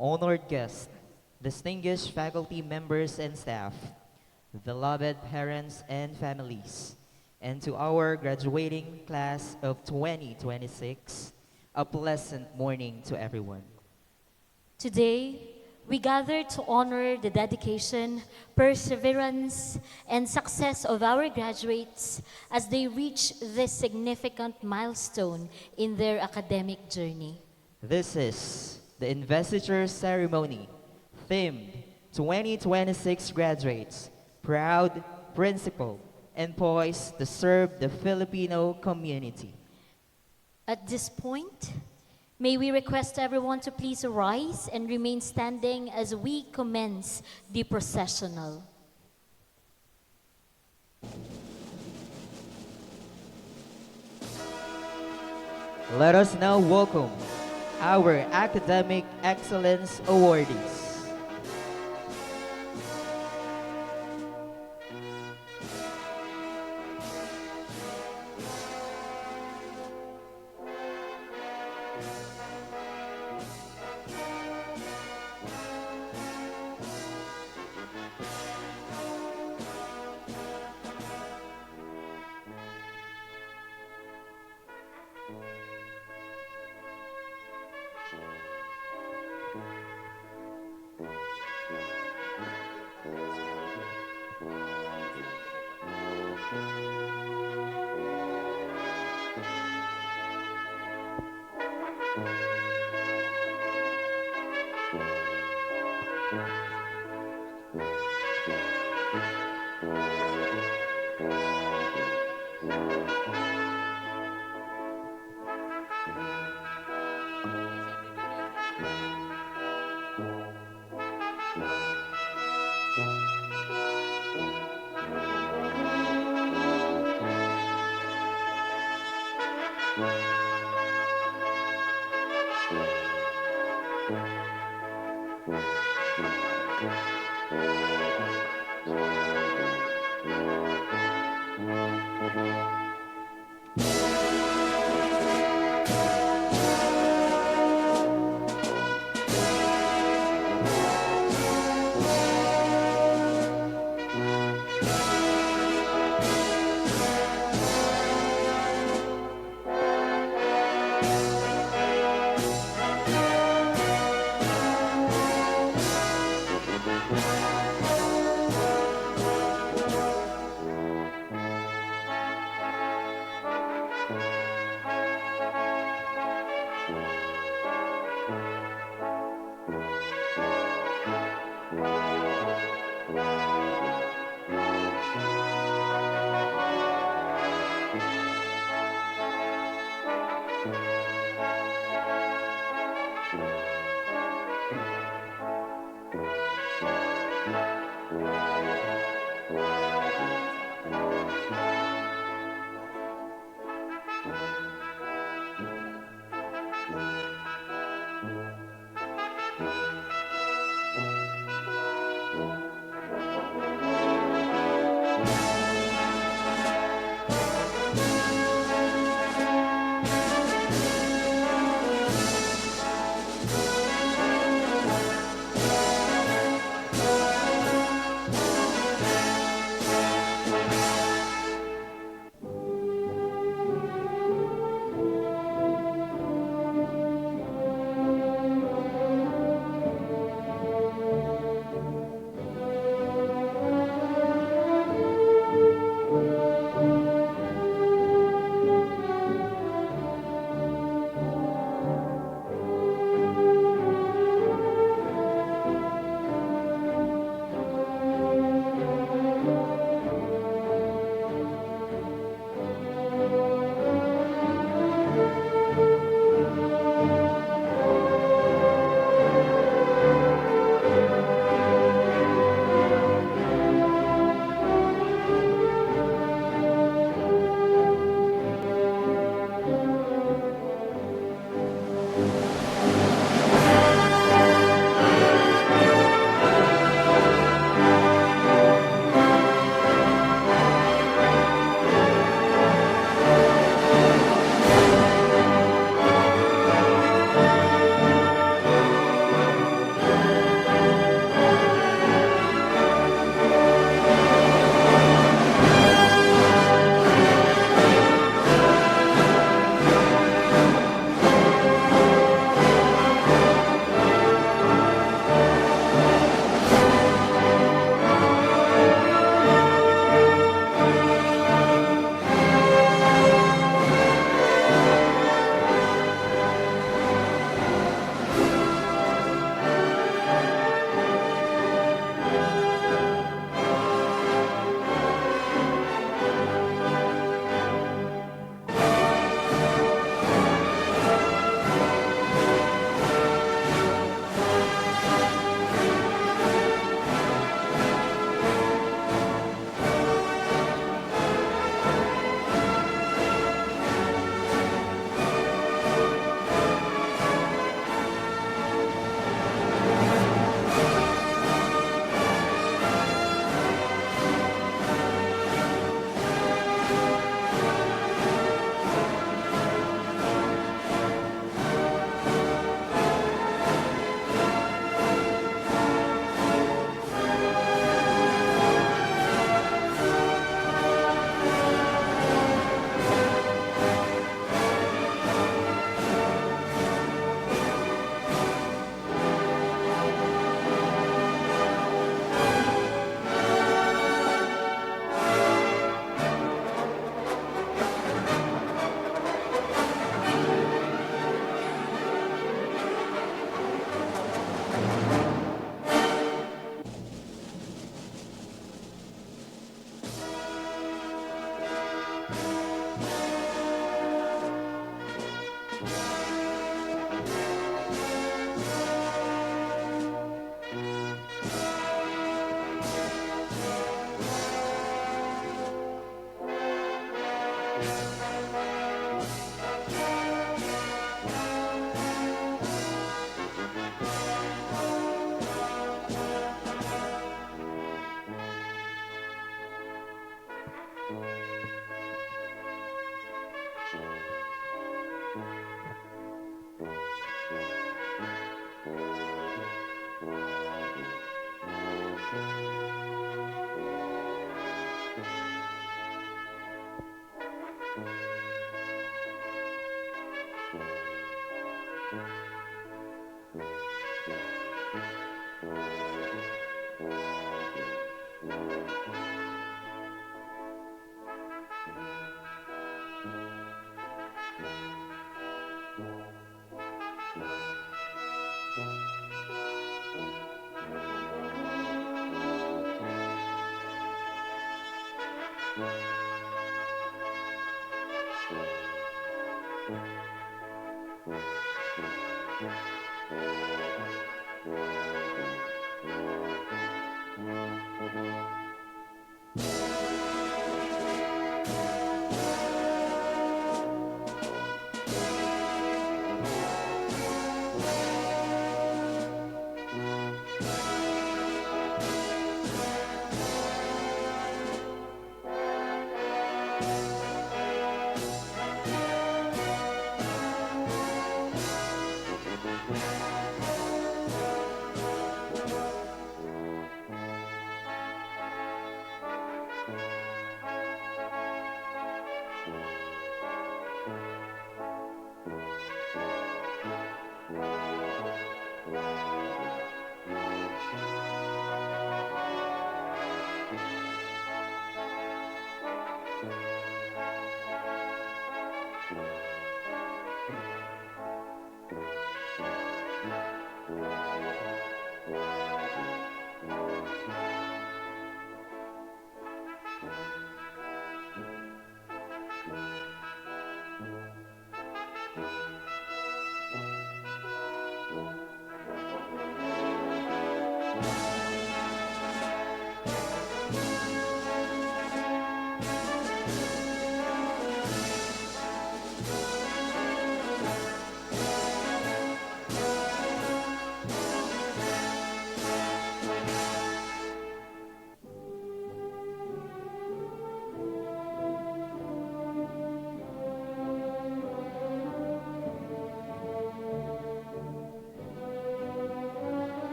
honored guests, distinguished faculty members and staff, beloved parents and families, and to our graduating class of 2026, a pleasant morning to everyone. Today, we gather to honor the dedication, perseverance, and success of our graduates as they reach this significant milestone in their academic journey. This is the Investiture Ceremony, themed 2026 graduates, proud, principled, and poised to serve the Filipino community. At this point, may we request everyone to please rise and remain standing as we commence the processional. Let us now welcome our Academic Excellence Awardees.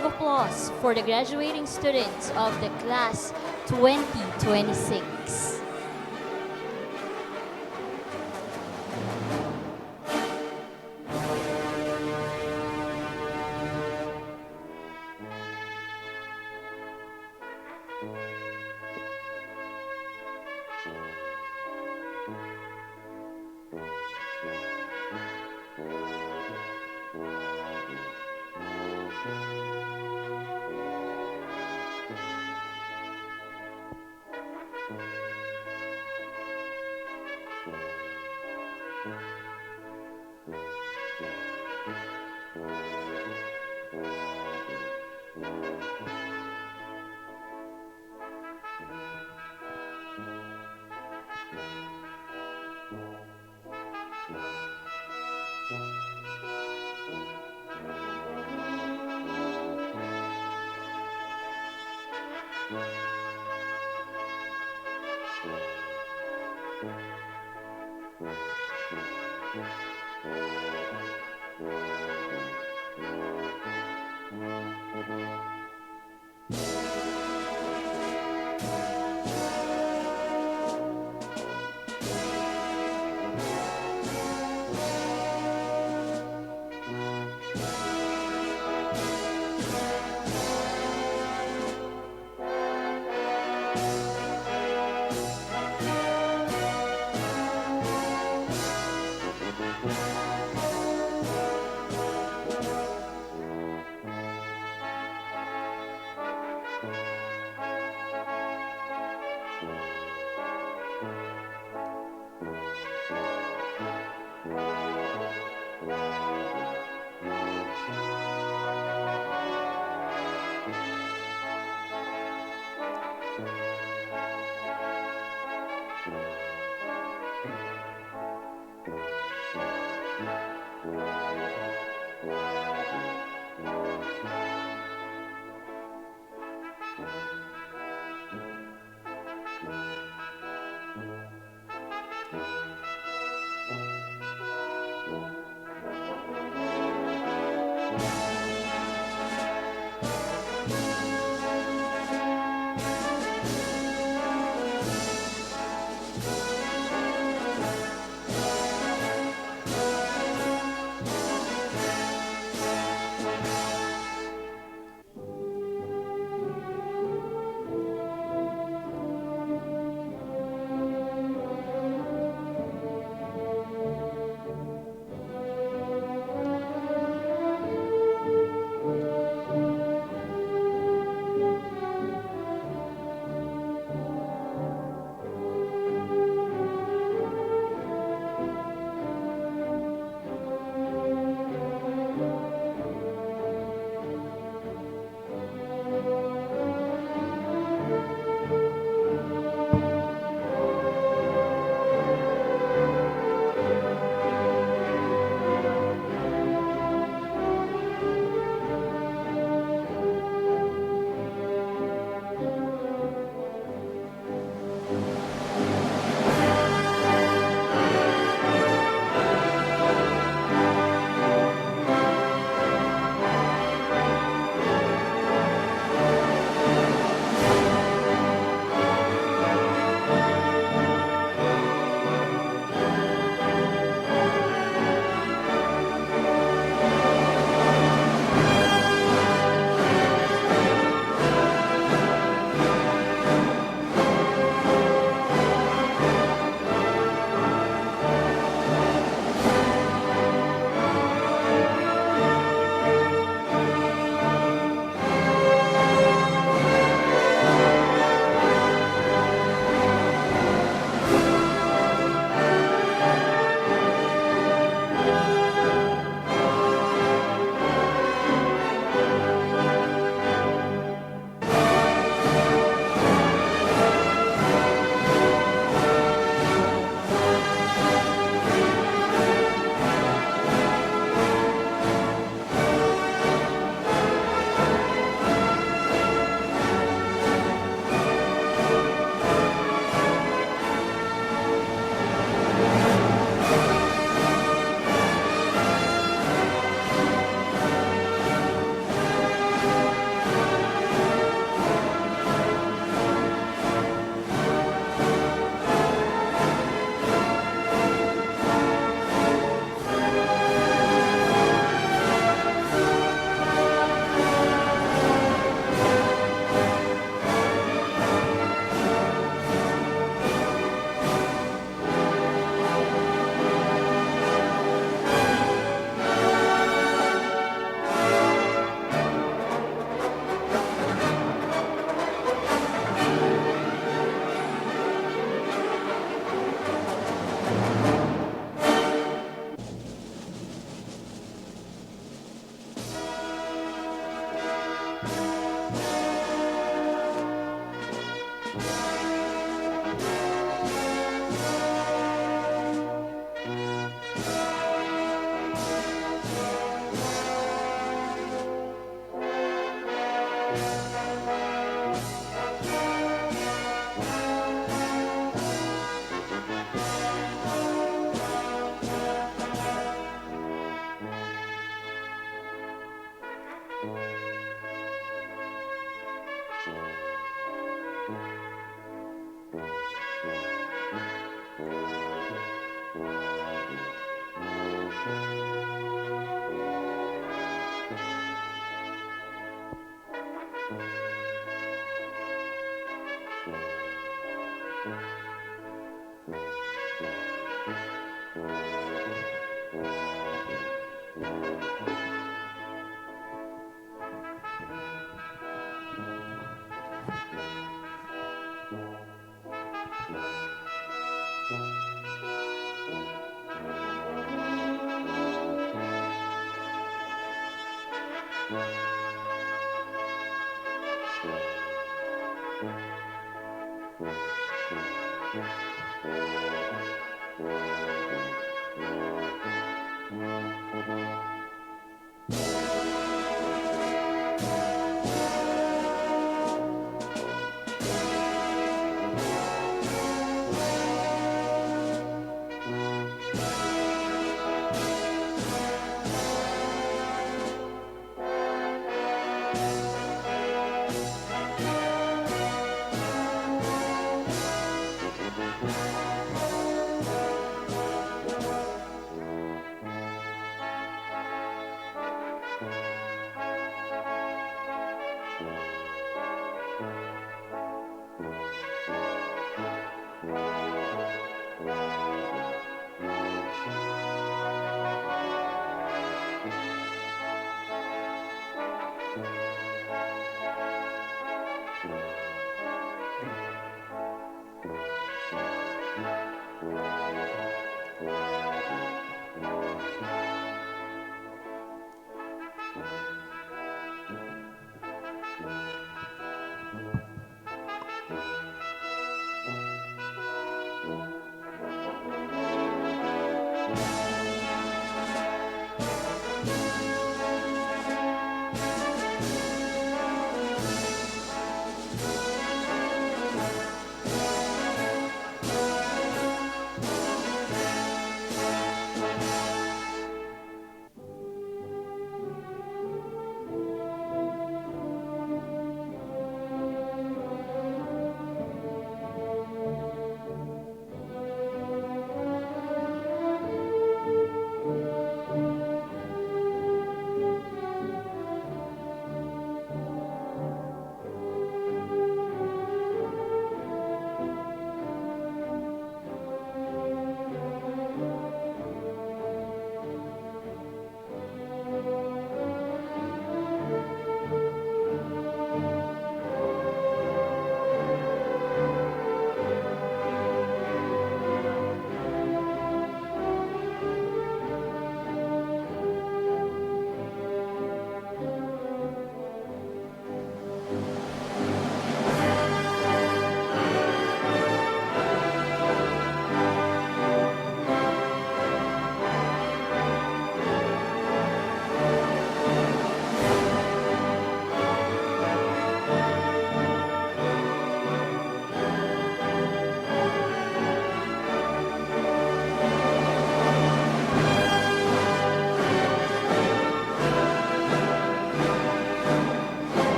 of applause for the graduating students of the class 2026.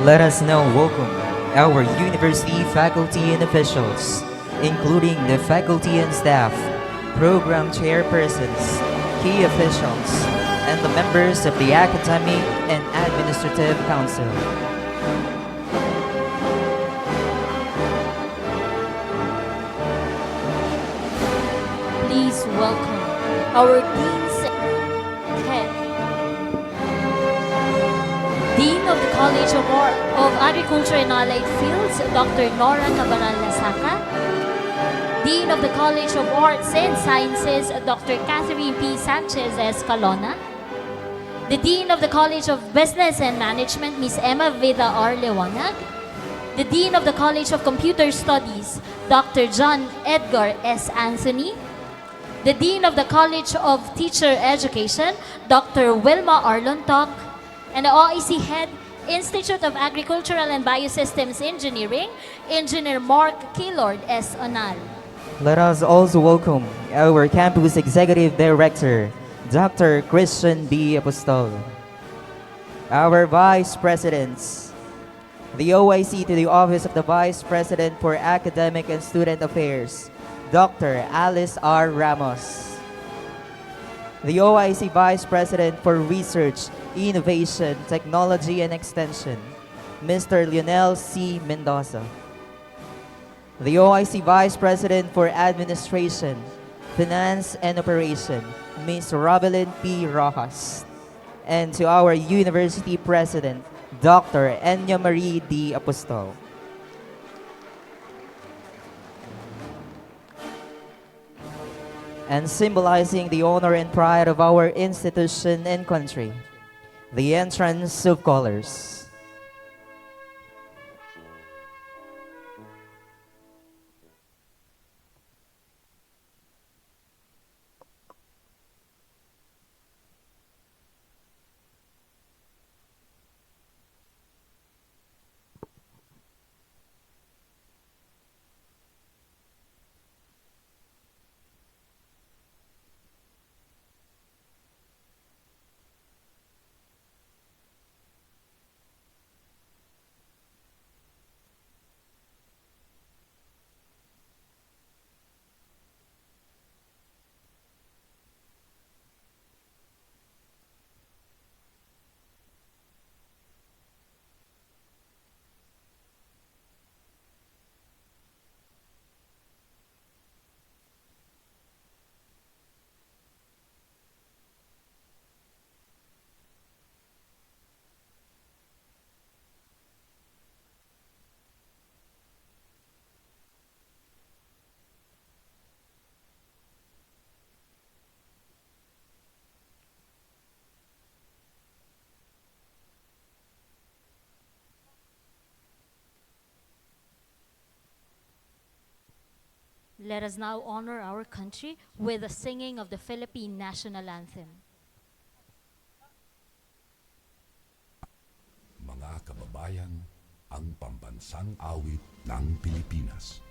Let us now welcome our university faculty and officials, including the faculty and staff, program chairpersons, key officials, and the members of the academic and administrative council. Please welcome our Dean's Head, Dean of the College of Agriculture and Allied Fields, Dr. Nora Cabaral-Lasaka, Dean of the College of Arts and Sciences, Dr. Catherine P. Sanchez Escalona, the Dean of the College of Business and Management, Ms. Emma Vida R. Lewanag, the Dean of the College of Computer Studies, Dr. John Edgar S. Anthony, the Dean of the College of Teacher Education, Dr. Wilma Arlontok, and the OIC Head, Institute of Agricultural and Biosystems Engineering, Engineer Mark Keylord S. Onal. Let us also welcome our campus executive director, Dr. Christian B. Apostol. Our vice presidents, the OIC to the Office of the Vice President for Academic and Student Affairs, Dr. Alice R. Ramos. The OIC Vice President for Research, Innovation, Technology, and Extension, Mr. Lionel C. Mendoza. The OIC Vice President for Administration, Finance, and Operation, Ms. Robelyn P. Rojas. And to our University President, Dr. Enya Marie D. Apostol. and symbolizing the honor and pride of our institution and country, the entrance of colors. Let us now honor our country with the singing of the Philippine National Anthem. Mga kababayan, ang pambansang awit ng Pilipinas.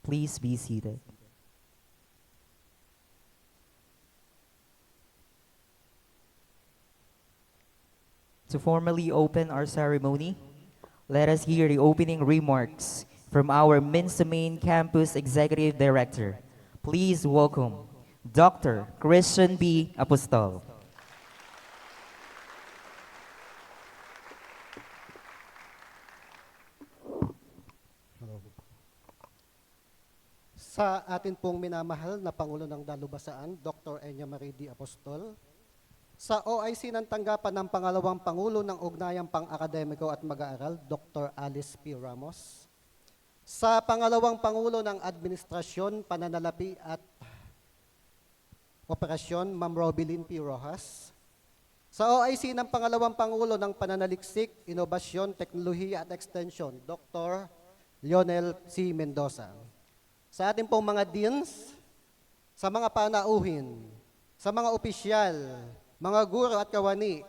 Please be seated. To formally open our ceremony, let us hear the opening remarks from our MinSU Main Campus Executive Director. Please welcome Dr. Christian B. Apostol. Sa atin pong minamahal na Pangulo ng Dalubasaan, Dr. Enya Marie D. Apostol, sa OIC ng tanggapan ng pangalawang Pangulo ng Ugnayang Pang-Akademiko at Mag-aaral, Dr. Alice P. Ramos, sa pangalawang Pangulo ng Administrasyon, Pananalapi at Operasyon, Ma'am Robilyn P. Rojas, sa OIC ng pangalawang Pangulo ng Pananaliksik, Inobasyon, Teknolohiya at Extension, Dr. Lionel C. Mendoza, sa ating pong mga deans, sa mga panauhin, sa mga opisyal, mga guro at kawani,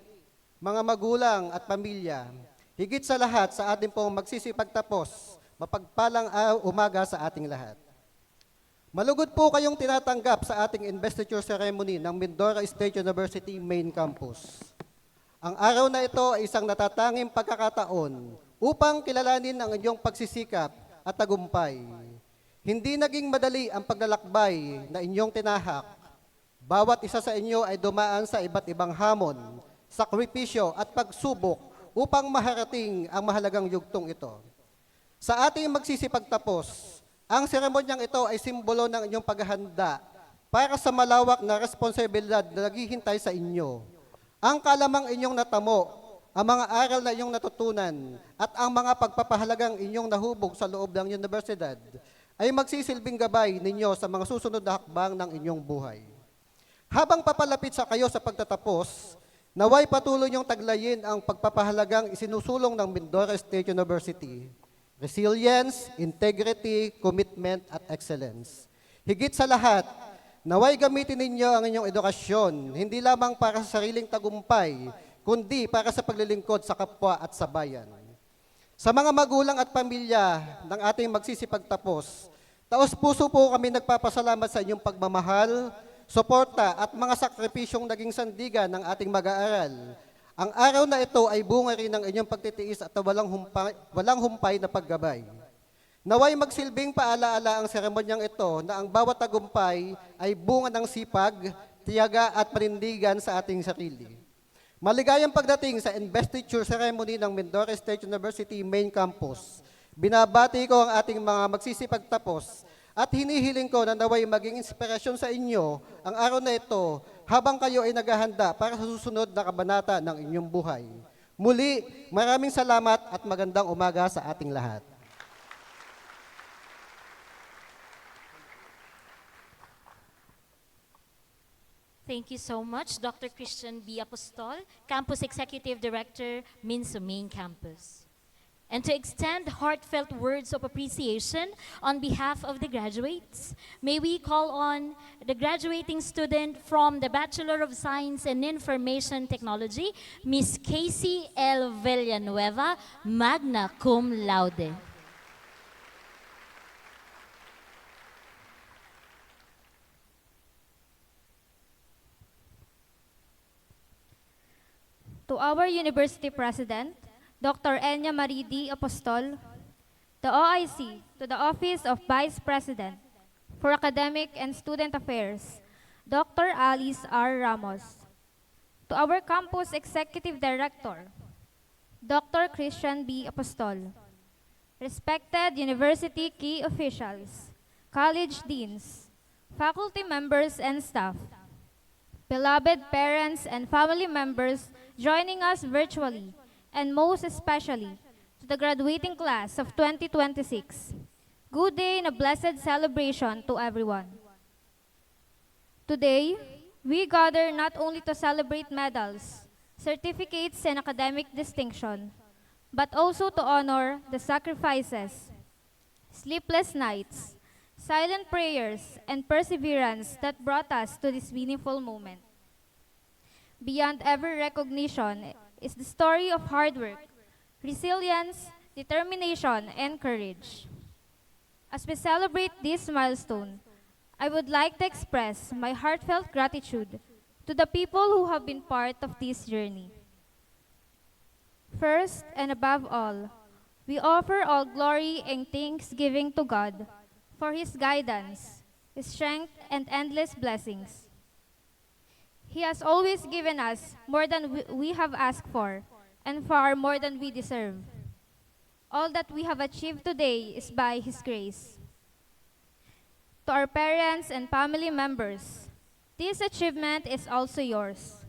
mga magulang at pamilya, higit sa lahat sa ating pong magsisipagtapos, mapagpalang umaga sa ating lahat. Malugod po kayong tinatanggap sa ating Investiture Ceremony ng Mindoro State University Main Campus. Ang araw na ito ay isang natatanging pagkakataon upang kilalanin ang inyong pagsisikap at tagumpay. Hindi naging madali ang paglalakbay na inyong tinahak. Bawat isa sa inyo ay dumaan sa iba't ibang hamon, sakripisyo at pagsubok upang maharating ang mahalagang yugtong ito. Sa ating magsisipagtapos, ang seremonyang ito ay simbolo ng inyong paghahanda para sa malawak na responsibilidad na naghihintay sa inyo. Ang kalamang inyong natamo, ang mga aral na inyong natutunan, at ang mga pagpapahalagang inyong nahubog sa loob ng universidad ay magsisilbing gabay ninyo sa mga susunod na hakbang ng inyong buhay. Habang papalapit sa kayo sa pagtatapos, naway patuloy niyong taglayin ang pagpapahalagang isinusulong ng Mindoro State University. Resilience, integrity, commitment, at excellence. Higit sa lahat, naway gamitin ninyo ang inyong edukasyon, hindi lamang para sa sariling tagumpay, kundi para sa paglilingkod sa kapwa at sa bayan. Sa mga magulang at pamilya ng ating magsisipagtapos, taos-puso po kami nagpapasalamat sa inyong pagmamahal, suporta at mga sakripisyong naging sandigan ng ating mag-aaral. Ang araw na ito ay bunga rin ng inyong pagtitiis at walang humpay na paggabay. Naway magsilbing paalaala ang seremonyang ito na ang bawat tagumpay ay bunga ng sipag, tiyaga at panindigan sa ating sarili. Maligayang pagdating sa Investiture Ceremony ng Mindoro State University Main Campus. Binabati ko ang ating mga magsisipagtapos at hinihiling ko na naway maging inspirasyon sa inyo ang araw na ito habang kayo ay naghahanda para sa susunod na kabanata ng inyong buhay. Muli, maraming salamat at magandang umaga sa ating lahat. Thank you so much, Dr. Christian B. Apostol, Campus Executive Director, MinSU Main Campus. And to extend heartfelt words of appreciation on behalf of the graduates, may we call on the graduating student from the Bachelor of Science in Information Technology, Ms. Casey L. Villanueva, magna cum laude. To our University President, Dr. Enya Marie D. Apostol, the OIC, to the Office of Vice President for Academic and Student Affairs, Dr. Alice R. Ramos, to our Campus Executive Director, Dr. Christian B. Apostol, respected university key officials, college deans, faculty members and staff, beloved parents and family members joining us virtually, and most especially to the graduating class of 2026. Good day and a blessed celebration to everyone. Today, we gather not only to celebrate medals, certificates, and academic distinction, but also to honor the sacrifices, sleepless nights, silent prayers, and perseverance that brought us to this meaningful moment. Beyond every recognition is the story of hard work, resilience, determination, and courage. As we celebrate this milestone, I would like to express my heartfelt gratitude to the people who have been part of this journey. First and above all, we offer all glory and thanksgiving to God for His guidance, His strength, and endless blessings. He has always given us more than we have asked for, and far more than we deserve. All that we have achieved today is by His grace. To our parents and family members, this achievement is also yours.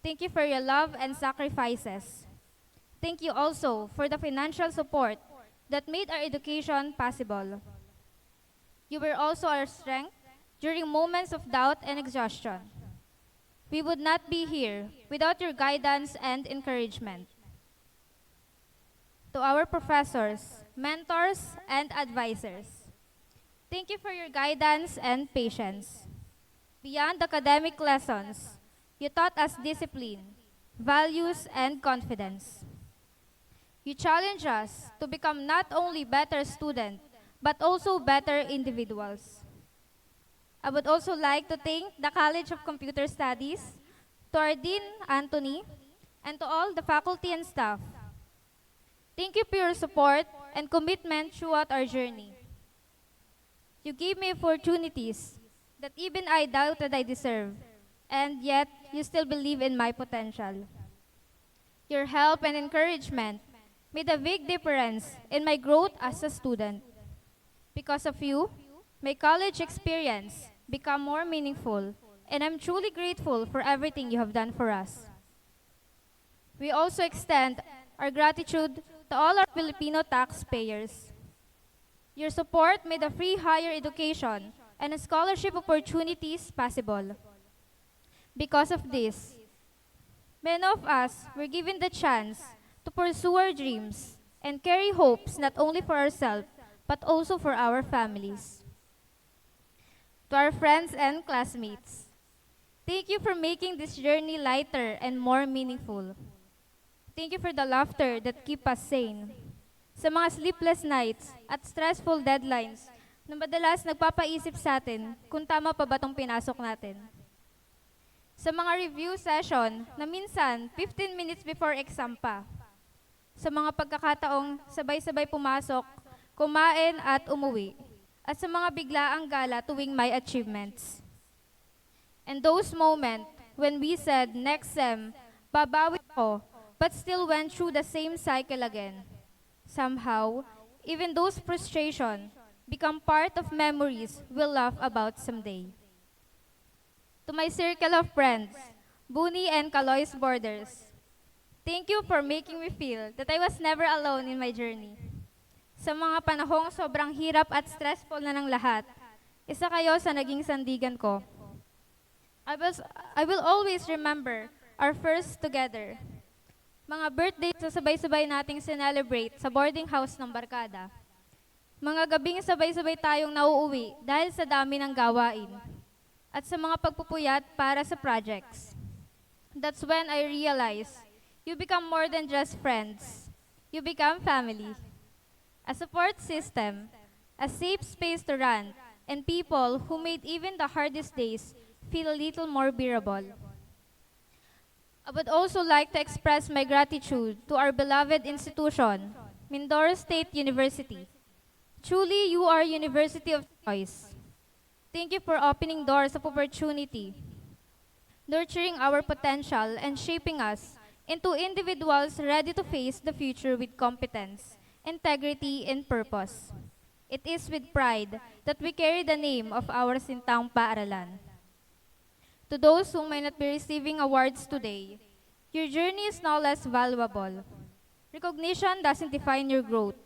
Thank you for your love and sacrifices. Thank you also for the financial support that made our education possible. You were also our strength during moments of doubt and exhaustion. We would not be here without your guidance and encouragement. To our professors, mentors, and advisors, thank you for your guidance and patience. Beyond academic lessons, you taught us discipline, values, and confidence. You challenge us to become not only better students, but also better individuals. I would also like to thank the College of Computer Studies, to our Dean Anthony, and to all the faculty and staff. Thank you for your support and commitment throughout our journey. You gave me opportunities that even I doubted I deserved, and yet you still believe in my potential. Your help and encouragement made a big difference in my growth as a student. Because of you, my college experience became more meaningful, and I'm truly grateful for everything you have done for us. We also extend our gratitude to all our Filipino taxpayers. Your support made a free higher education and a scholarship opportunities possible. Because of this, many of us were given the chance to pursue our dreams and carry hopes not only for ourselves, but also for our families. To our friends and classmates, thank you for making this journey lighter and more meaningful. Thank you for the laughter that keep us sane. Sa mga sleepless nights at stressful deadlines na madalas nagpapaisip sa atin kung tama pa ba itong pinasok natin. Sa mga review session na minsan 15 minutes before exam pa. Sa mga pagkakataong sabay-sabay pumasok, kumain at umuwi. At sa mga biglaang gala tuwing may achievements. And those moments when we said, next sem, babawi ko, but still went through the same cycle again. Somehow, even those frustrations become part of memories we'll laugh about someday. To my circle of friends, Buni and Kaloy's Borders, thank you for making me feel that I was never alone in my journey. Sa mga panahong sobrang hirap at stressful na ng lahat, isa kayo sa naging sandigan ko. I will always remember our first together. Mga birthdays na sabay-sabay nating sinelebrate sa boarding house ng barkada. Mga gabing sabay-sabay tayong nauuwi dahil sa dami ng gawain. At sa mga pagpupuyat para sa projects. That's when I realized you become more than just friends. You become family. A support system, a safe space to run, and people who made even the hardest days feel a little more bearable. I would also like to express my gratitude to our beloved institution, Mindoro State University. Truly, you are a university of choice. Thank you for opening doors of opportunity, nurturing our potential, and shaping us into individuals ready to face the future with competence, integrity, and purpose. It is with pride that we carry the name of our Sintaong Paaralan. To those who may not be receiving awards today, your journey is no less valuable. Recognition doesn't define your growth.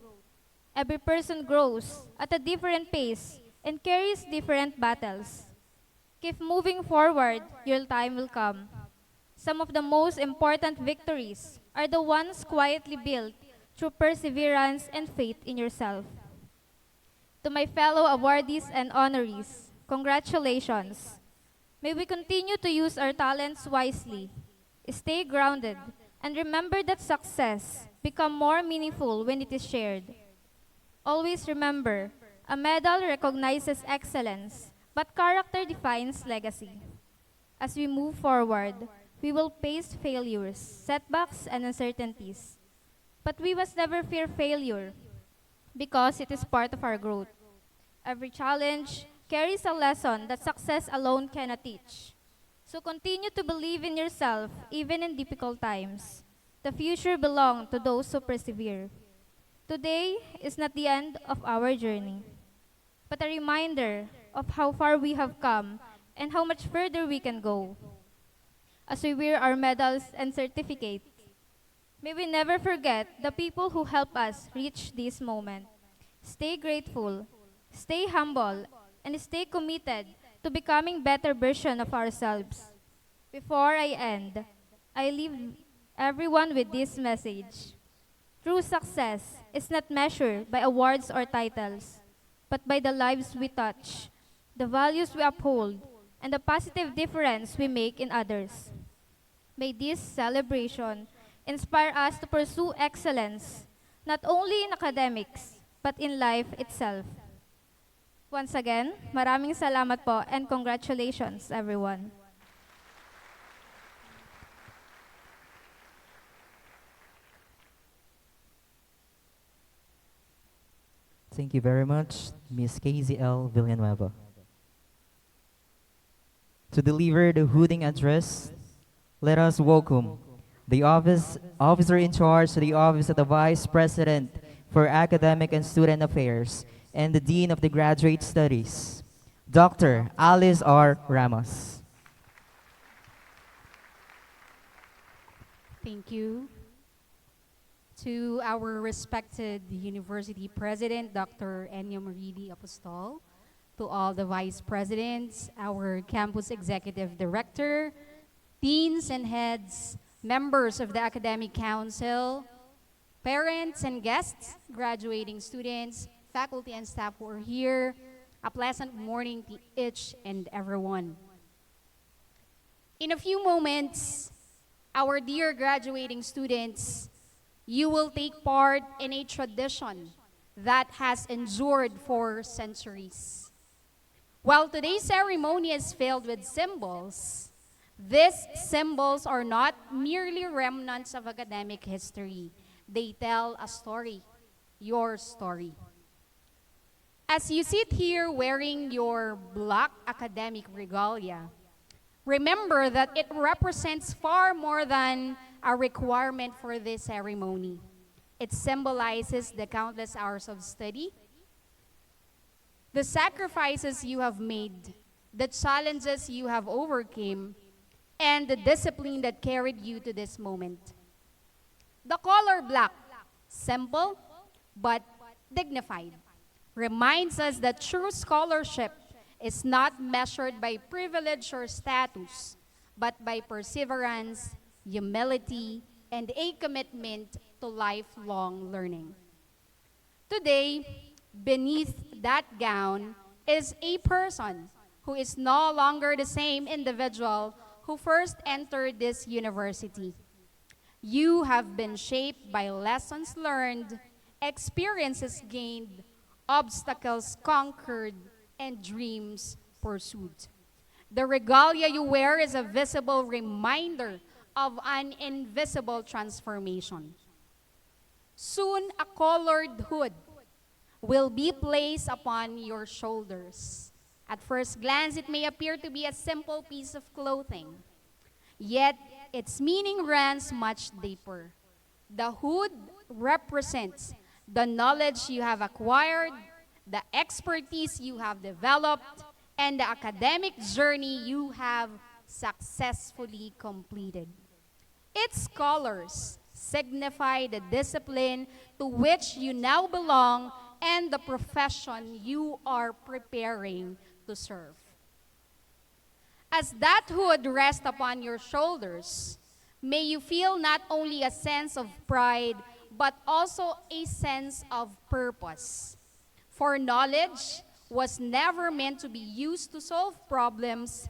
Every person grows at a different pace and carries different battles. Keep moving forward, your time will come. Some of the most important victories are the ones quietly built through perseverance and faith in yourself. To my fellow awardees and honorees, congratulations. May we continue to use our talents wisely, stay grounded, and remember that success becomes more meaningful when it is shared. Always remember, a medal recognizes excellence, but character defines legacy. As we move forward, we will face failures, setbacks, and uncertainties. But we must never fear failure, because it is part of our growth. Every challenge carries a lesson that success alone cannot teach. So continue to believe in yourself, even in difficult times. The future belongs to those who persevere. Today is not the end of our journey, but a reminder of how far we have come and how much further we can go. As we wear our medals and certificates, may we never forget the people who helped us reach this moment. Stay grateful, stay humble, and stay committed to becoming better version of ourselves. Before I end, I leave everyone with this message. True success is not measured by awards or titles, but by the lives we touch, the values we uphold, and the positive difference we make in others. May this celebration inspire us to pursue excellence, not only in academics, but in life itself. Once again, maraming salamat po and congratulations everyone. Thank you very much, Ms. KZL Villanueva. To deliver the hooting address, let us welcome the officer in charge of the Office of the Vice President for Academic and Student Affairs and the Dean of the Graduate Studies, Dr. Alice R. Ramos. Thank you. To our respected University President, Dr. Enyo Maridi Apostol, to all the Vice Presidents, our Campus Executive Director, Deans and Heads, members of the Academic Council, parents and guests, graduating students, faculty and staff who are here, a pleasant morning to each and everyone. In a few moments, our dear graduating students, you will take part in a tradition that has endured for centuries. While today's ceremony is filled with symbols, these symbols are not merely remnants of academic history. They tell a story, your story. As you sit here wearing your black academic regalia, remember that it represents far more than a requirement for this ceremony. It symbolizes the countless hours of study, the sacrifices you have made, the challenges you have overcome, and the discipline that carried you to this moment. The color black, simple but dignified, reminds us that true scholarship is not measured by privilege or status, but by perseverance, humility, and a commitment to lifelong learning. Today, beneath that gown is a person who is no longer the same individual who first entered this university. You have been shaped by lessons learned, experiences gained, obstacles conquered, and dreams pursued. The regalia you wear is a visible reminder of an invisible transformation. Soon, a colored hood will be placed upon your shoulders. At first glance, it may appear to be a simple piece of clothing, yet its meaning runs much deeper. The hood represents the knowledge you have acquired, the expertise you have developed, and the academic journey you have successfully completed. Its colors signify the discipline to which you now belong and the profession you are preparing to serve. As that hood rests upon your shoulders, may you feel not only a sense of pride, but also a sense of purpose. For knowledge was never meant to be used to solve problems,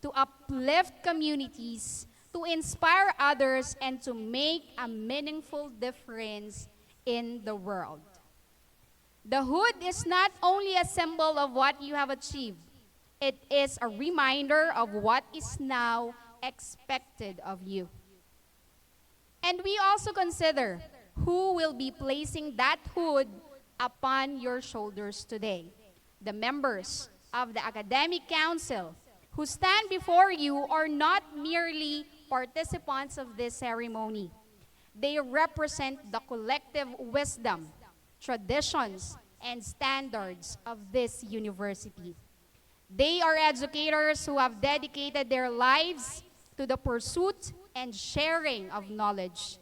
to uplift communities, to inspire others, and to make a meaningful difference in the world. The hood is not only a symbol of what you have achieved, it is a reminder of what is now expected of you. And we also consider who will be placing that hood upon your shoulders today. The members of the Academic Council who stand before you are not merely participants of this ceremony. They represent the collective wisdom, traditions, and standards of this university. They are educators who have dedicated their lives to the pursuit and sharing of knowledge.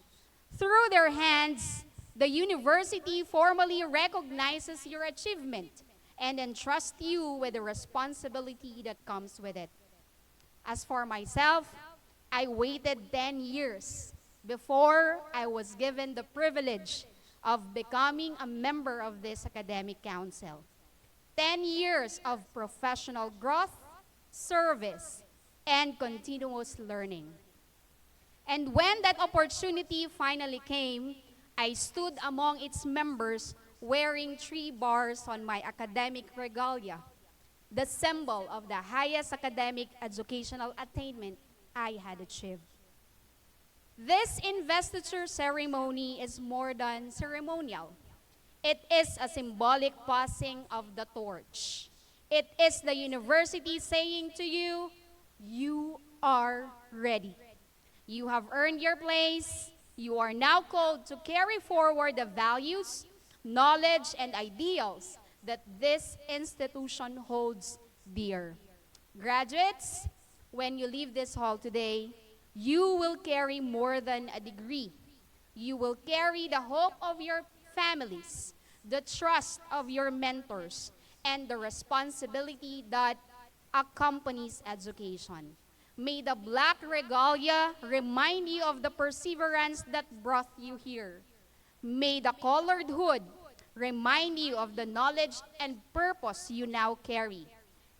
Through their hands, the university formally recognizes your achievement and entrusts you with the responsibility that comes with it. As for myself, I waited 10 years before I was given the privilege of becoming a member of this academic council. 10 years of professional growth, service, and continuous learning. And when that opportunity finally came, I stood among its members wearing 3 bars on my academic regalia, the symbol of the highest academic educational attainment I had achieved. This investiture ceremony is more than ceremonial. It is a symbolic passing of the torch. It is the university saying to you, you are ready. You have earned your place. You are now called to carry forward the values, knowledge, and ideals that this institution holds dear. Graduates, when you leave this hall today, you will carry more than a degree. You will carry the hope of your families, the trust of your mentors, and the responsibility that accompanies education. May the black regalia remind you of the perseverance that brought you here. May the colored hood remind you of the knowledge and purpose you now carry.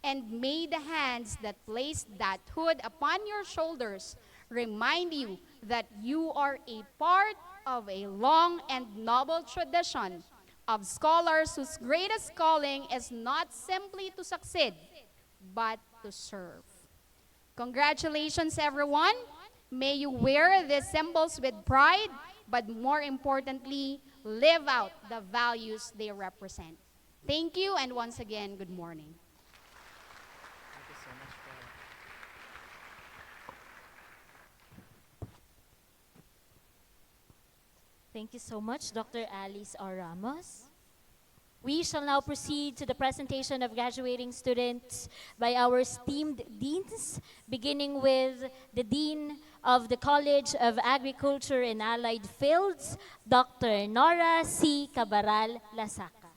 And may the hands that placed that hood upon your shoulders remind you that you are a part of a long and noble tradition of scholars whose greatest calling is not simply to succeed, but to serve. Congratulations, everyone. May you wear these symbols with pride, but more importantly, live out the values they represent. Thank you, and once again, good morning. Thank you so much po. Thank you so much, Dr. Alice R. Ramos. We shall now proceed to the presentation of graduating students by our esteemed deans, beginning with the Dean of the College of Agriculture and Allied Fields, Dr. Nora C. Cabaral Lasaca.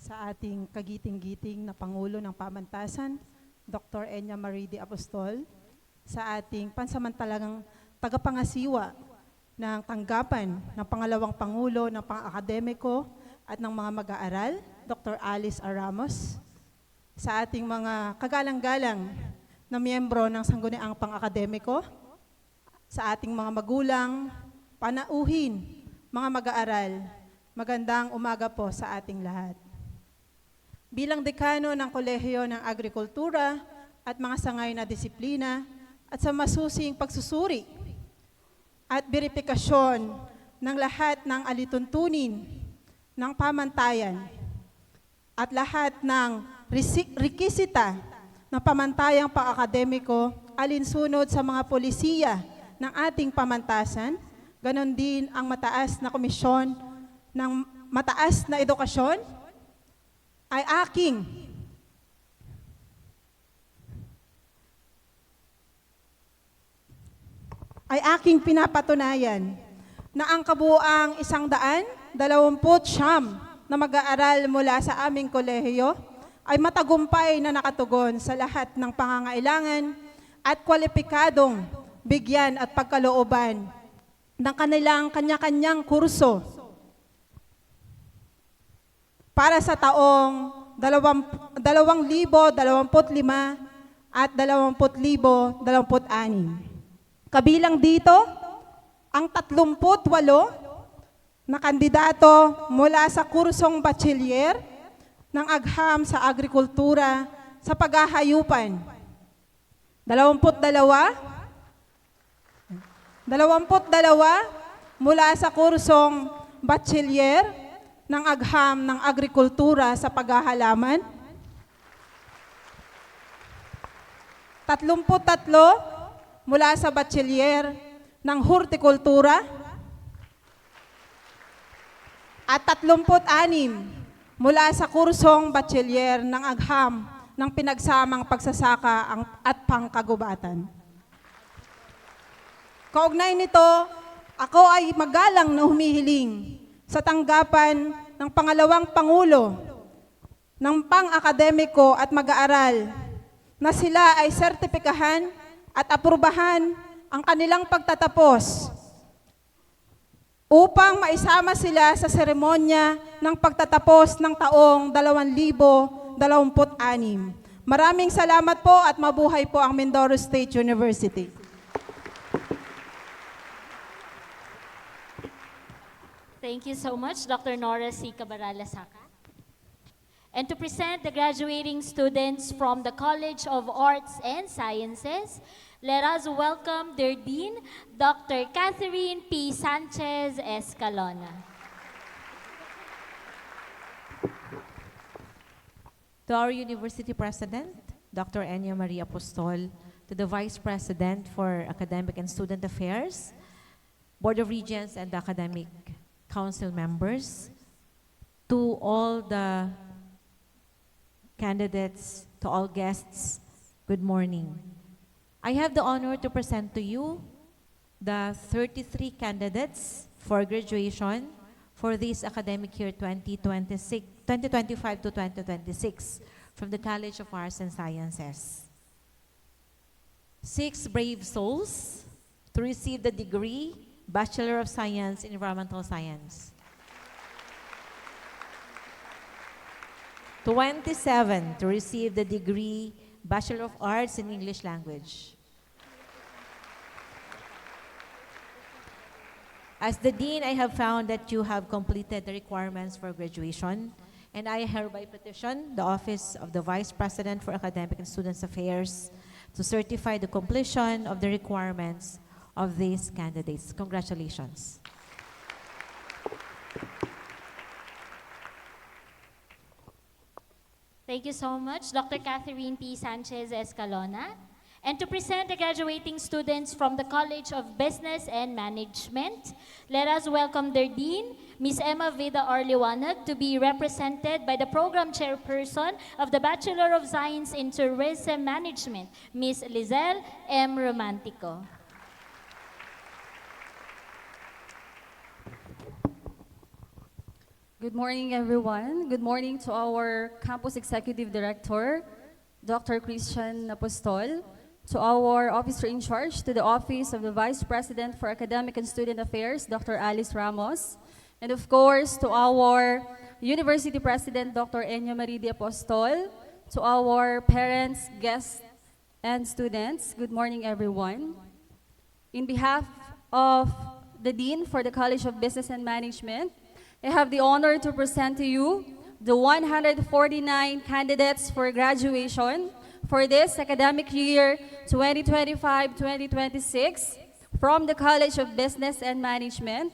Sa ating kagiting-giting na Pangulo ng Pamantasan, Dr. Enya Marie D. Apostol, sa ating pansamantalang tagapangasiwa ng tanggapan ng pangalawang Pangulo ng pang-akademiko at ng mga mag-aaral, Dr. Alice R. Ramos, sa ating mga kagalang-galang na miyembro ng Sangguniang Pang-akademiko, sa ating mga magulang, panauhin, mga mag-aaral, magandang umaga po sa ating lahat. Bilang dekano ng Kolehiyo ng Agrikultura at mga sangay na disiplina at sa masusing pagsusuri at beripikasyon ng lahat ng alituntunin ng pamantayan at lahat ng rekisita ng pamantayang pang-akademiko alinsunod sa mga polisiya ng ating pamantasan, ganon din ang mataas na komisyon ng mataas na edukasyon ay aking pinapatunayan na ang kabuuang 129 na mag-aaral mula sa aming kolehiyo ay matagumpay na nakatugon sa lahat ng pangangailangan at kwalipikadong bigyan at pagkalooban ng kanilang kanya-kanyang kurso para sa taong 2025 at 2026. Kabilang dito, ang 38 na kandidato mula sa kursong bachelier ng agham sa agrikultura sa paghahayupan. 22 mula sa kursong bachelier ng agham ng agrikultura sa paghahalaman. 33 mula sa bachelier ng hortikultura. At 36 mula sa kursong bachelier ng agham ng pinagsamang pagsasaka at pangkagubatan. Kaugnay nito, ako ay magalang na humihiling sa tanggapan ng pangalawang Pangulo ng pang-akademiko at mag-aaral na sila ay sertipikahan at aprubahan ang kanilang pagtatapos upang maisama sila sa seremonya ng pagtatapos ng taong 2026. Maraming salamat po at mabuhay po ang Mindoro State University. Thank you so much, Dr. Nora C. Cabarala-Saca. And to present the graduating students from the College of Arts and Sciences, let us welcome their Dean, Dr. Catherine P. Sanchez Escalona. To our University President, Dr. Enya Maria Apostol, to the Vice President for Academic and Student Affairs, Board of Regents and the Academic Council members, to all the candidates, to all guests, good morning. I have the honor to present to you the 33 candidates for graduation for this academic year 2025 to 2026 from the College of Arts and Sciences. 6 brave souls to receive the degree Bachelor of Science in Environmental Science. 27 to receive the degree Bachelor of Arts in English Language. As the Dean, I have found that you have completed the requirements for graduation, and I hereby petition the Office of the Vice President for Academic and Students Affairs to certify the completion of the requirements of these candidates. Congratulations. Thank you so much, Dr. Catherine P. Sanchez Escalona. And to present the graduating students from the College of Business and Management, let us welcome their Dean, Ms. Emma Vida Arliwanag, to be represented by the Program Chairperson of the Bachelor of Science in Tourism Management, Ms. Lizelle M. Romantico. Good morning, everyone. Good morning to our Campus Executive Director, Dr. Christian Apostol, to our Officer in Charge, to the Office of the Vice President for Academic and Student Affairs, Dr. Alice Ramos, and of course, to our University President, Dr. Enya Marie de Apostol, to our parents, guests, and students. Good morning, everyone. In behalf of the Dean for the College of Business and Management, I have the honor to present to you the 149 candidates for graduation for this academic year 2025-2026 from the College of Business and Management,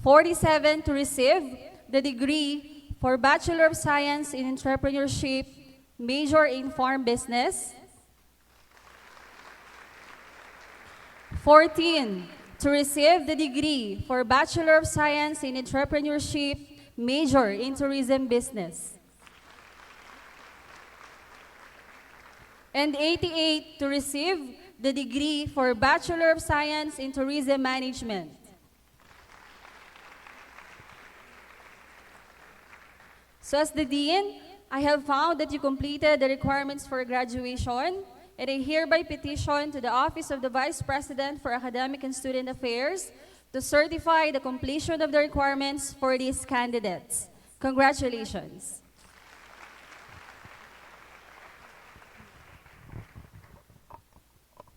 47 to receive the degree for Bachelor of Science in Entrepreneurship, major in Farm Business, 14 to receive the degree for Bachelor of Science in Entrepreneurship, major in Tourism Business, and 88 to receive the degree for Bachelor of Science in Tourism Management. So as the Dean, I have found that you completed the requirements for graduation, and I hereby petition to the Office of the Vice President for Academic and Student Affairs to certify the completion of the requirements for these candidates. Congratulations.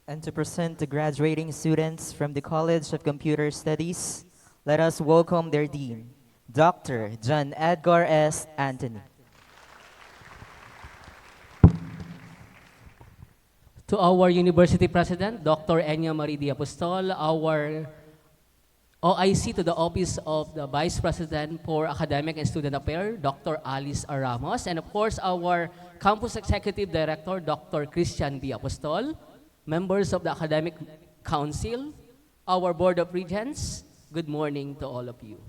And to present the graduating students from the College of Computer Studies, let us welcome their Dean, Dr. John Edgar S. Anthony. To our University President, Dr. Enya Marie de Apostol, our OIC to the Office of the Vice President for Academic and Student Affairs, Dr. Alice R. Ramos, and of course our Campus Executive Director, Dr. Christian B. Apostol, members of the Academic Council, our Board of Regents, good morning to all of you.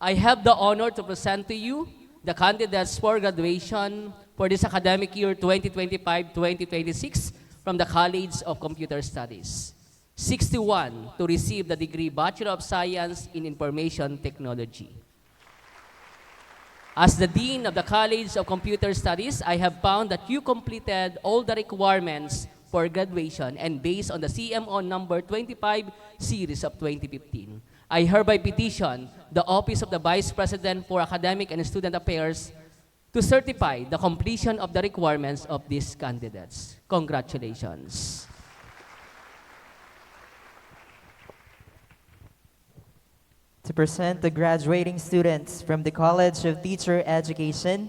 I have the honor to present to you the candidates for graduation for this academic year 2025-2026 from the College of Computer Studies. 61 to receive the degree Bachelor of Science in Information Technology. As the Dean of the College of Computer Studies, I have found that you completed all the requirements for graduation, and based on the CMO number 25 series of 2015, I hereby petition the Office of the Vice President for Academic and Student Affairs to certify the completion of the requirements of these candidates. Congratulations. To present the graduating students from the College of Teacher Education,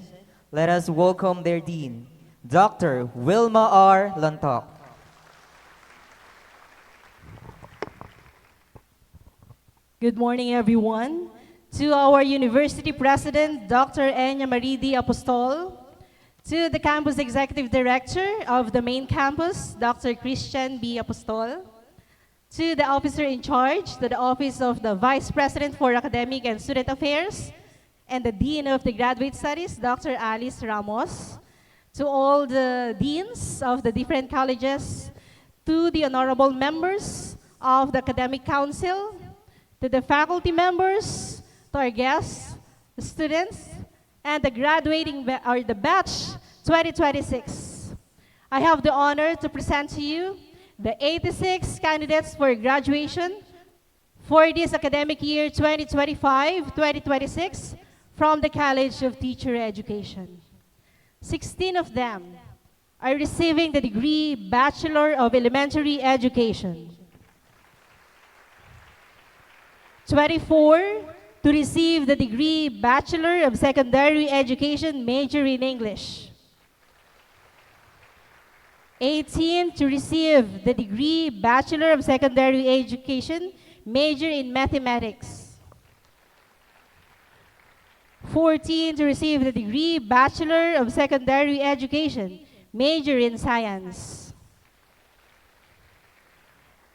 let us welcome their Dean, Dr. Wilma R. Lantok. Good morning, everyone. To our University President, Dr. Enya Maridi Apostol, to the Campus Executive Director of the main campus, Dr. Christian B. Apostol, to the Officer in Charge, to the Office of the Vice President for Academic and Student Affairs, and the Dean of the Graduate Studies, Dr. Alice Ramos, to all the deans of the different colleges, to the honorable members of the Academic Council, to the faculty members, to our guests, the students, and the the batch 2026. I have the honor to present to you the 86 candidates for graduation for this academic year 2025-2026 from the College of Teacher Education. 16 of them are receiving the degree Bachelor of Elementary Education. 24 to receive the degree Bachelor of Secondary Education, major in English. 18 to receive the degree Bachelor of Secondary Education, major in Mathematics. 14 to receive the degree Bachelor of Secondary Education, major in Science.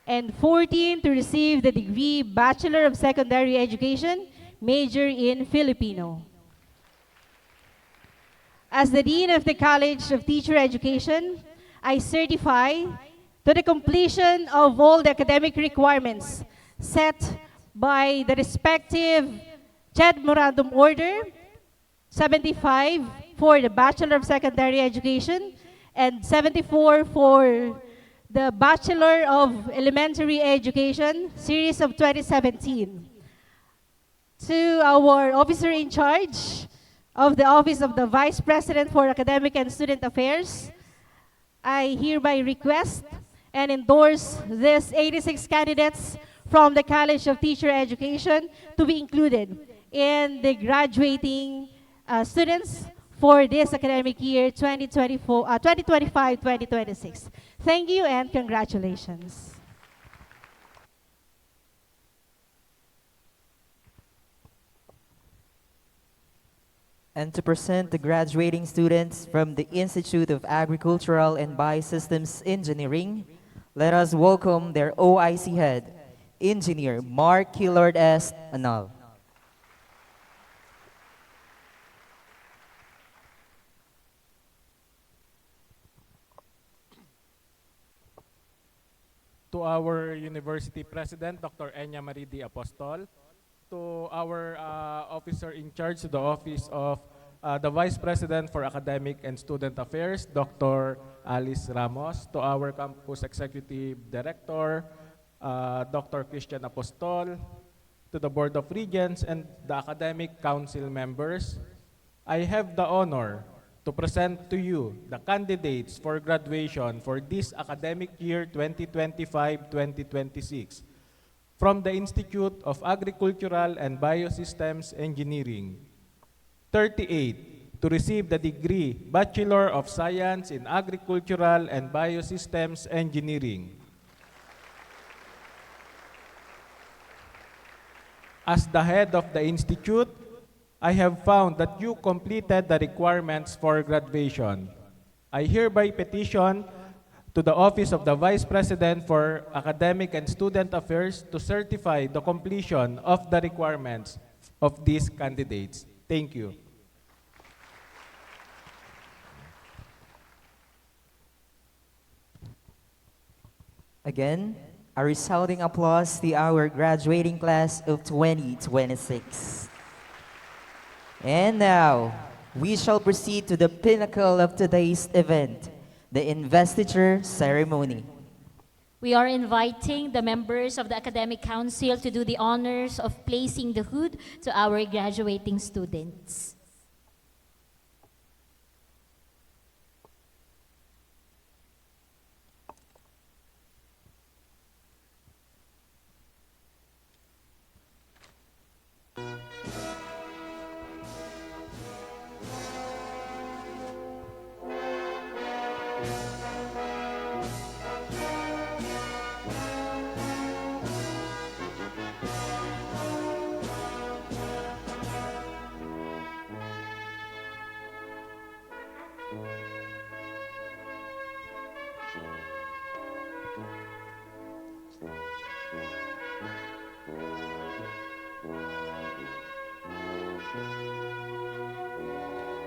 And 14 to receive the degree Bachelor of Secondary Education, major in Filipino. As the Dean of the College of Teacher Education, I certify to the completion of all the academic requirements set by the respective CHED Memorandum Order 75 for the Bachelor of Secondary Education and 74 for the Bachelor of Elementary Education, series of 2017. To our officer in charge of the Office of the Vice President for Academic and Student Affairs, I hereby request and endorse these 86 candidates from the College of Teacher Education to be included in the graduating students for this academic year 2025-2026. Thank you and congratulations. And to present the graduating students from the Institute of Agricultural and Biosystems Engineering, let us welcome their OIC head, Engineer Mark Hillard S. Anal. To our University President, Dr. Enya Maridi Apostol, to our officer in charge to the Office of the Vice President for Academic and Student Affairs, Dr. Alice Ramos, to our Campus Executive Director, Dr. Christian Apostol, to the Board of Regents and the Academic Council members, I have the honor to present to you the candidates for graduation for this academic year 2025-2026 from the Institute of Agricultural and Biosystems Engineering. 38 to receive the degree Bachelor of Science in Agricultural and Biosystems Engineering. As the head of the institute, I have found that you completed the requirements for graduation. I hereby petition to the Office of the Vice President for Academic and Student Affairs to certify the completion of the requirements of these candidates. Thank you. Again, a resounding applause to our graduating class of 2026. And now, we shall proceed to the pinnacle of today's event, the Investiture Ceremony. We are inviting the members of the Academic Council to do the honors of placing the hood to our graduating students.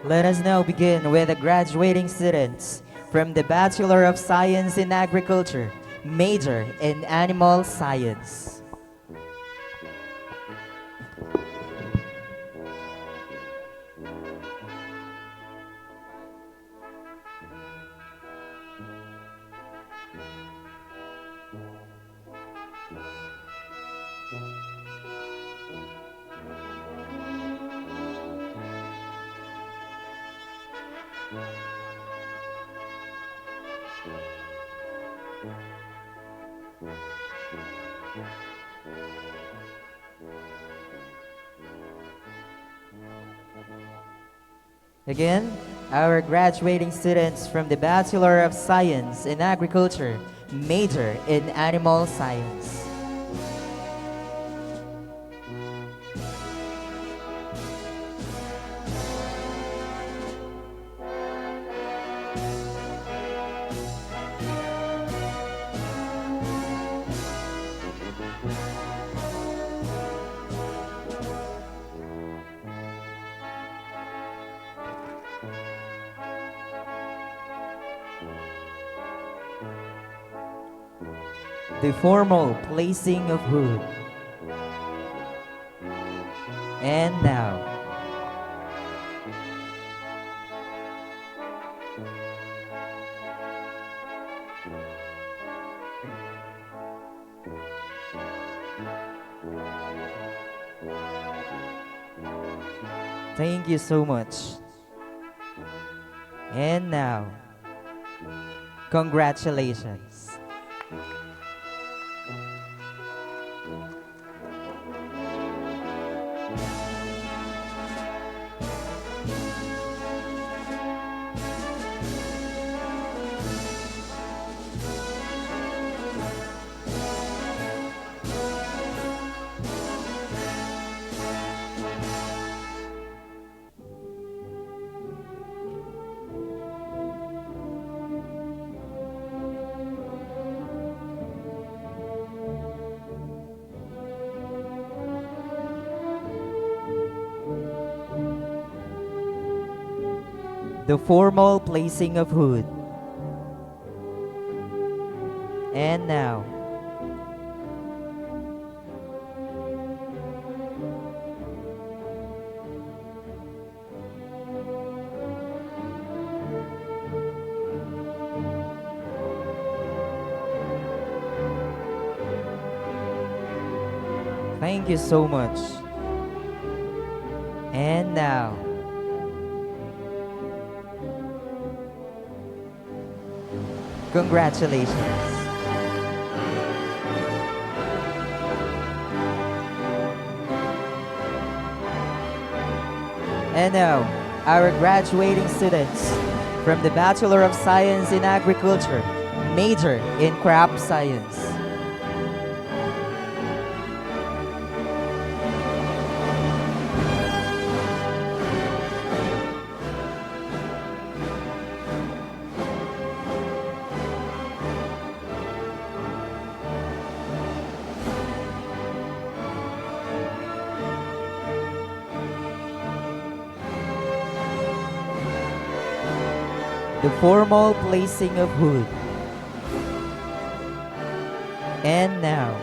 Let us now begin with the graduating students from the Bachelor of Science in Agriculture, major in Animal Science. Again, our graduating students from the Bachelor of Science in Agriculture, major in Animal Science. The formal placing of wood. And now, thank you so much. And now, congratulations. The formal placing of hood. And now, thank you so much. And now, congratulations. And now, our graduating students from the Bachelor of Science in Agriculture, major in Crop Science. The formal placing of hood. And now,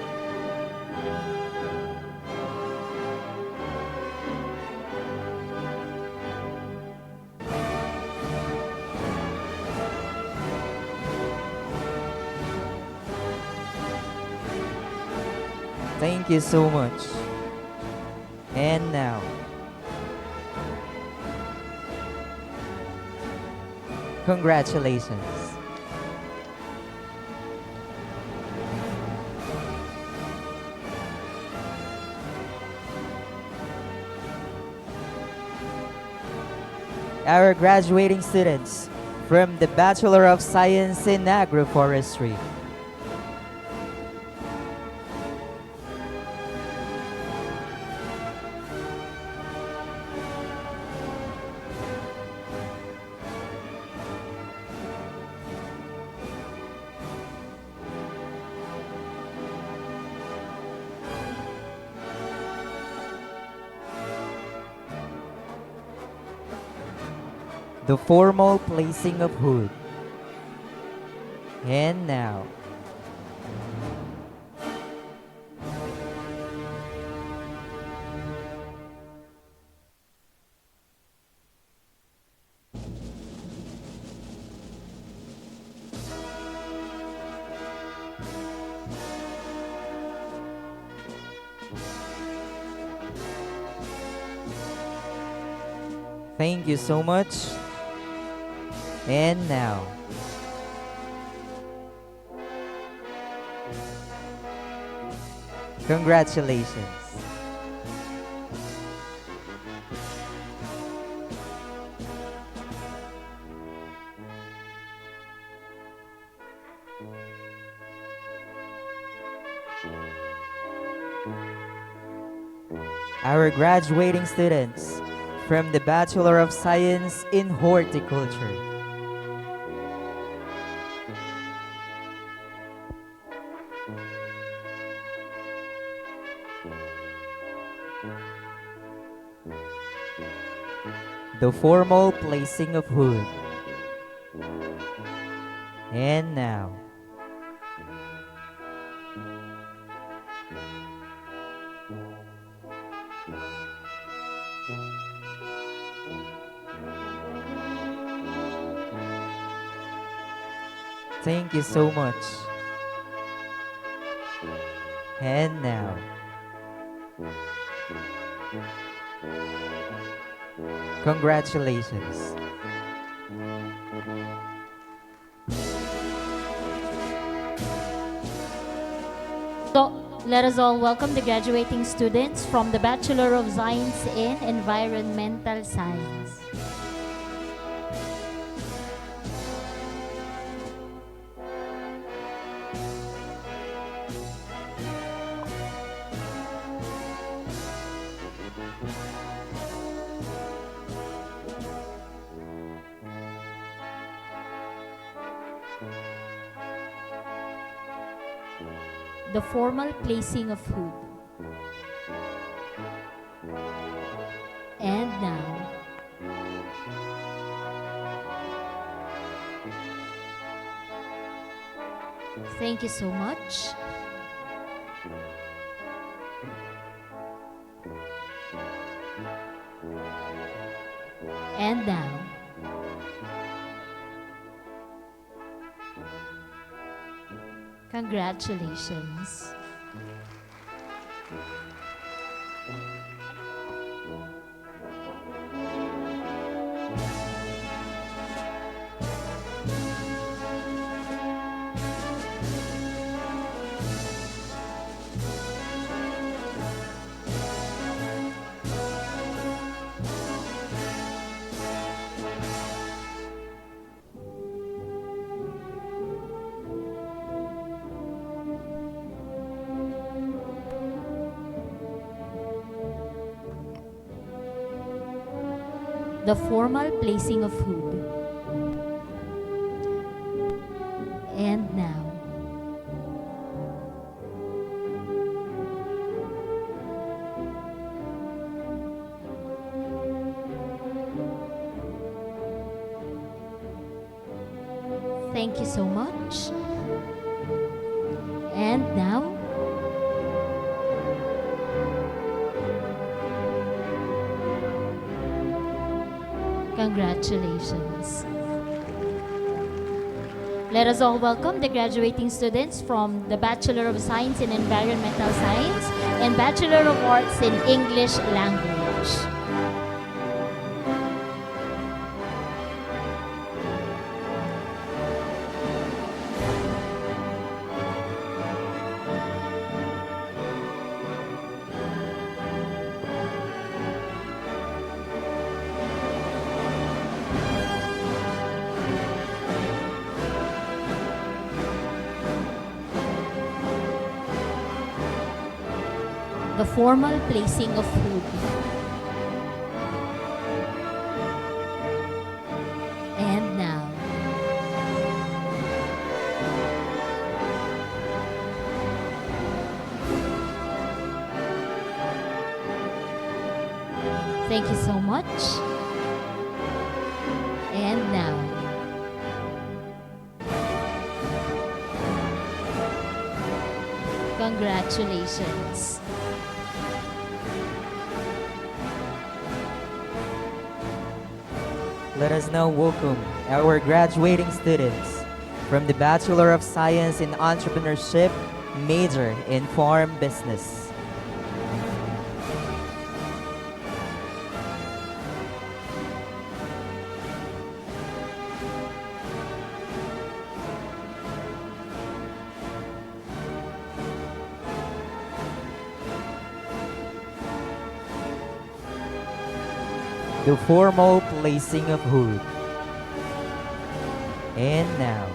thank you so much. And now, congratulations. Our graduating students from the Bachelor of Science in Agroforestry. the formal placing of hood. And now, thank you so much. And now, congratulations. Our graduating students from the Bachelor of Science in Horticulture. The formal placing of hood. And now, thank you so much. And now, congratulations. So, let us all welcome the graduating students from the Bachelor of Science in Environmental Science. The formal placing of hood. And now, thank you so much. And now, congratulations. The formal placing of hood. And now, thank you so much. And now, congratulations. Let us all welcome the graduating students from the Bachelor of Science in Environmental Science and Bachelor of Arts in English Language. The formal placing of hood. And now, thank you so much. Congratulations. Let us now welcome our graduating students from the Bachelor of Science in Entrepreneurship, major in Farm Business. The formal placing of hood. And now,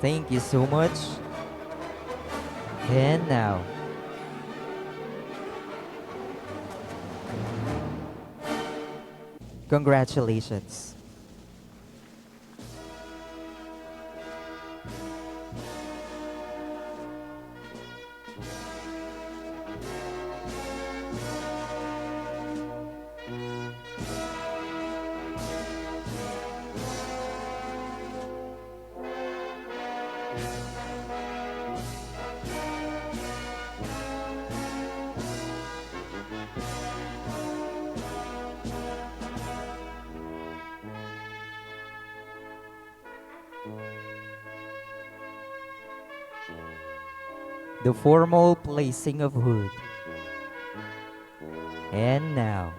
thank you so much. And now, congratulations. The formal placing of hood. And now,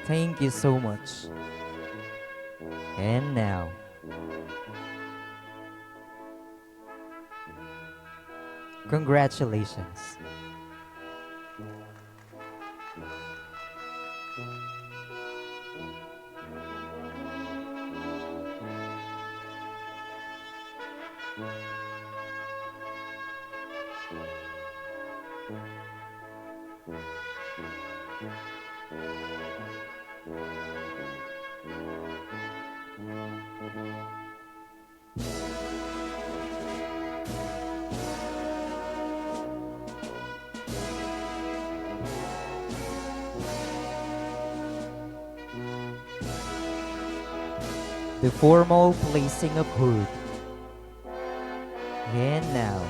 thank you so much. And now, congratulations. The formal placing of hood. And now,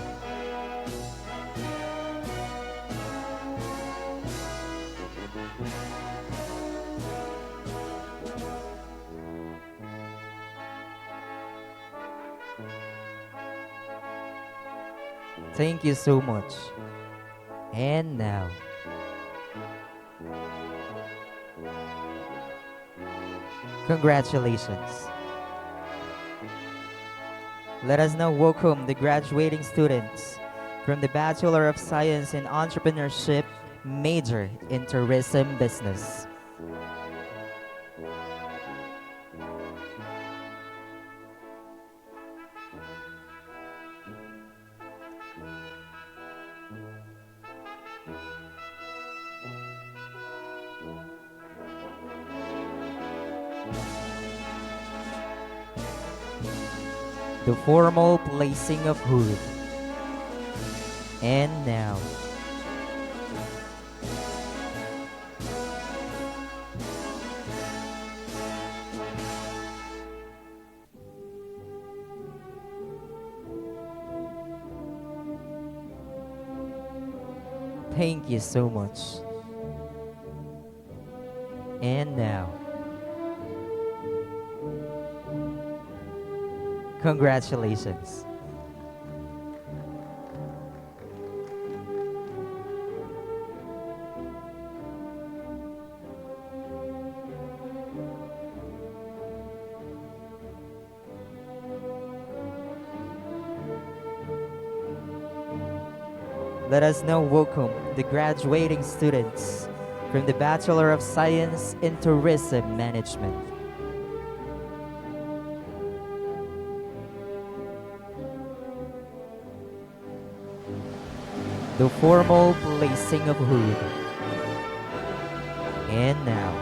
thank you so much. And now, congratulations. Let us now welcome the graduating students from the Bachelor of Science in Entrepreneurship, major in Tourism Business. The formal placing of hood. And now, thank you so much. And now, congratulations. Let us now welcome the graduating students from the Bachelor of Science in Tourism Management. The formal placing of hood. And now,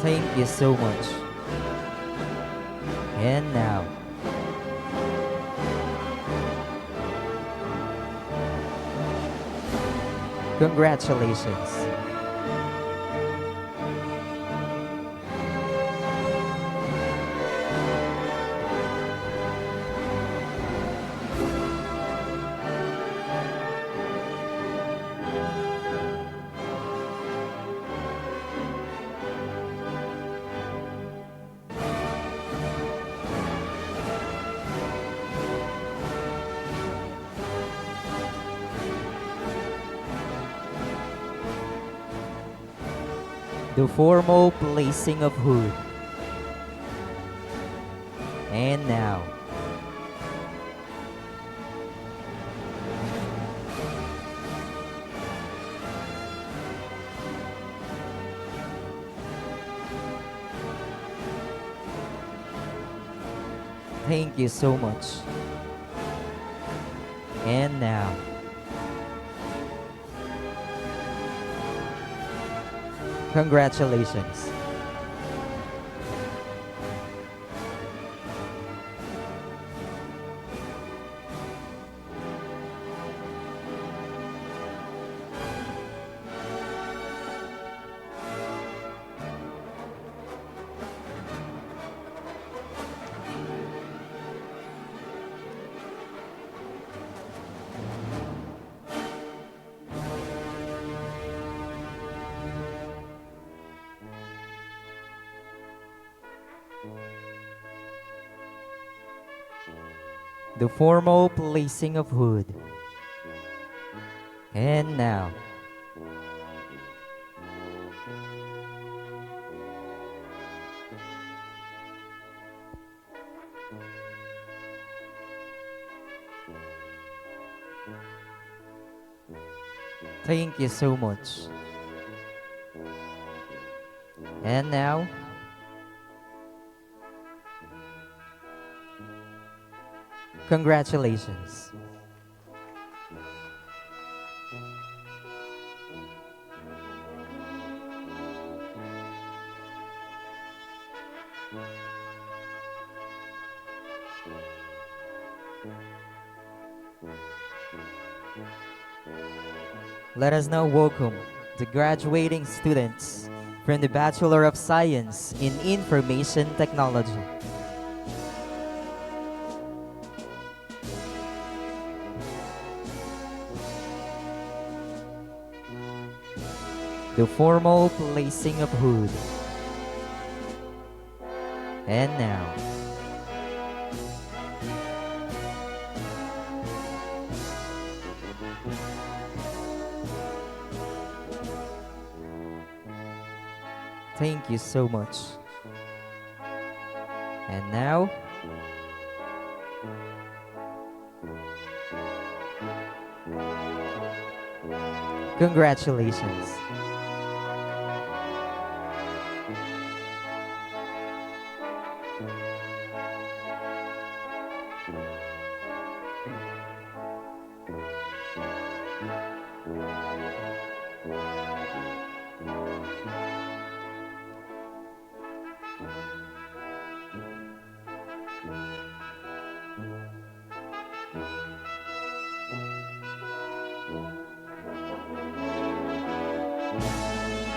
thank you so much. And now, congratulations. The formal placing of hood. And now, thank you so much. And now, congratulations. The formal placing of hood. And now, thank you so much. And now, congratulations. Let us now welcome the graduating students from the Bachelor of Science in Information Technology. The formal placing of hood. And now, thank you so much. And now, congratulations.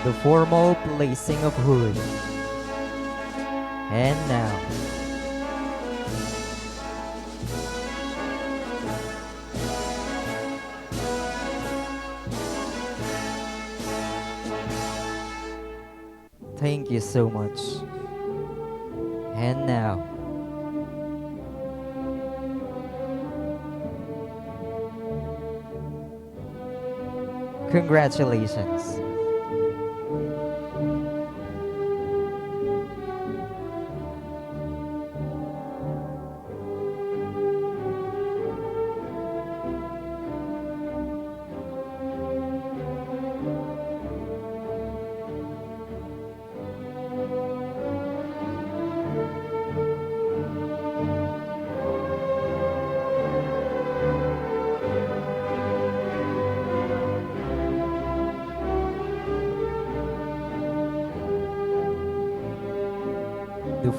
The formal placing of hood. And now, thank you so much. And now, congratulations.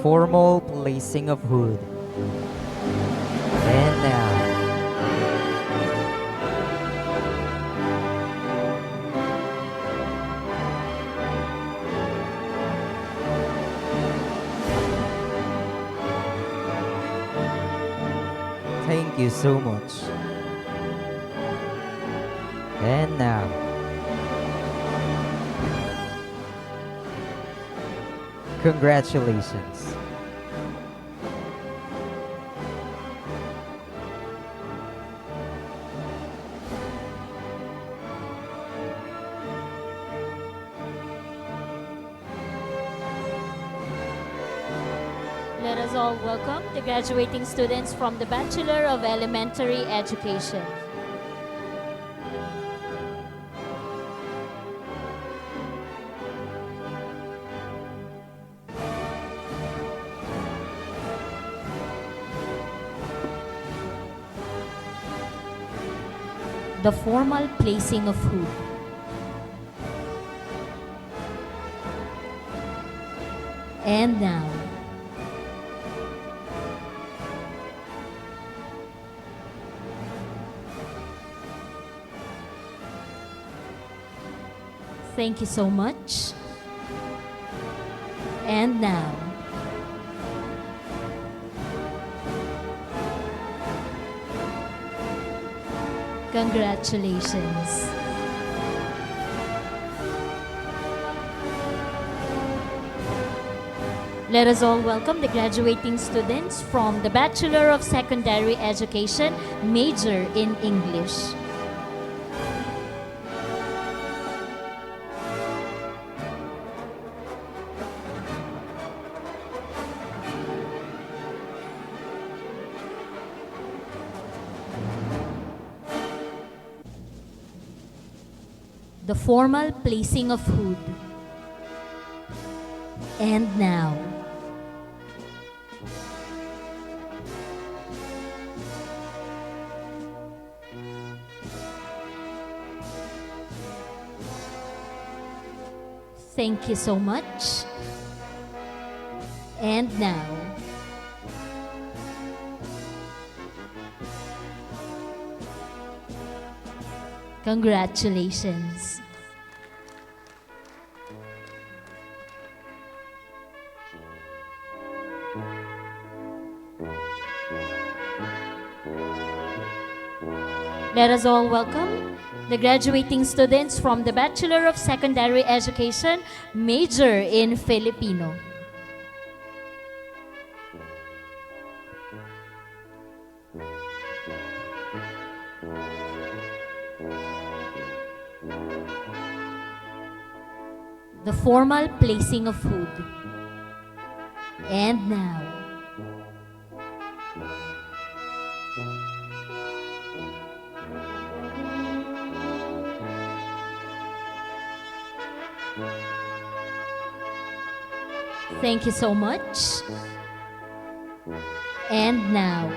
formal placing of hood. And now, thank you so much. And now, congratulations. Let us all welcome the graduating students from the Bachelor of Elementary Education. The formal placing of hood. And now, thank you so much. And now, congratulations. Let us all welcome the graduating students from the Bachelor of Secondary Education, major in English. The formal placing of hood. And now, thank you so much. And now, congratulations. Let us all welcome the graduating students from the Bachelor of Secondary Education, major in Filipino. The formal placing of food. And now, thank you so much. And now,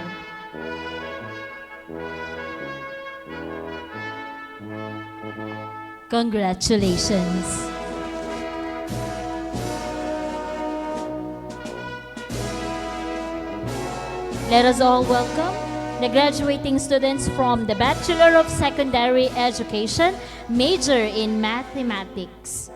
congratulations. Let us all welcome the graduating students from the Bachelor of Secondary Education, major in Mathematics.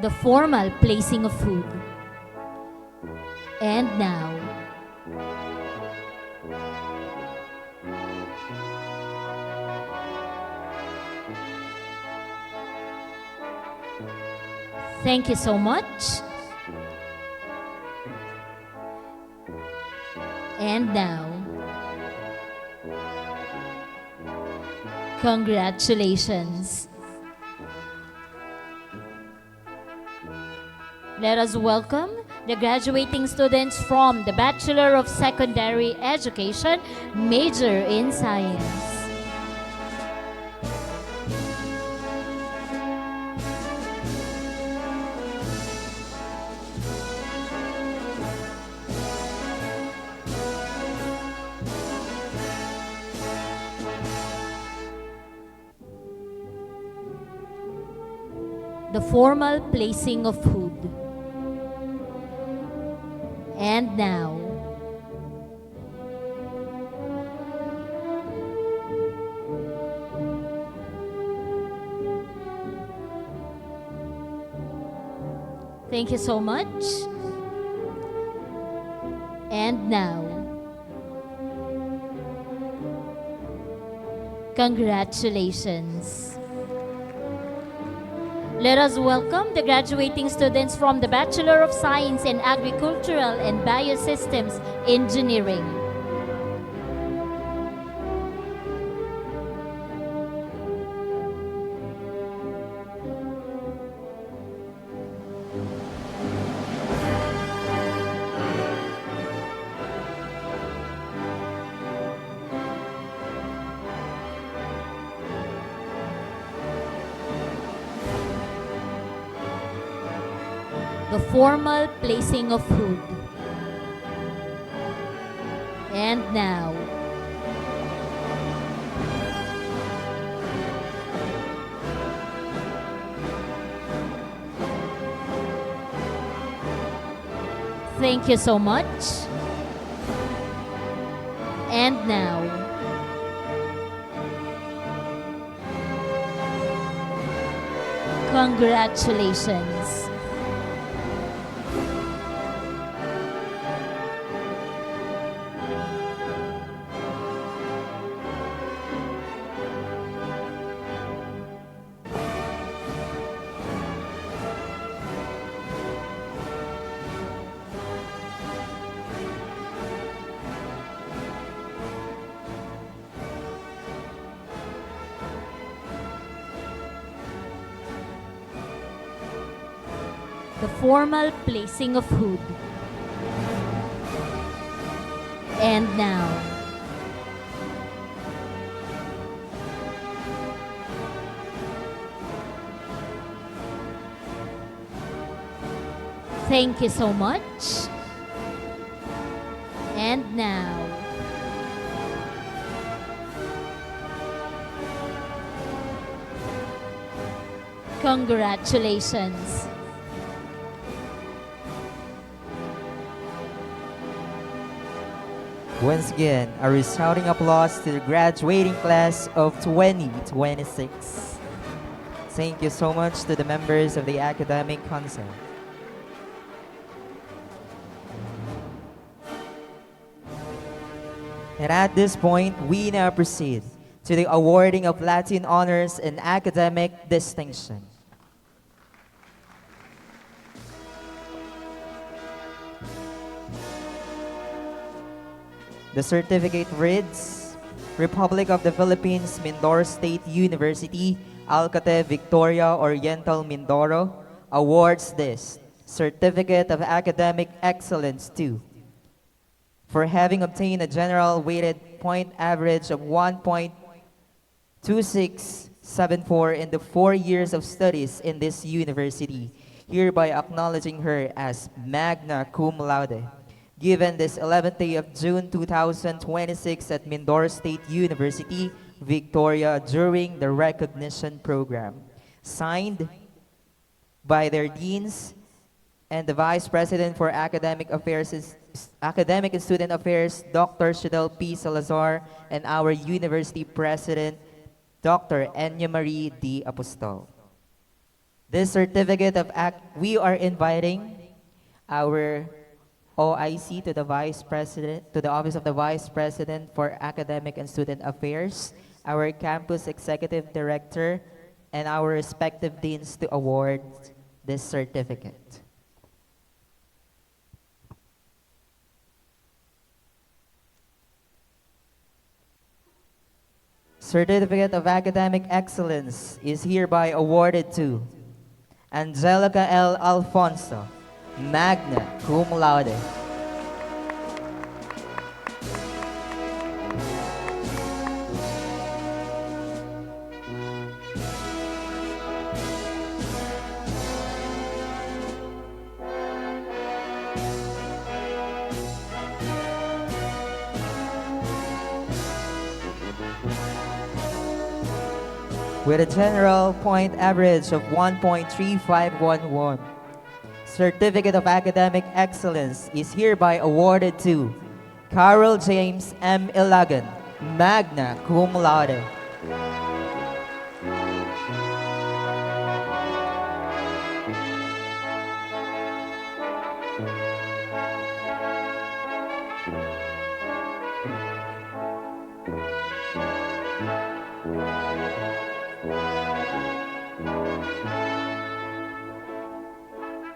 The formal placing of food. And now, thank you so much. And now, congratulations. Let us welcome the graduating students from the Bachelor of Secondary Education, major in Science. the formal placing of food. And now, thank you so much. And now, congratulations. Let us welcome the graduating students from the Bachelor of Science in Agricultural and Biosystems Engineering. The formal placing of food. And now, thank you so much. And now, congratulations. The formal placing of food. And now, thank you so much. And now, congratulations. Once again, a resounding applause to the graduating class of 2026. Thank you so much to the members of the Academic Council. And at this point, we now proceed to the awarding of Latin honors and academic distinction. The certificate reads, Republic of the Philippines, Mindoro State University, Alcate, Victoria, Oriental, Mindoro, awards this Certificate of Academic Excellence to, for having obtained a general weighted point average of 1.2674 in the 4 years of studies in this university, hereby acknowledging her as magna cum laude. Given this 11th day of June 2026 at Mindoro State University, Victoria, during the recognition program. Signed by their deans and the Vice President for Academic and Student Affairs, Dr. Shadel P. Salazar, and our University President, Dr. Enya Marie D. Apostol. This certificate of we are inviting our OIC to the Vice President, to the Office of the Vice President for Academic and Student Affairs, our Campus Executive Director, and our respective deans to award this certificate. Certificate of Academic Excellence is hereby awarded to Angelica L. Alfonso, magna cum laude. with a general point average of 1.3511. Certificate of Academic Excellence is hereby awarded to Carol James M. Ilagan, magna cum laude.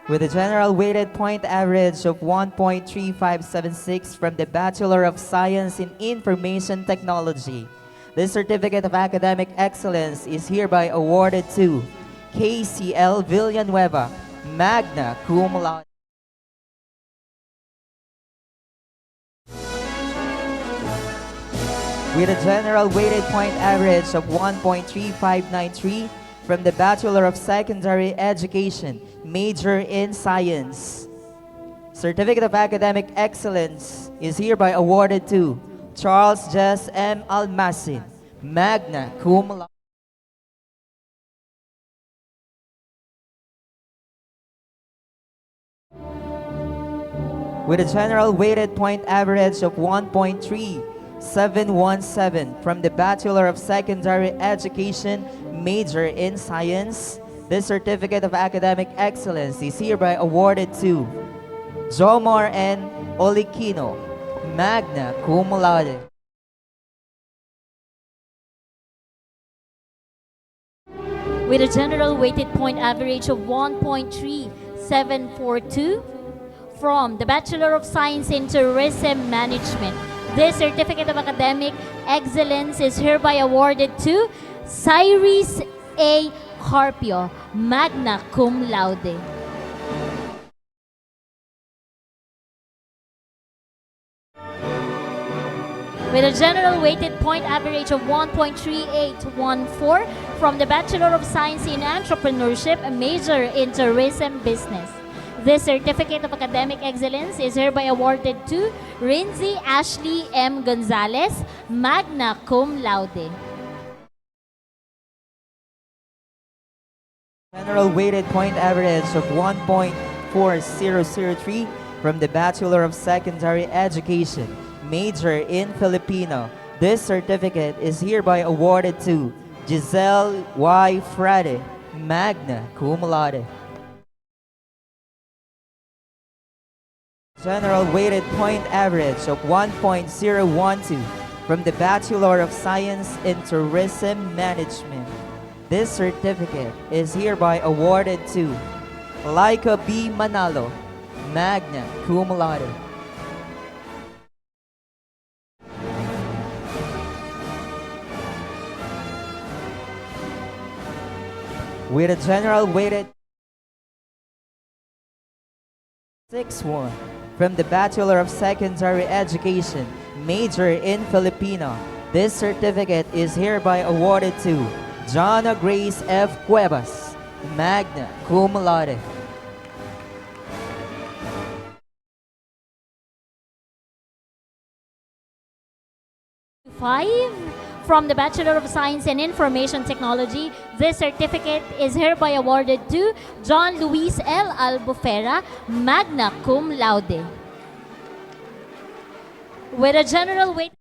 With a general weighted point average of 1.3576 from the Bachelor of Science in Information Technology. This Certificate of Academic Excellence is hereby awarded to KCL Villanueva, magna cum laude. With a general weighted point average of 1.3593 from the Bachelor of Secondary Education, major in Science. Certificate of Academic Excellence is hereby awarded to Charles Jess M. Almasin, magna cum laude. With a general weighted point average of 1.3717 from the Bachelor of Secondary Education, major in Science. This Certificate of Academic Excellence is hereby awarded to Jomar N. Olikino, magna cum laude. With a general weighted point average of 1.3742 from the Bachelor of Science in Tourism Management. This Certificate of Academic Excellence is hereby awarded to Cyrus A. Carpio, magna cum laude. With a general weighted point average of 1.3814 from the Bachelor of Science in Entrepreneurship, a major in Tourism Business. This Certificate of Academic Excellence is hereby awarded to Rinzi Ashley M. Gonzalez, magna cum laude. General weighted point average of 1.4003 from the Bachelor of Secondary Education, major in Filipino. This certificate is hereby awarded to Giselle Y. Frade, magna cum laude. General weighted point average of 1.012 from the Bachelor of Science in Tourism Management. This certificate is hereby awarded to Laika B. Manalo, magna cum laude. With a general weighted 6-1 from the Bachelor of Secondary Education, major in Filipino. This certificate is hereby awarded to Jonna Grace F. Cuevas, magna cum laude. From the Bachelor of Science in Information Technology, this certificate is hereby awarded to John Luis L. Albufera, magna cum laude. With a general weight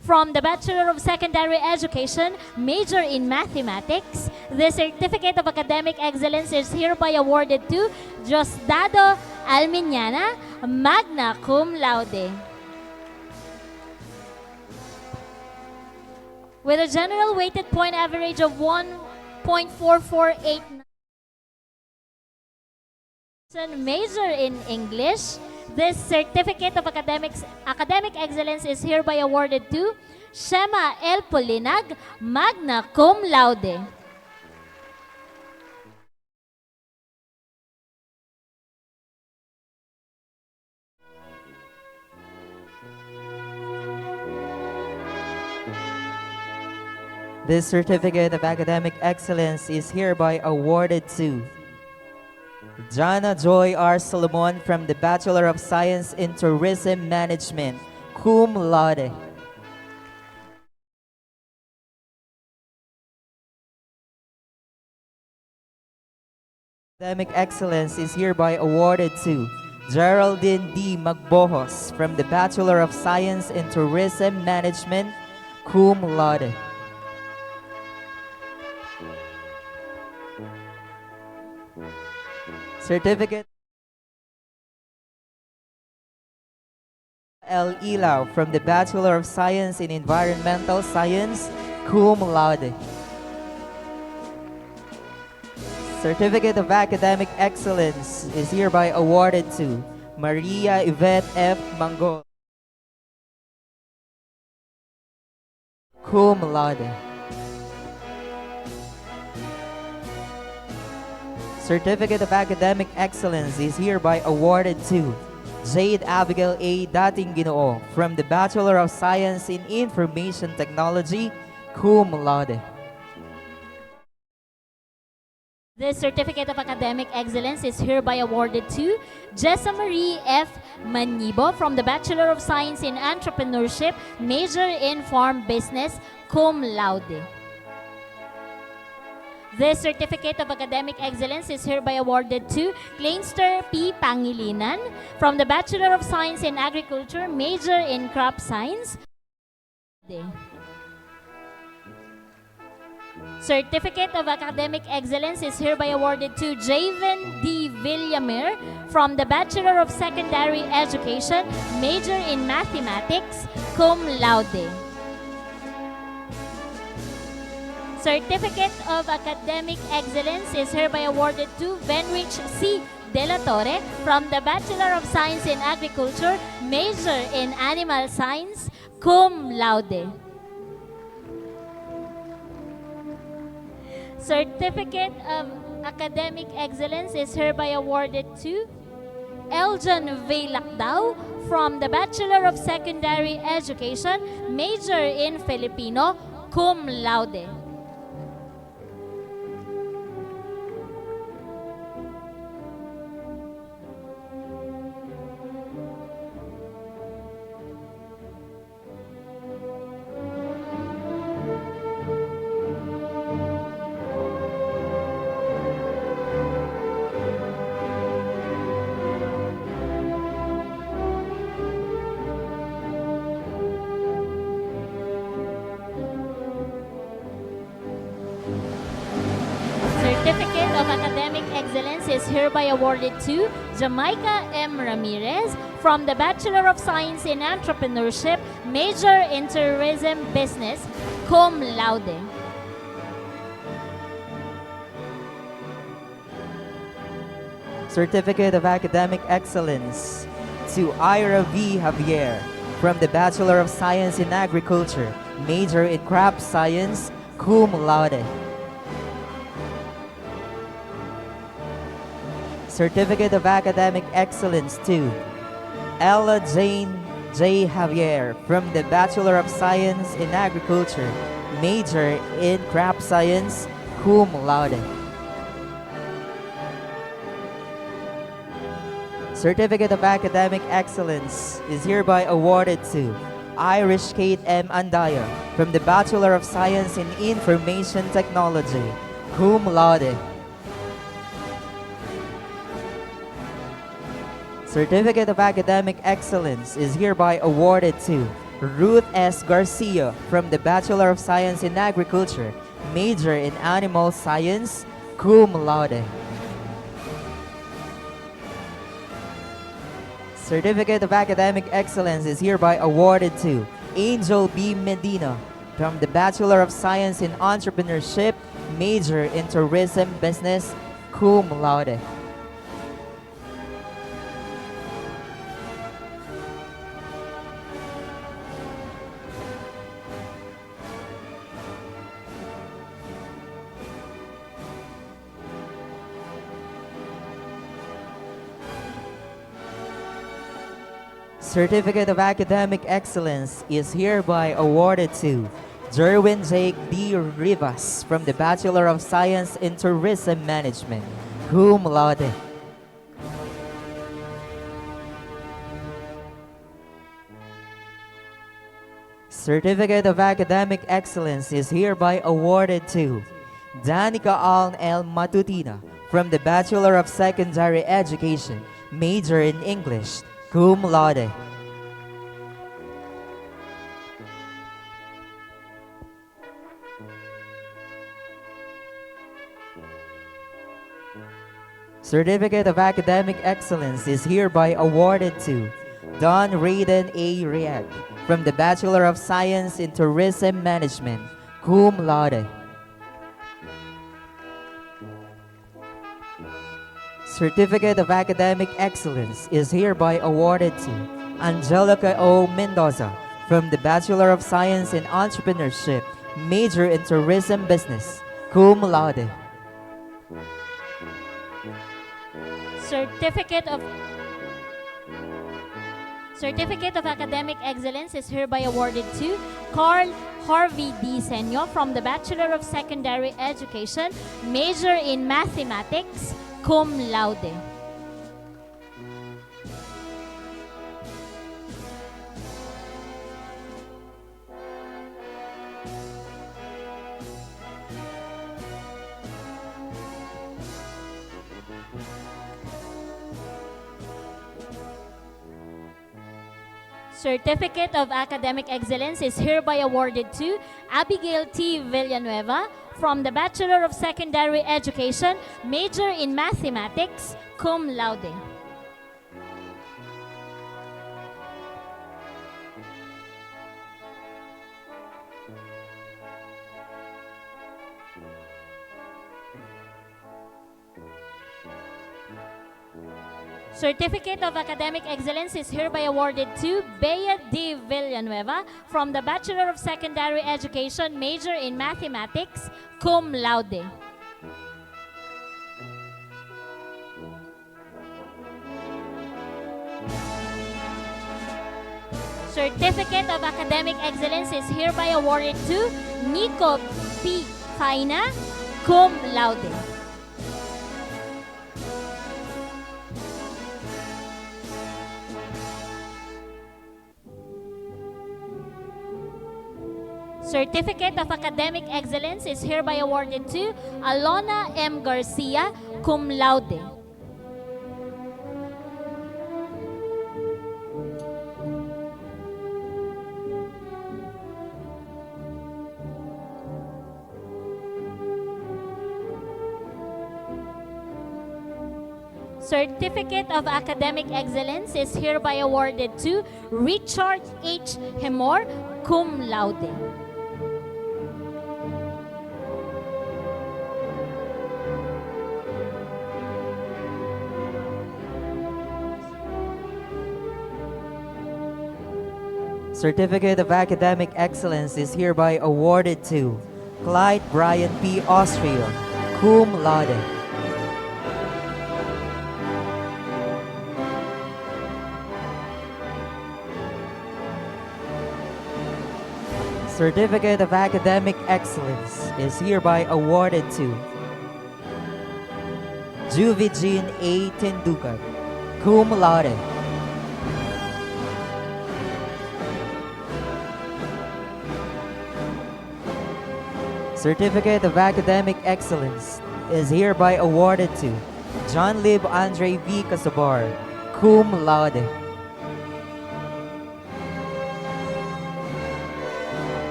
from the Bachelor of Secondary Education, major in Mathematics, the Certificate of Academic Excellence is hereby awarded to Diosdado Almiñana, magna cum laude. With a general weighted point average of 1.4489, major in English, this Certificate of Academic Excellence is hereby awarded to Shema L. Polinag, magna cum laude. This Certificate of Academic Excellence is hereby awarded to Jana Joy R. Solomon from the Bachelor of Science in Tourism Management, cum laude. Academic excellence is hereby awarded to Geraldine D. Magbohos from the Bachelor of Science in Tourism Management, cum laude. Certificate L. Ilaw from the Bachelor of Science in Environmental Science, cum laude. Certificate of Academic Excellence is hereby awarded to Maria Yvette F. Mangol, cum laude. Certificate of Academic Excellence is hereby awarded to Jade Abigail A. Dating Ginoo from the Bachelor of Science in Information Technology, cum laude. The Certificate of Academic Excellence is hereby awarded to Jessa Marie F. Manibo from the Bachelor of Science in Entrepreneurship, major in Farm Business, cum laude. The Certificate of Academic Excellence is hereby awarded to Kleinster P. Pangilinan from the Bachelor of Science in Agriculture, major in Crop Science. Certificate of Academic Excellence is hereby awarded to Javen D. Villamir from the Bachelor of Secondary Education, major in Mathematics, cum laude. Certificate of Academic Excellence is hereby awarded to Venrich C. De La Torre from the Bachelor of Science in Agriculture, major in Animal Science, cum laude. Certificate of Academic Excellence is hereby awarded to Eljan V. Lacdao from the Bachelor of Secondary Education, major in Filipino, cum laude. Certificate of Academic Excellence is hereby awarded to Jamaica M. Ramirez from the Bachelor of Science in Entrepreneurship, major in Tourism Business, cum laude. Certificate of Academic Excellence to Ira V. Javier from the Bachelor of Science in Agriculture, major in Crop Science, cum laude. Certificate of Academic Excellence to Ella Jane J. Javier from the Bachelor of Science in Agriculture, major in Crop Science, cum laude. Certificate of Academic Excellence is hereby awarded to Irish Kate M. Andaya from the Bachelor of Science in Information Technology, cum laude. Certificate of Academic Excellence is hereby awarded to Ruth S. Garcia from the Bachelor of Science in Agriculture, major in Animal Science, cum laude. Certificate of Academic Excellence is hereby awarded to Angel B. Medina from the Bachelor of Science in Entrepreneurship, major in Tourism Business, cum laude. Certificate of Academic Excellence is hereby awarded to Jerwin Jake D. Rivas from the Bachelor of Science in Tourism Management, cum laude. Certificate of Academic Excellence is hereby awarded to Danica Aln L. Matutina from the Bachelor of Secondary Education, major in English, cum laude. Certificate of Academic Excellence is hereby awarded to Don Raiden A. Riek from the Bachelor of Science in Tourism Management, cum laude. Certificate of Academic Excellence is hereby awarded to Angelica O. Mendoza from the Bachelor of Science in Entrepreneurship, major in Tourism Business, cum laude. Certificate of Academic Excellence is hereby awarded to Carl Harvey D. Senyo from the Bachelor of Secondary Education, major in Mathematics, cum laude. Certificate of Academic Excellence is hereby awarded to Abigail T. Villanueva from the Bachelor of Secondary Education, major in Mathematics, cum laude. Certificate of Academic Excellence is hereby awarded to Bea D. Villanueva from the Bachelor of Secondary Education, major in Mathematics, cum laude. Certificate of Academic Excellence is hereby awarded to Nico P. Faina, cum laude. Certificate of Academic Excellence is hereby awarded to Alona M. Garcia, cum laude. Certificate of Academic Excellence is hereby awarded to Richard H. Hemor, cum laude. Certificate of Academic Excellence is hereby awarded to Clyde Brian P. Austria, cum laude. Certificate of Academic Excellence is hereby awarded to Juvijin A. Tendukar, cum laude. Certificate of Academic Excellence is hereby awarded to John Lib Andre V. Casabar, cum laude.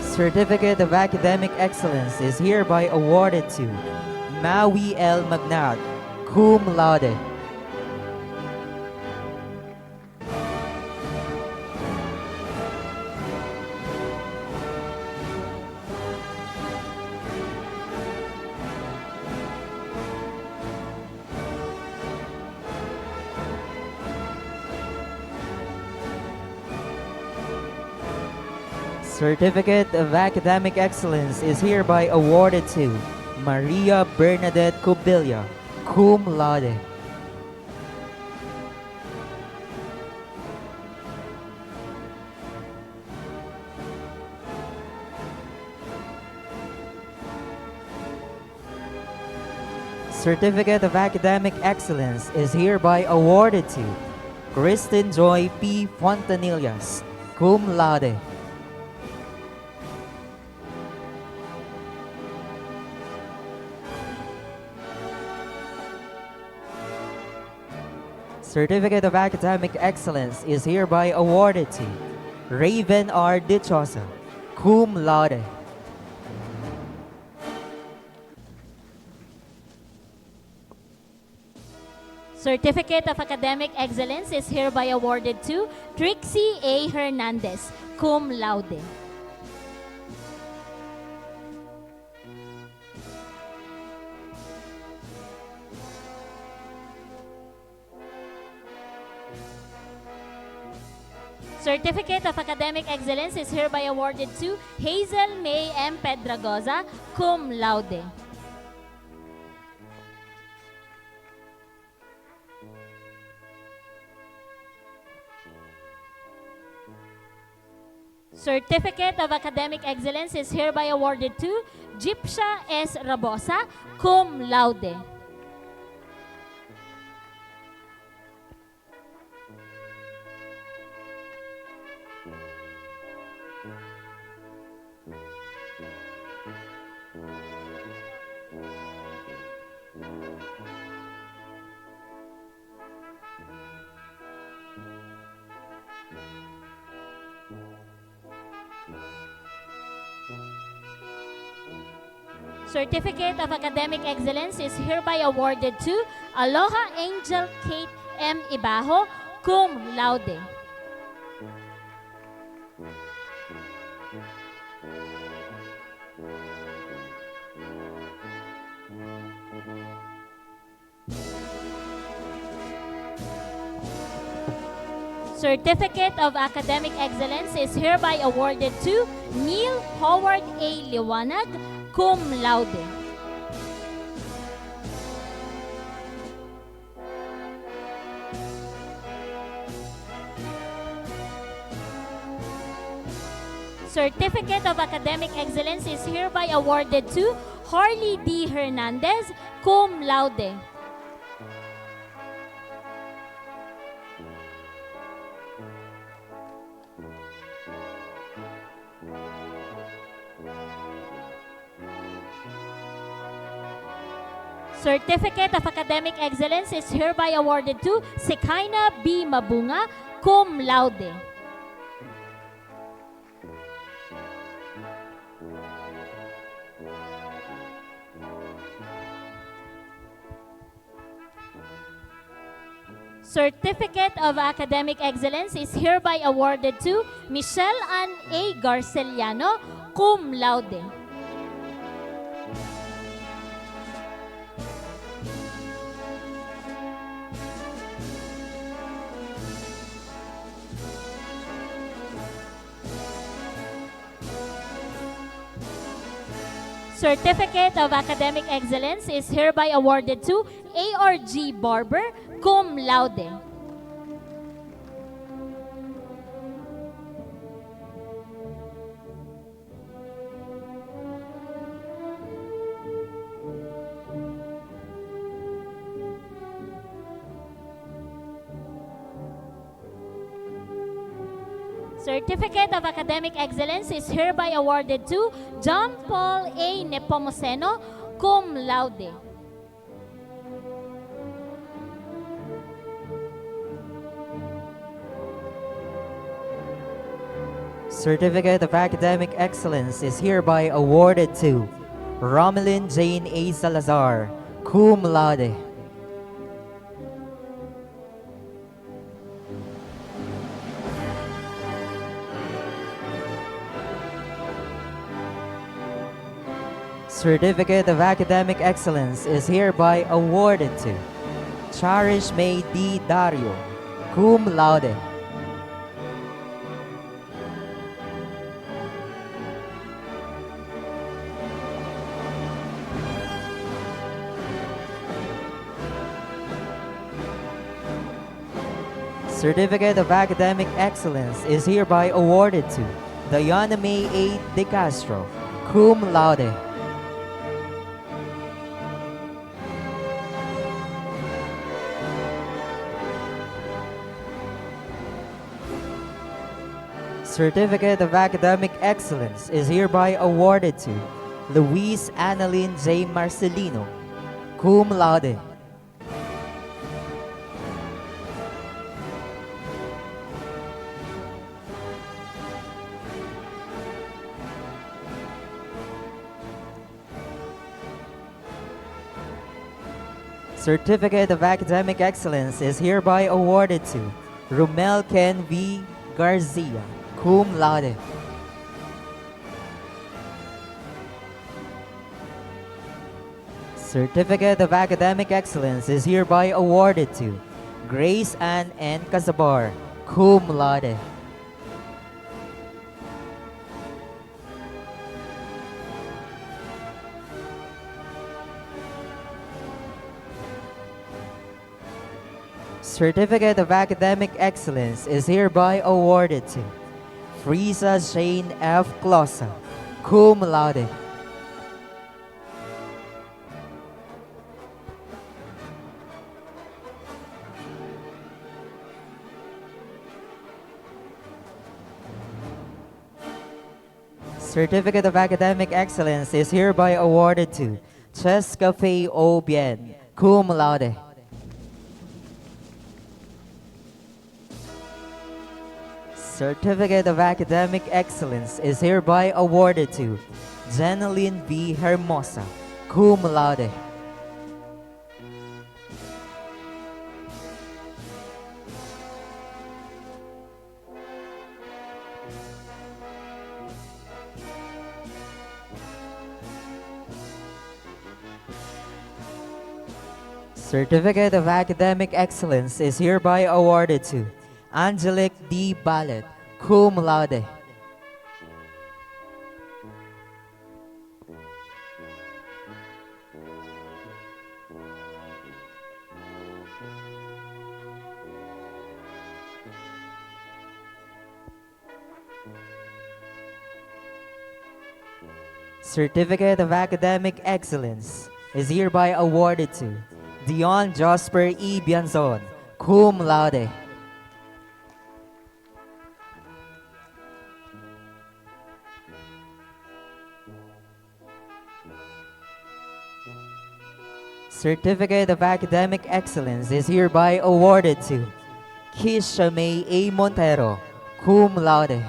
Certificate of Academic Excellence is hereby awarded to Maui L. Magnat, cum laude. Certificate of Academic Excellence is hereby awarded to Maria Bernadette Cubilla, cum laude. Certificate of Academic Excellence is hereby awarded to Kristen Joy P. Fontanillas, cum laude. Certificate of Academic Excellence is hereby awarded to Raven R. Dichosa, cum laude. Certificate of Academic Excellence is hereby awarded to Trixie A. Hernandez, cum laude. Certificate of Academic Excellence is hereby awarded to Hazel May M. Pedragoza, cum laude. Certificate of Academic Excellence is hereby awarded to Gypsia S. Rabosa, cum laude. Certificate of Academic Excellence is hereby awarded to Aloha Angel Kate M. Ibaho, cum laude. Certificate of Academic Excellence is hereby awarded to Neil Howard A. Liwanag, cum laude. Certificate of Academic Excellence is hereby awarded to Harley D. Hernandez, cum laude. Certificate of Academic Excellence is hereby awarded to Sekaina B. Mabunga, cum laude. Certificate of Academic Excellence is hereby awarded to Michelle Ann A. Garceliano, cum laude. Certificate of Academic Excellence is hereby awarded to A.R.G. Barber, cum laude. Certificate of Academic Excellence is hereby awarded to John Paul A. Nepomuceno, cum laude. Certificate of Academic Excellence is hereby awarded to Romelyn Jane A. Salazar, cum laude. Certificate of Academic Excellence is hereby awarded to Cherish May D. Dario, cum laude. Certificate of Academic Excellence is hereby awarded to Diana May A. De Castro, cum laude. Certificate of Academic Excellence is hereby awarded to Luis Annalyn J. Marcelino, cum laude. Certificate of Academic Excellence is hereby awarded to Romel Ken V. Garcia, cum laude. Certificate of Academic Excellence is hereby awarded to Grace Ann N. Casabar, cum laude. Certificate of Academic Excellence is hereby awarded to Frieza Shane F. Closa, cum laude. Certificate of Academic Excellence is hereby awarded to Cheska Fei O. Bien, cum laude. Certificate of Academic Excellence is hereby awarded to Jeneline V. Hermosa, cum laude. Certificate of Academic Excellence is hereby awarded to Angelique D. Ballet, cum laude. Certificate of Academic Excellence is hereby awarded to Dion Jasper E. Bianzon, cum laude. Certificate of Academic Excellence is hereby awarded to Kisha May A. Montero, cum laude.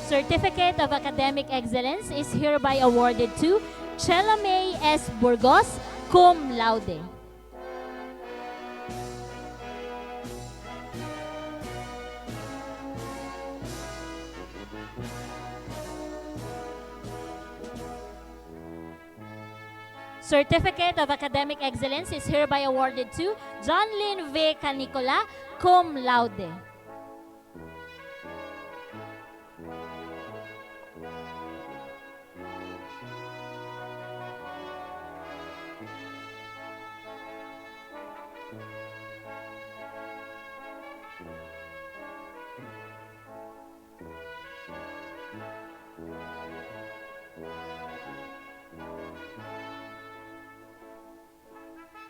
Certificate of Academic Excellence is hereby awarded to Chela May S. Burgos, cum laude. Certificate of Academic Excellence is hereby awarded to John Lynn V. Canicola, cum laude.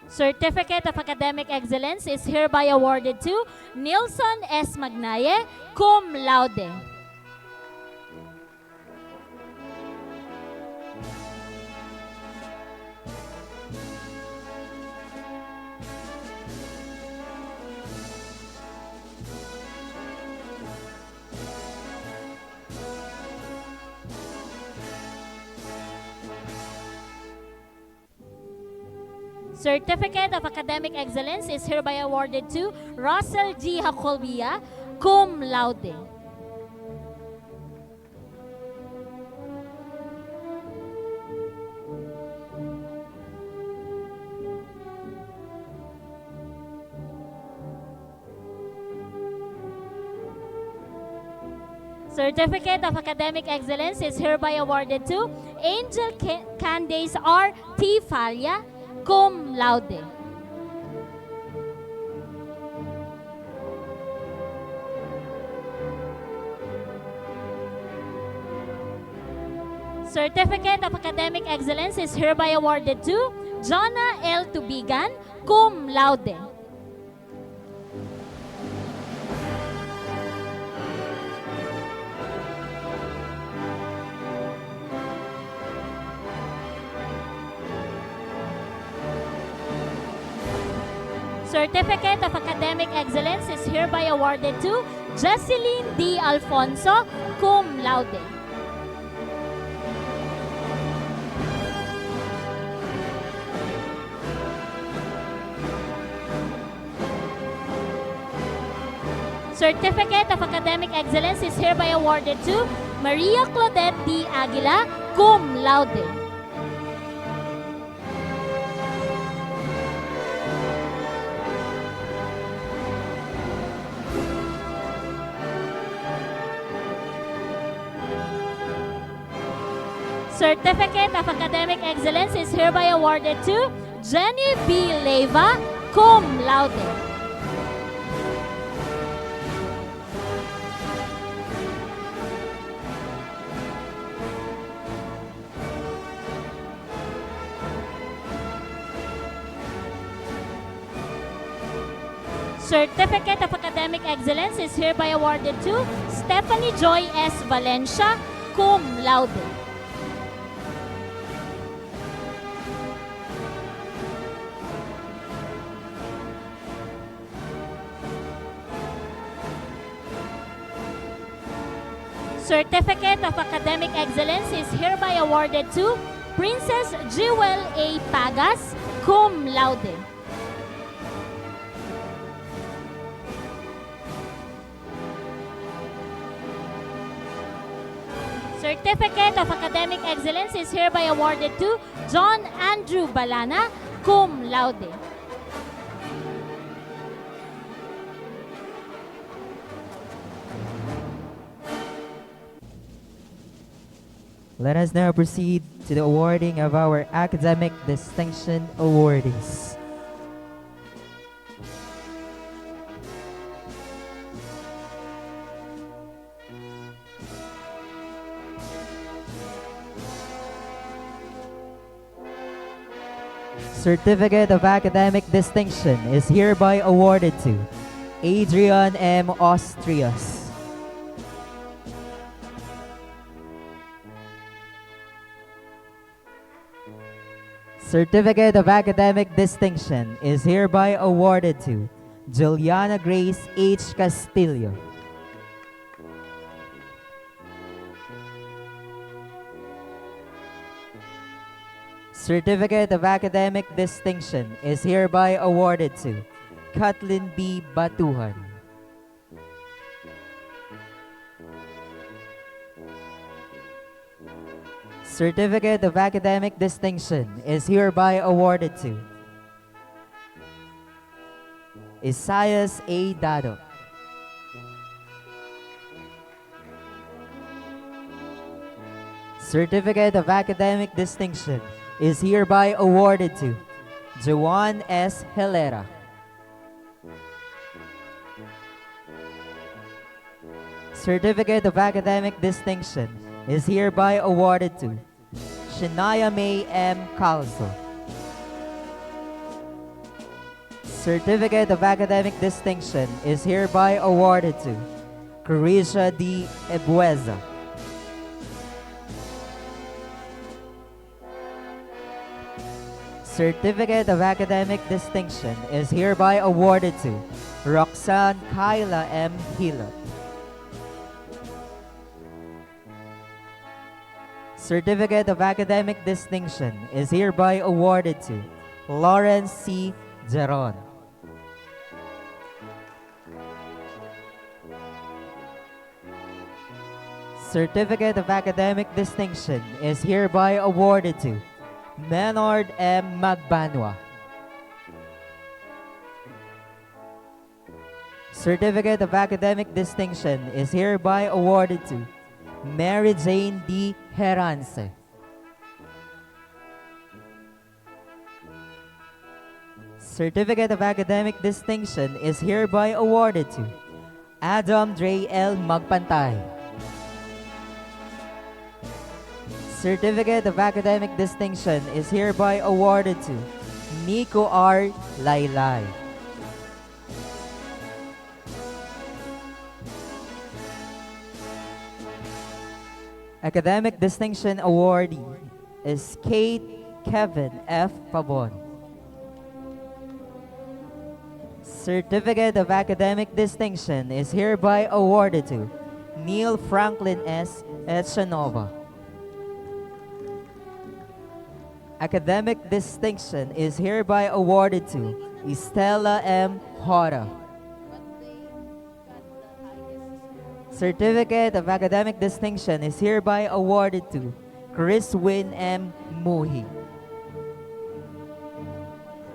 Certificate of Academic Excellence is hereby awarded to Nilson S. Magnaye, cum laude. Certificate of Academic Excellence is hereby awarded to Russell G. Hacolbia, cum laude. Certificate of Academic Excellence is hereby awarded to Angel Candace R. T. Falia, cum laude. Certificate of Academic Excellence is hereby awarded to Jonna L. Tubigan, cum laude. Certificate of Academic Excellence is hereby awarded to Jesseline D. Alfonso, cum laude. Certificate of Academic Excellence is hereby awarded to Maria Claudette D. Aguila, cum laude. Certificate of Academic Excellence is hereby awarded to Jenny B. Leyva, cum laude. Certificate of Academic Excellence is hereby awarded to Stephanie Joy S. Valencia, cum laude. Certificate of Academic Excellence is hereby awarded to Princess Jewel A. Pagas, cum laude. Certificate of Academic Excellence is hereby awarded to John Andrew Balana, cum laude. Let us now proceed to the awarding of our Academic Distinction Awardees. Certificate of Academic Distinction is hereby awarded to Adrian M. Austrias. Certificate of Academic Distinction is hereby awarded to Juliana Grace H. Castillo. Certificate of Academic Distinction is hereby awarded to Kathleen B. Batuhan. Certificate of Academic Distinction is hereby awarded to Isaias A. Dado. Certificate of Academic Distinction is hereby awarded to Juan S. Helera. Certificate of Academic Distinction is hereby awarded to Shania May M. Calzo. Certificate of Academic Distinction is hereby awarded to Carisha D. Ebueza. Certificate of Academic Distinction is hereby awarded to Roxanne Kyla M. Hilot. Certificate of Academic Distinction is hereby awarded to Lawrence C. Geron. Certificate of Academic Distinction is hereby awarded to Menard M. Magbanwa. Certificate of Academic Distinction is hereby awarded to Mary Jane D. Herance. Certificate of Academic Distinction is hereby awarded to Adam Dre L. Magpantay. Certificate of Academic Distinction is hereby awarded to Nico R. Laylay. Academic Distinction awardee is Kate Kevin F. Pabon. Certificate of Academic Distinction is hereby awarded to Neil Franklin S. Etchanova. Academic Distinction is hereby awarded to Estela M. Hora. Certificate of Academic Distinction is hereby awarded to Chris Win M. Muhi.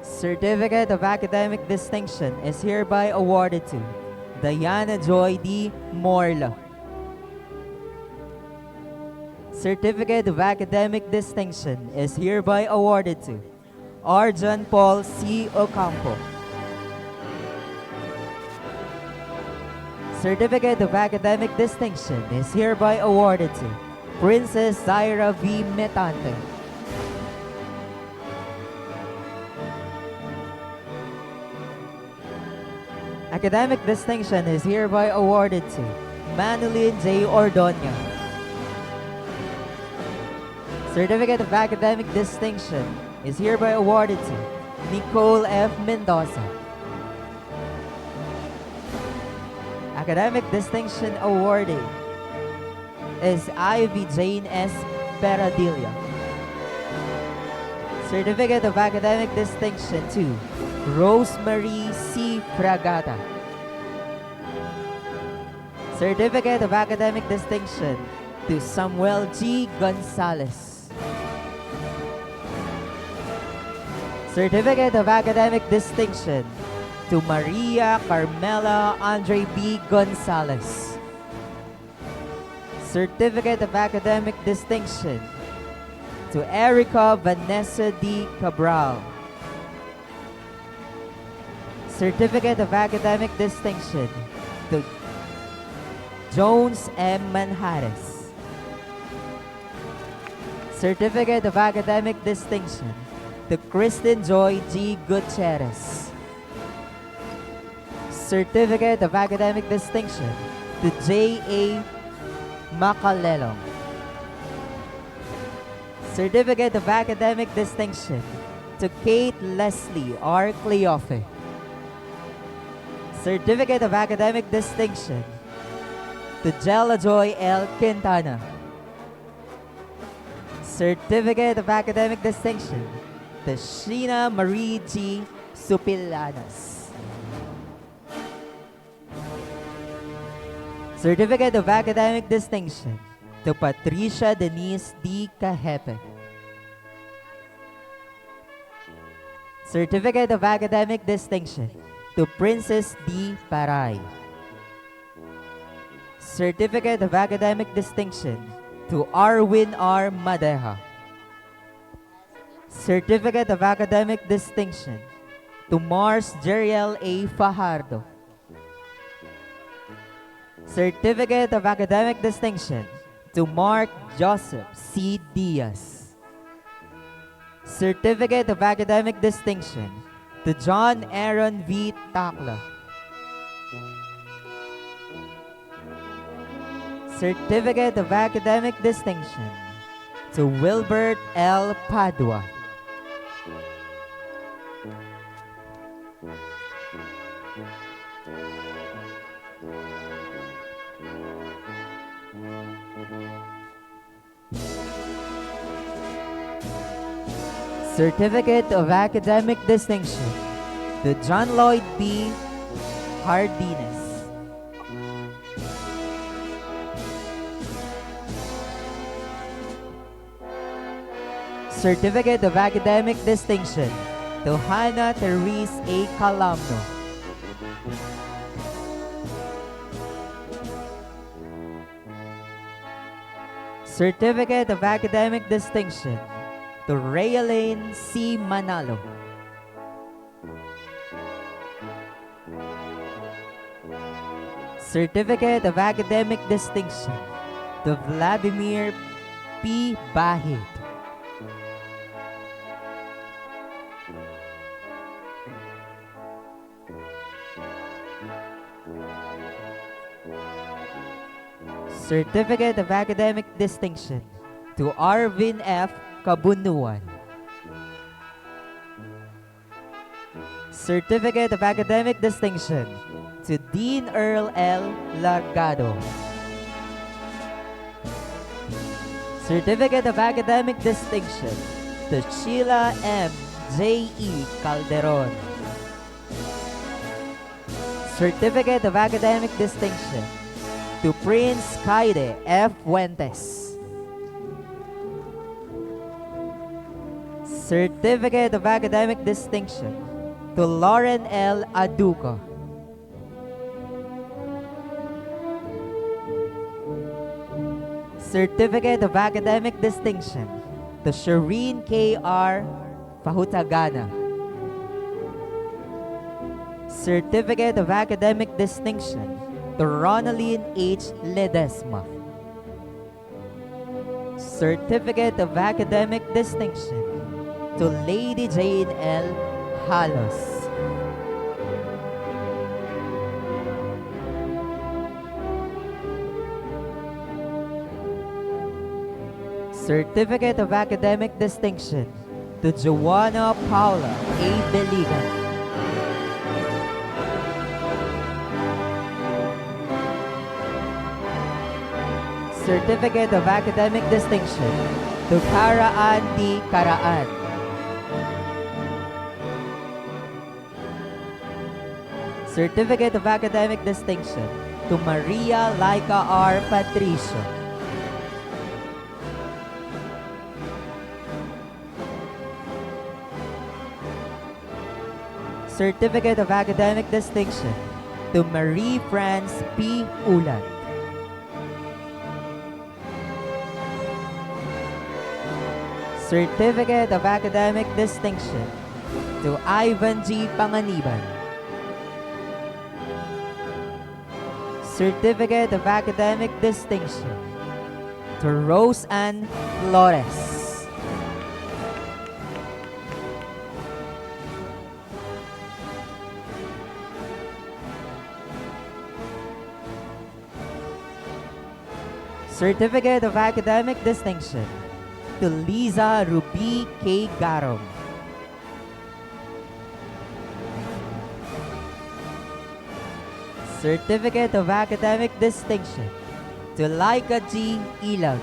Certificate of Academic Distinction is hereby awarded to Diana Joy D. Morla. Certificate of Academic Distinction is hereby awarded to Arjan Paul C. Ocampo. Certificate of Academic Distinction is hereby awarded to Princess Zaira V. Metante. Academic Distinction is hereby awarded to Manolin J. Ordoña. Certificate of Academic Distinction is hereby awarded to Nicole F. Mendoza. Academic Distinction awardee is Ivy Jane S. Peradilla. Certificate of Academic Distinction to Rosemary C. Fragata. Certificate of Academic Distinction to Samuel G. Gonzalez. Certificate of Academic Distinction to Maria Carmela Andre B. Gonzalez. Certificate of Academic Distinction to Erica Vanessa D. Cabral. Certificate of Academic Distinction to Jones M. Manjares. Certificate of Academic Distinction to Kristen Joy G. Gutierrez. Certificate of Academic Distinction to J.A. Macalelong. Certificate of Academic Distinction to Kate Leslie R. Cleofe. Certificate of Academic Distinction to Jella Joy L. Quintana. Certificate of Academic Distinction to Sheena Marie G. Supilanas. Certificate of Academic Distinction to Patricia Denise D. Cajepe. Certificate of Academic Distinction to Princess D. Paray. Certificate of Academic Distinction to Arwin R. Madeja. Certificate of Academic Distinction to Mars Jeriel A. Fajardo. Certificate of Academic Distinction to Mark Joseph C. Diaz. Certificate of Academic Distinction to John Aaron V. Takla. Certificate of Academic Distinction to Wilbert L. Padua. Certificate of Academic Distinction to John Lloyd B. Hardines. Certificate of Academic Distinction to Hannah Therese A. Calamno. Certificate of Academic Distinction to Rayalane C. Manalo. Certificate of Academic Distinction to Vladimir P. Bahid. Certificate of Academic Distinction to Arvin F. Kabunuan. Certificate of Academic Distinction to Dean Earl L. Largado. Certificate of Academic Distinction to Sheila M. J.E. Calderon. Certificate of Academic Distinction to Prince Kaide F. Fuentes. Certificate of Academic Distinction to Lauren L. Aduco. Certificate of Academic Distinction to Shireen K.R. Fahutagana. Certificate of Academic Distinction to Ronaline H. Ledesma. Certificate of Academic Distinction to Lady Jane L. Halos. Certificate of Academic Distinction to Joanna Paula A. Beligan. Certificate of Academic Distinction to Karaan D. Karaan. Certificate of Academic Distinction to Maria Laika R. Patricio. Certificate of Academic Distinction to Marie France P. Ulan. Certificate of Academic Distinction to Ivan G. Panganiban. Certificate of Academic Distinction to Rose Ann Flores. Certificate of Academic Distinction to Liza Ruby K. Garom. Certificate of Academic Distinction to Laika G. Ilag.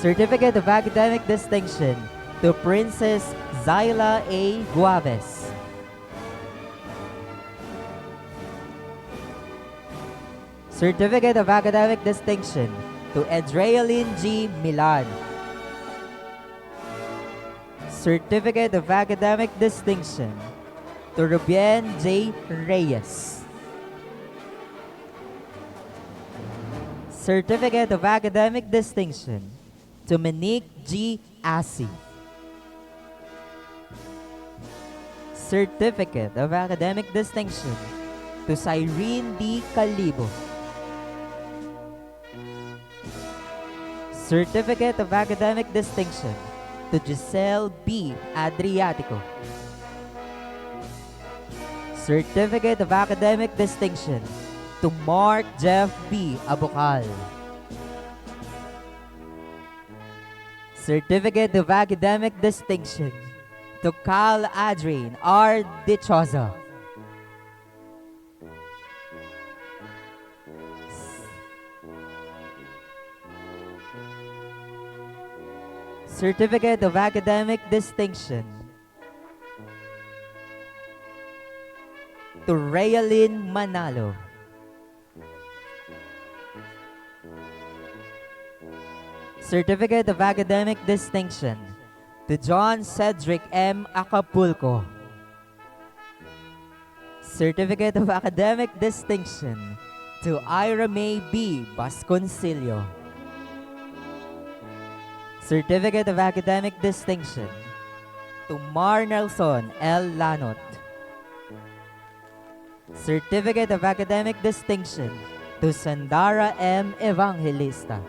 Certificate of Academic Distinction to Princess Zyla A. Guaves. Certificate of Academic Distinction to Edrealyn G. Milan. Certificate of Academic Distinction to Rubien J. Reyes. Certificate of Academic Distinction to Monique G. Asi. Certificate of Academic Distinction to Cyrene D. Calibo. Certificate of Academic Distinction to Giselle B. Adriatico. Certificate of Academic Distinction to Mark Jeff B. Abocal. Certificate of Academic Distinction to Cal Adrian R. Dichosa. Certificate of Academic Distinction to Rayalyn Manalo. Certificate of Academic Distinction to John Cedric M. Acapulco. Certificate of Academic Distinction to Ira May B. Vasconcillo. Certificate of Academic Distinction to Mar Nelson L. Lanot. Certificate of Academic Distinction to Sandara M. Evangelista.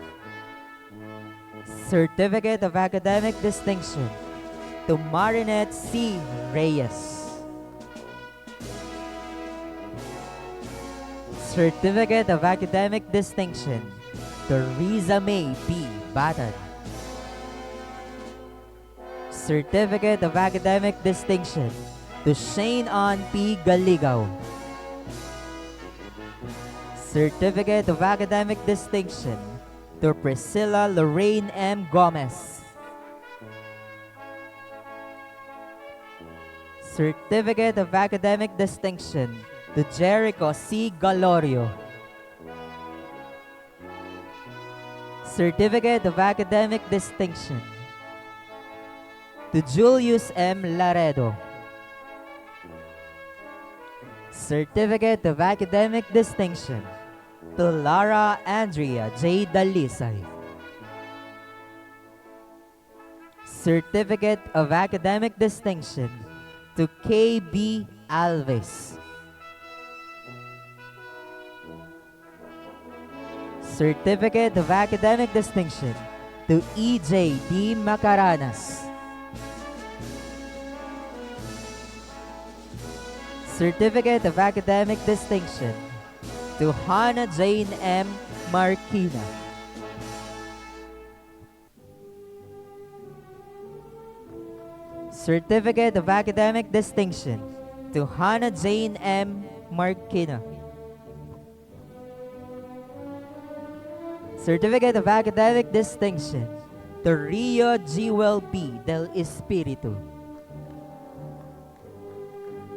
Certificate of Academic Distinction to Marinette C. Reyes. Certificate of Academic Distinction to Riza May P. Batan. Certificate of Academic Distinction to Shane Ann P. Galigaw. Certificate of Academic Distinction to Priscilla Lorraine M. Gomez. Certificate of Academic Distinction to Jericho C. Galorio. Certificate of Academic Distinction to Julius M. Laredo. Certificate of Academic Distinction to Lara Andrea J. Dalisay. Certificate of Academic Distinction to K.B. Alves. Certificate of Academic Distinction to E.J. D. Macaranas. Certificate of Academic Distinction to Hannah Jane M. Marquina. Certificate of Academic Distinction to Hannah Jane M. Marquina. Certificate of Academic Distinction to Rio Jewel B. Del Espiritu.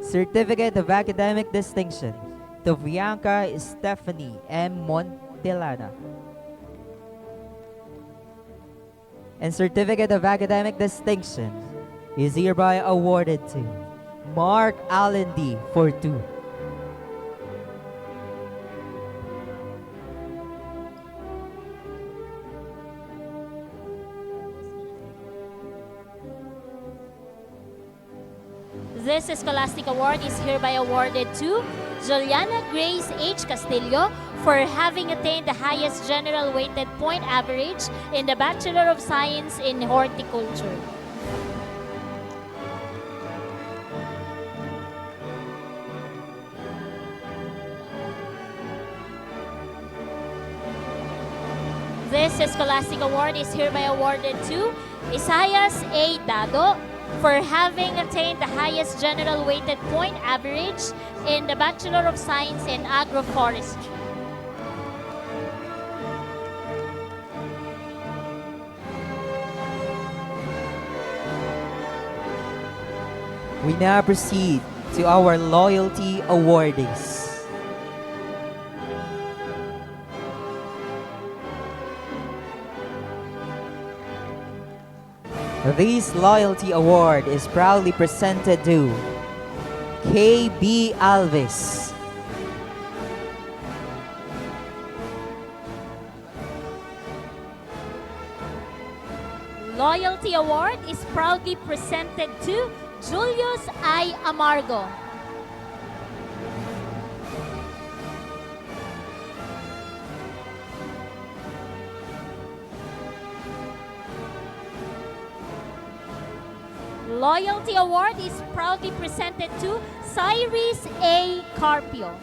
Certificate of Academic Distinction to Bianca Stephanie M. Montelana. And Certificate of Academic Distinction is hereby awarded to Mark Allen D. Fortu. This Scholastic Award is hereby awarded to Juliana Grace H. Castillo for having attained the highest general weighted point average in the Bachelor of Science in Horticulture. This Scholastic Award is hereby awarded to Isaias A. Dado for having attained the highest general weighted point average in the Bachelor of Science in Agroforestry. We now proceed to our loyalty awardees. This loyalty award is proudly presented to K.B. Alves, Loyalty Award is proudly presented to Julius I. Amargo. Loyalty Award is proudly presented to Cyrus A. Carpio.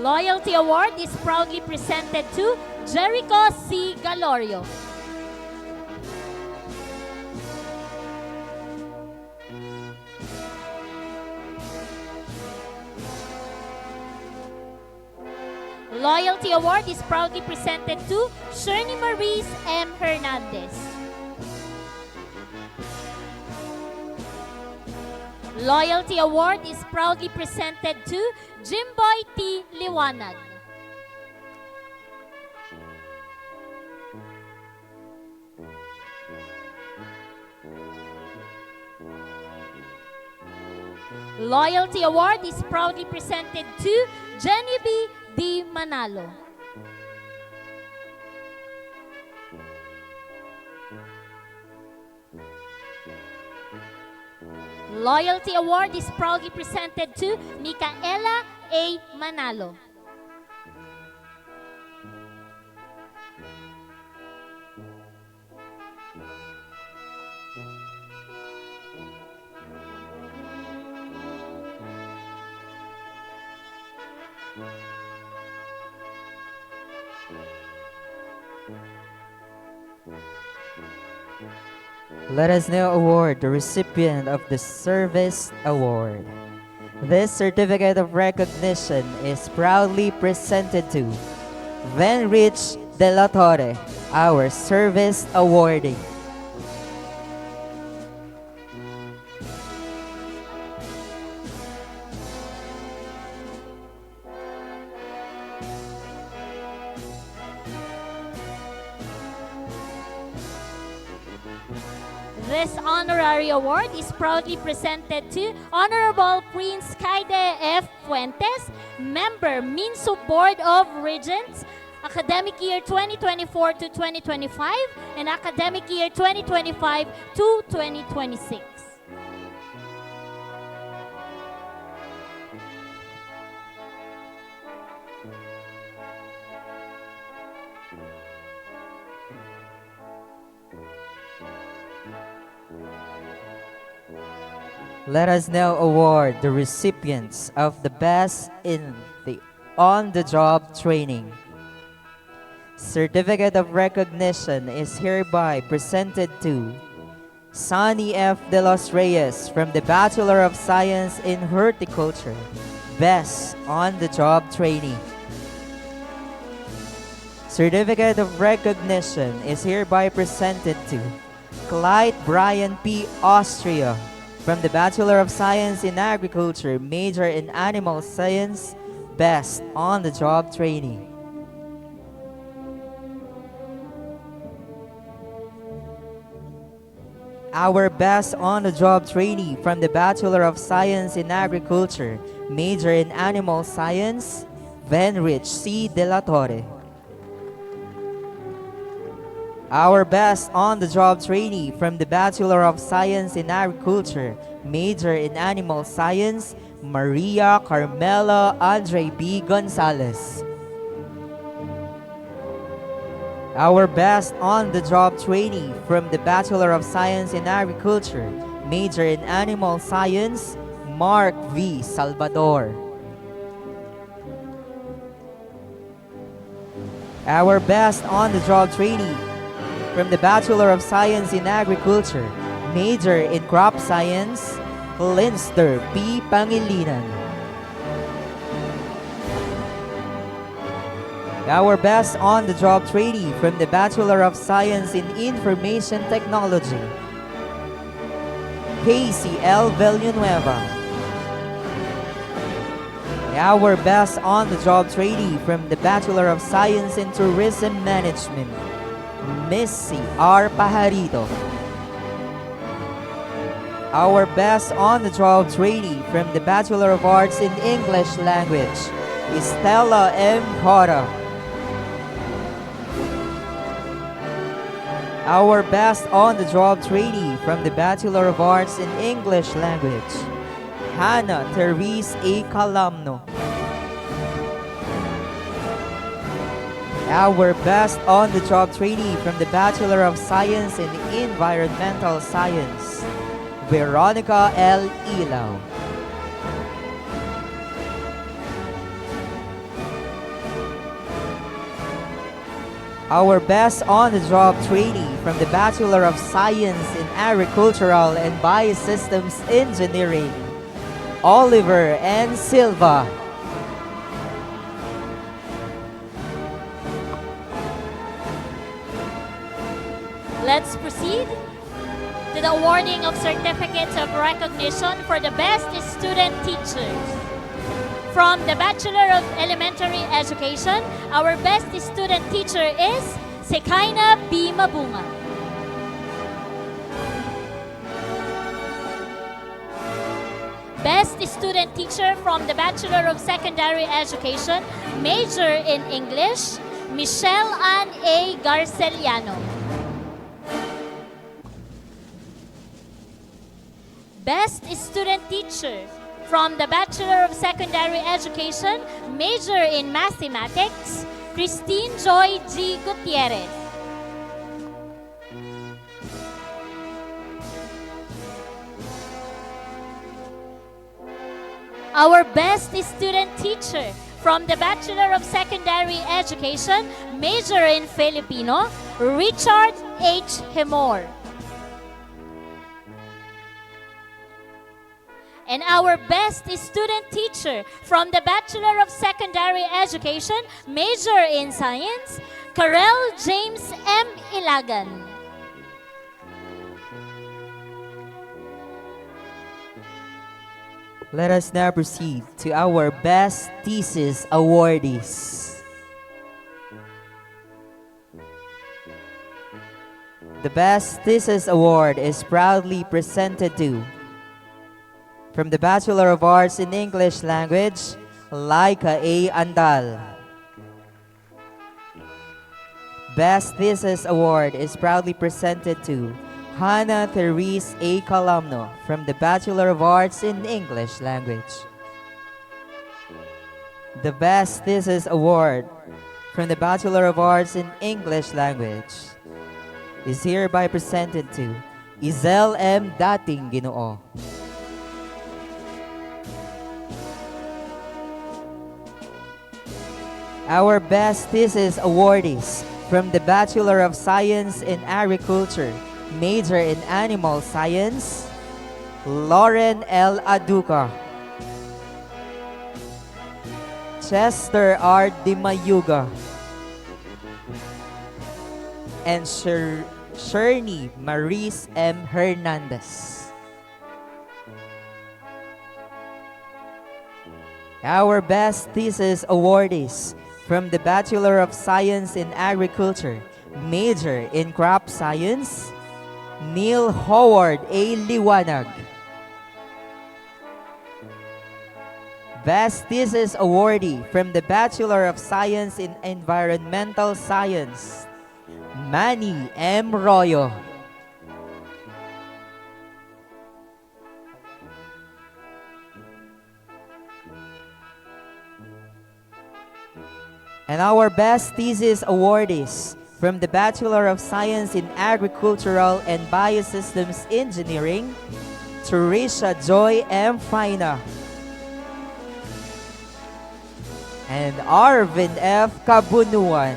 Loyalty Award is proudly presented to Jericho C. Galorio. Loyalty Award is proudly presented to Shirley Maurice M. Hernandez. Loyalty Award is proudly presented to Jimboy T. Liwanag. Loyalty Award is proudly presented to Genevieve D. Manalo. Loyalty Award is proudly presented to Micaela A. Manalo. Let us now award the recipient of the Service Award. This certificate of recognition is proudly presented to Venrich De La Torre, our Service Awardee. This honorary award is proudly presented to Honorable Prince Kaide F. Fuentes, Member, MinSU Board of Regents, Academic Year 2024 to 2025 and Academic Year 2025 to 2026. Let us now award the recipients of the Best in the On-the-Job Training. Certificate of recognition is hereby presented to Sonny F. De Los Reyes from the Bachelor of Science in Horticulture, Best On-the-Job Training. Certificate of recognition is hereby presented to Clyde Brian P. Austria from the Bachelor of Science in Agriculture, Major in Animal Science, Best On-the-Job Training. Our Best On-the-Job Trainee from the Bachelor of Science in Agriculture, Major in Animal Science, Venrich C. De La Torre. Our Best On-the-Job Trainee from the Bachelor of Science in Agriculture, Major in Animal Science, Maria Carmela Andre B. Gonzalez. Our Best On-the-Job Trainee from the Bachelor of Science in Agriculture, Major in Animal Science, Mark V. Salvador. Our Best On-the-Job Trainee from the Bachelor of Science in Agriculture, Major in Crop Science, Linster P. Pangilinan. Our Best On-the-Job Trainee from the Bachelor of Science in Information Technology, Casey L. Villanueva. Our Best On-the-Job Trainee from the Bachelor of Science in Tourism Management, Missy R. Pajarito. Our Best On-the-Job Trainee from the Bachelor of Arts in English Language, Estella M. Hora. Our Best On-the-Job Trainee from the Bachelor of Arts in English Language, Hannah Therese A. Calamno. Our Best On-the-Job Trainee from the Bachelor of Science in Environmental Science, Veronica L. Ilaw. Our Best On-the-Job Trainee from the Bachelor of Science in Agricultural and Biosystems Engineering, Oliver N. Silva. Let's proceed to the awarding of certificates of recognition for the best student teachers. From the Bachelor of Elementary Education, our best student teacher is Sekaina B. Mabunga. Best Best Student Teacher from the Bachelor of Secondary Education, major in English, Michelle Ann A. Garceliano. Best Student Teacher from the Bachelor of Secondary Education, major in Mathematics, Christine Joy G. Gutierrez. Our Best Student Teacher from the Bachelor of Secondary Education, major in Filipino, Richard H. Hemor. And our Best Student Teacher from the Bachelor of Secondary Education, major in Science, Karel James M. Ilagan. Let us now proceed to our Best Thesis awardees. The Best Thesis Award is proudly presented to, from the Bachelor of Arts in English Language, Laika A. Andal. Best Thesis Award is proudly presented to Hannah Therese A. Calumno from the Bachelor of Arts in English Language. The Best Thesis Award from the Bachelor of Arts in English Language is hereby presented to Izel M. Dating Ginoo. Our Best Thesis awardees from the Bachelor of Science in Agriculture, major in Animal Science, Lauren L. Aduca, Chester R. Dimayuga, and Sherney Maurice M. Hernandez. Our Best Thesis awardees from the Bachelor of Science in Agriculture, major in Crop Science, Neil Howard A. Liwanag. Best Thesis awardee from the Bachelor of Science in Environmental Science, Manny M. Royo. And our Best Thesis awardees from the Bachelor of Science in Agricultural and Biosystems Engineering, Teresa Joy M. Fina and Arvin F. Kabunuan.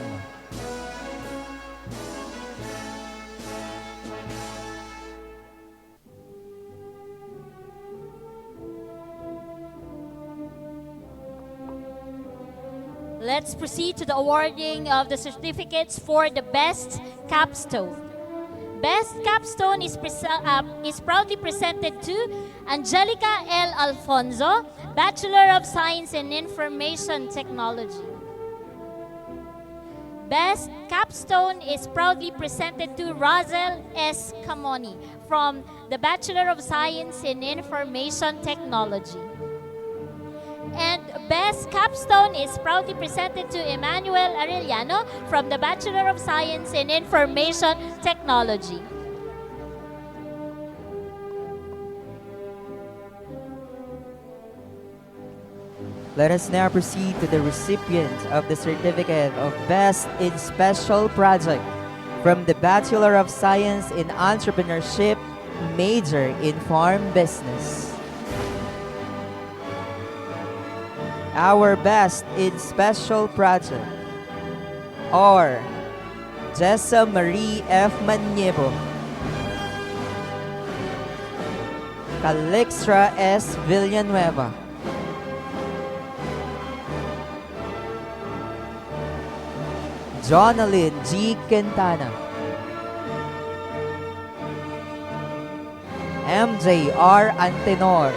Let's proceed to the awarding of the certificates for the Best Capstone. Best Capstone is proudly presented to Angelica L. Alfonso, Bachelor of Science in Information Technology. Best Capstone is proudly presented to Razel S. Camoni from the Bachelor of Science in Information Technology. And Best Capstone is proudly presented to Emmanuel Arellano from the Bachelor of Science in Information Technology. Let us now proceed to the recipient of the Certificate of Best in Special Project from the Bachelor of Science in Entrepreneurship, major in Farm Business. Our Best in Special Project are Jessa Marie F. Maniebo, Calixtra S. Villanueva, Jonalyn G. Quintana, MJ R. Antenor,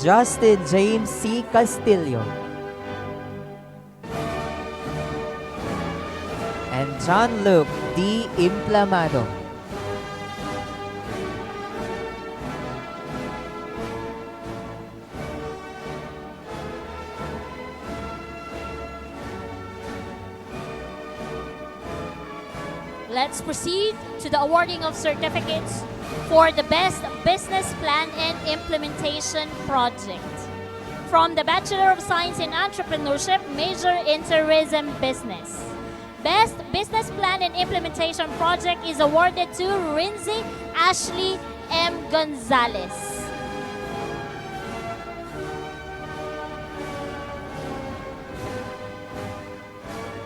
Justin James C. Castillo, John Luke D. Implamado. Let's proceed to the awarding of certificates for the Best Business Plan and Implementation Project. From the Bachelor of Science in Entrepreneurship, major in Tourism Business. Best Business Plan and Implementation Project is awarded to Rinzi Ashley M. Gonzalez.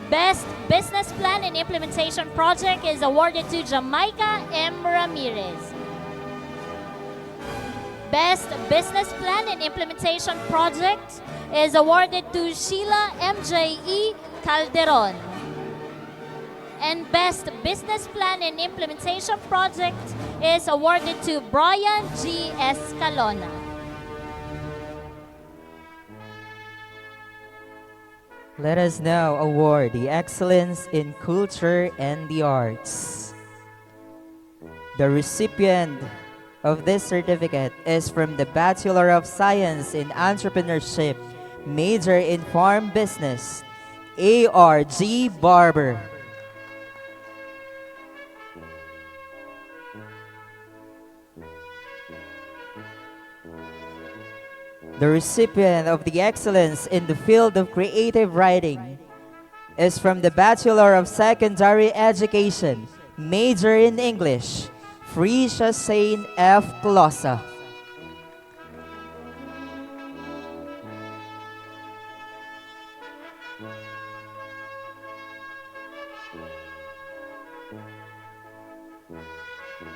Best Business Plan and Implementation Project is awarded to Jamaica M. Ramirez. Best Business Plan and Implementation Project is awarded to Sheila M.J.E. Calderon. And Best Business Plan and Implementation Project is awarded to Brian G. Escalona. Let us now award the Excellence in Culture and the Arts. The recipient of this certificate is from the Bachelor of Science in Entrepreneurship, major in Farm Business, A.R.G. Barber. The recipient of the Excellence in the field of creative writing is from the Bachelor of Secondary Education, major in English, Freesia Sain F. Closa.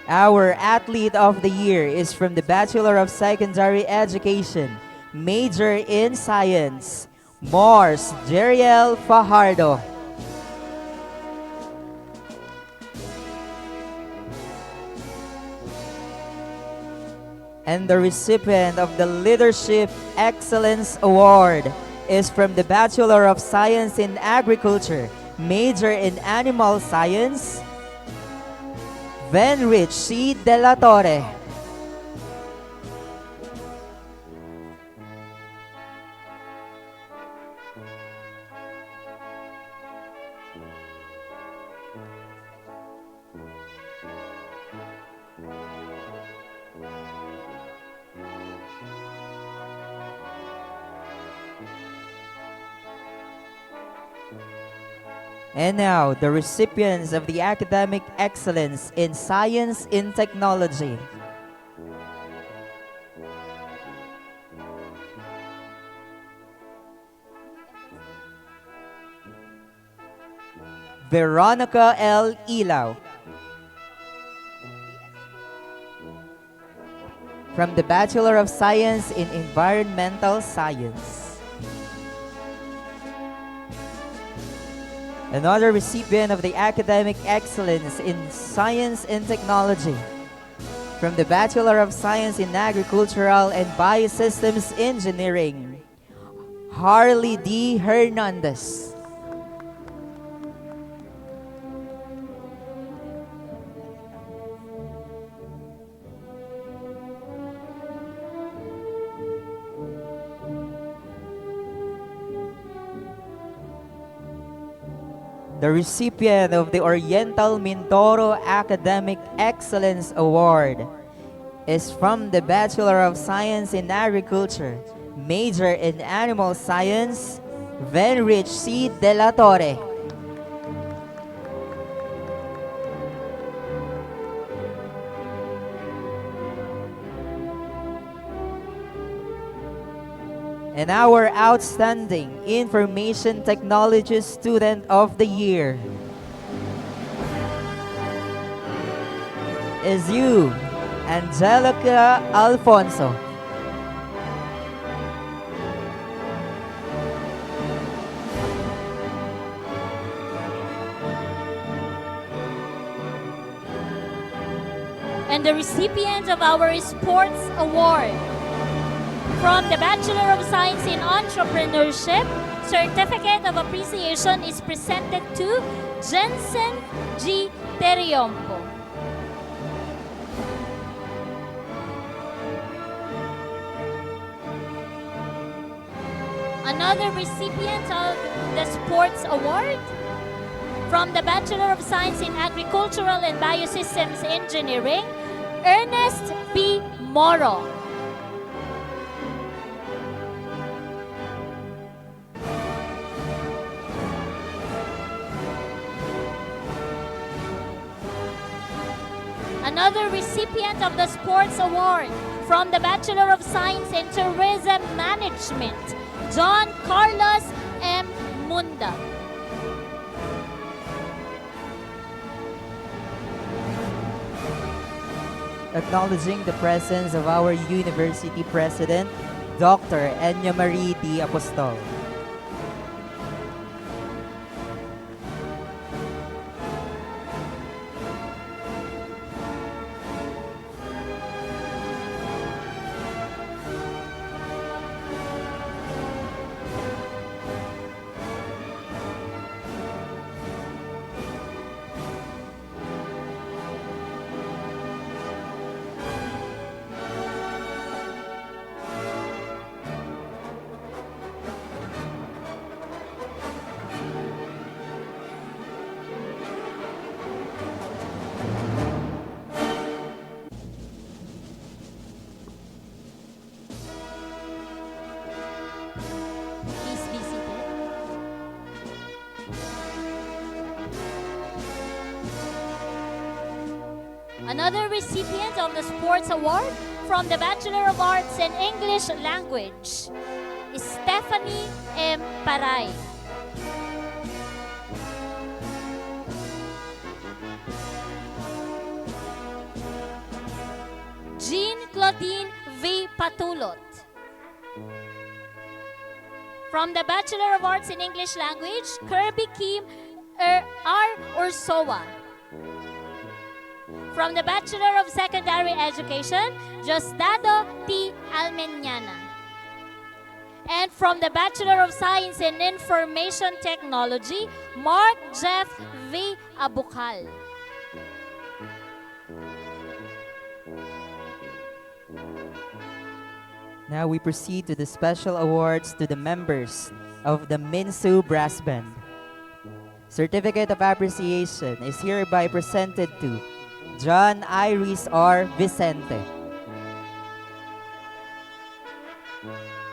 Our Athlete of the Year is from the Bachelor of Secondary Education, major in Science, Mars Jeriel Fajardo. And the recipient of the Leadership Excellence Award is from the Bachelor of Science in Agriculture, major in Animal Science, Venrich C. De La Torre. And now, the recipients of the Academic Excellence in Science and Technology. Veronica L. Ilaw. From the Bachelor of Science in Environmental Science. Another recipient of the Academic Excellence in Science and Technology from the Bachelor of Science in Agricultural and Biosystems Engineering, Harley D. Hernandez. The recipient of the Oriental Mindoro Academic Excellence Award is from the Bachelor of Science in Agriculture, major in Animal Science, Venrich C. De La Torre. And our Outstanding Information Technology Student of the Year is you, Angelica Alfonso. And the recipient of our Sports Award from the Bachelor of Science in Entrepreneurship, Certificate of Appreciation is presented to Jensen G. Teriompo. Another recipient of the Sports Award from the Bachelor of Science in Agricultural and Biosystems Engineering, Ernest B. Moro. Another recipient of the Sports Award from the Bachelor of Science in Tourism Management, John Carlos M. Munda. Acknowledging the presence of our University President, Dr. Enya Marie D. Apostol. Please be seated. Another recipient of the Sports Award from the Bachelor of Arts in English Language is Stephanie M. Paray. Jean Claudine V. Patulot. From the Bachelor of Arts in English Language, Kirby Kim R. Ursoa. From the Bachelor of Secondary Education, Diosdado T. Almeñana. And from the Bachelor of Science in Information Technology, Mark Jeff V. Abucal. Now we proceed to the special awards to the members of the MinSU Brass Band. Certificate of Appreciation is hereby presented to John Iris R. Vicente.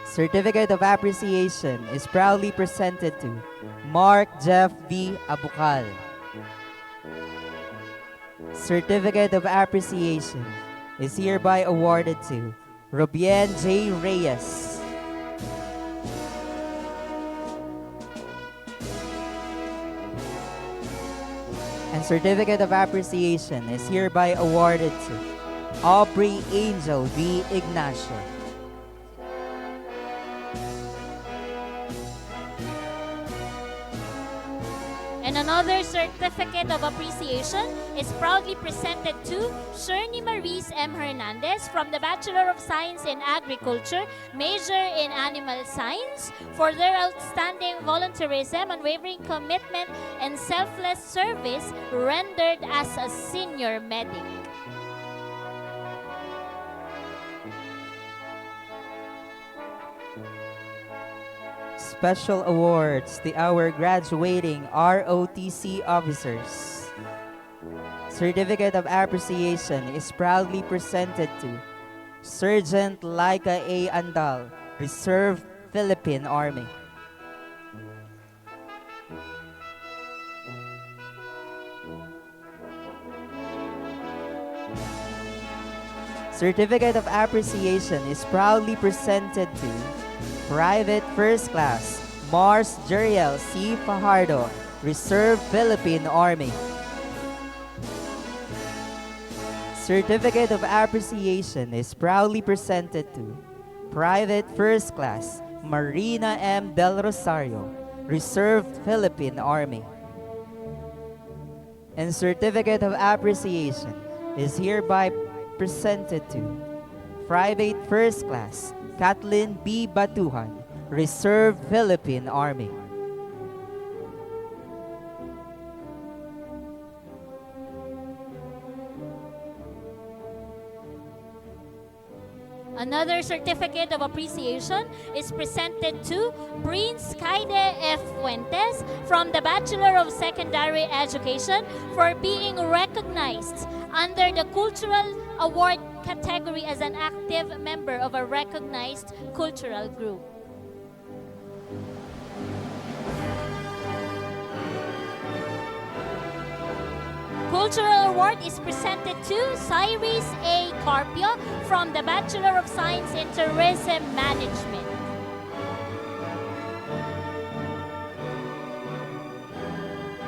Certificate of Appreciation is proudly presented to Mark Jeff V. Abucal. Certificate of Appreciation is hereby awarded to Robien J. Reyes. And Certificate of Appreciation is hereby awarded to Aubrey Angel V. Ignacio. And another certificate of appreciation is proudly presented to Shirley Maurice M. Hernandez from the Bachelor of Science in Agriculture, major in Animal Science, for their outstanding volunteerism, unwavering commitment, and selfless service rendered as a senior medic. Special awards to our graduating ROTC officers. Certificate of Appreciation is proudly presented to Sergeant Laika A. Andal, Reserve Philippine Army. Certificate of Appreciation is proudly presented to Private First Class Mars Jeriel C. Fajardo, Reserve Philippine Army. Certificate of Appreciation is proudly presented to Private First Class Marina M. Del Rosario, Reserve Philippine Army. And Certificate of Appreciation is hereby presented to Private First Class Kathleen B. Batuhan, Reserve Philippine Army. Another certificate of appreciation is presented to Prince Kaide F. Fuentes from the Bachelor of Secondary Education for being recognized under the Cultural Award category as an active member of a recognized cultural group. Cultural Award is presented to Cyrus A. Carpio from the Bachelor of Science in Tourism Management.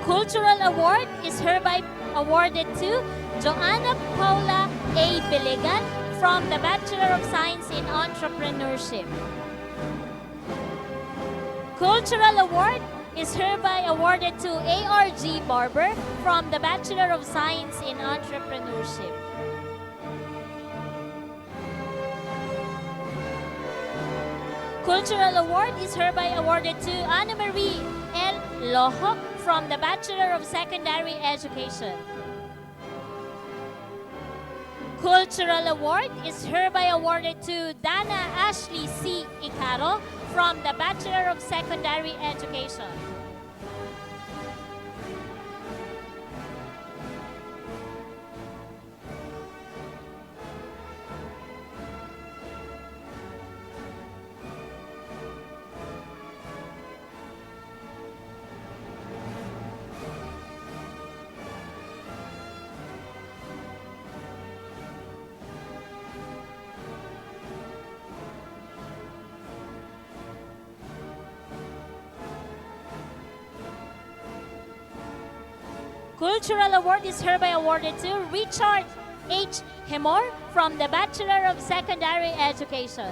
Cultural Award is hereby awarded to Joanna Paula A. Biligan from the Bachelor of Science in Entrepreneurship. Cultural Award is hereby awarded to ARG Barber from the Bachelor of Science in Entrepreneurship. Cultural Award is hereby awarded to Ana Marie L. Lojo from the Bachelor of Secondary Education. Cultural Award is hereby awarded to Dana Ashley C. Icaro from the Bachelor of Secondary Education. Cultural Award is hereby awarded to Richard H. Hemor from the Bachelor of Secondary Education.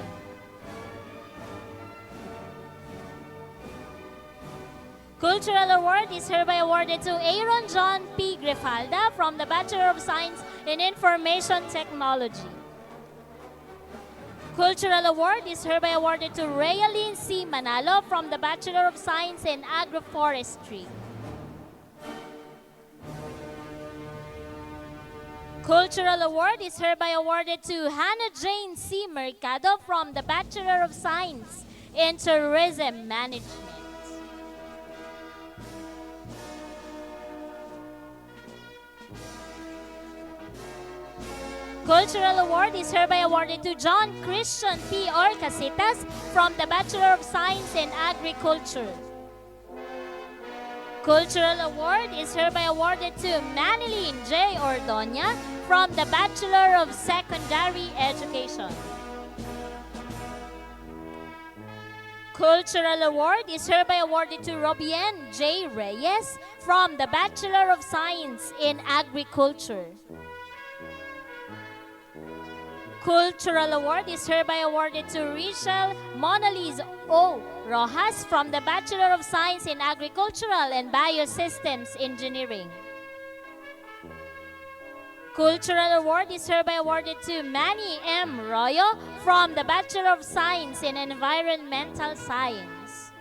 Cultural Award is hereby awarded to Aaron John P. Grifalda from the Bachelor of Science in Information Technology. Cultural Award is hereby awarded to Rayaline C. Manalo from the Bachelor of Science in Agroforestry. Cultural Award is hereby awarded to Hannah Jane C. Mercado from the Bachelor of Science in Tourism Management. Cultural Award is hereby awarded to John Christian P. Orcasitas from the Bachelor of Science in Agriculture. Cultural Award is hereby awarded to Manilyn J. Ordoña from the Bachelor of Secondary Education. Cultural Award is hereby awarded to Robien J. Reyes from the Bachelor of Science in Agriculture. Cultural Award is hereby awarded to Rachel Monalise O. Rojas from the Bachelor of Science in Agricultural and Biosystems Engineering. Cultural Award is hereby awarded to Manny M. Royo from the Bachelor of Science in Environmental Science.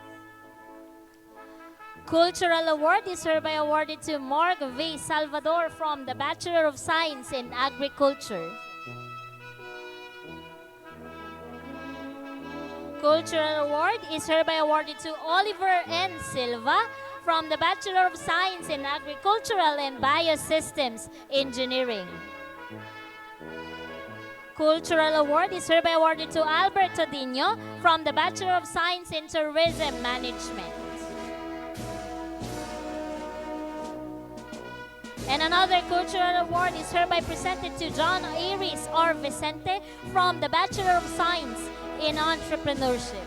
Cultural Award is hereby awarded to Morg V. Salvador from the Bachelor of Science in Agriculture. Cultural Award is hereby awarded to Oliver N. Silva from the Bachelor of Science in Agricultural and Biosystems Engineering. Cultural Award is hereby awarded to Albert Todino from the Bachelor of Science in Tourism Management. And another Cultural Award is hereby presented to John Iris R. Vicente from the Bachelor of Science in Entrepreneurship.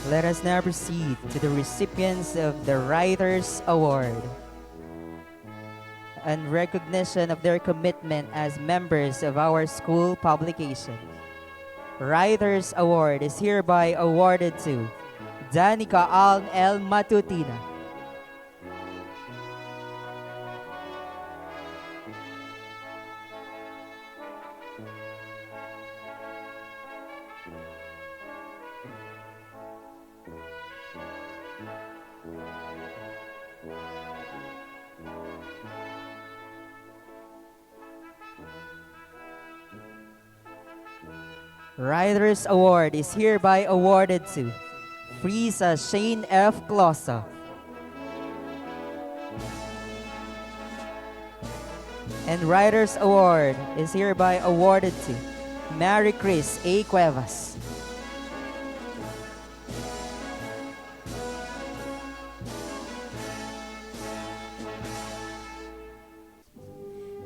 Let us now proceed to the recipients of the Writers Award. And recognition of their commitment as members of our school publication. Writers Award is hereby awarded to Danica Aln L. Matutina. Writers Award is hereby awarded to Frieza Shane F. Closa. And Writers Award is hereby awarded to Mary Chris A. Cuevas.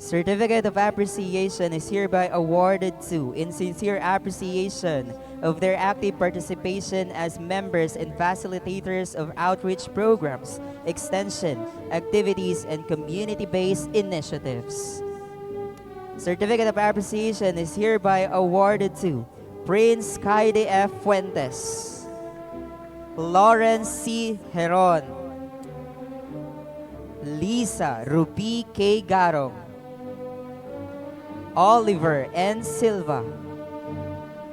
Certificate of Appreciation is hereby awarded to, in sincere appreciation of their active participation as members and facilitators of outreach programs, extension, activities, and community-based initiatives. Certificate of Appreciation is hereby awarded to Prince Kaide F. Fuentes, Lawrence C. Heron, Lisa Ruby K. Garong, Oliver N. Silva,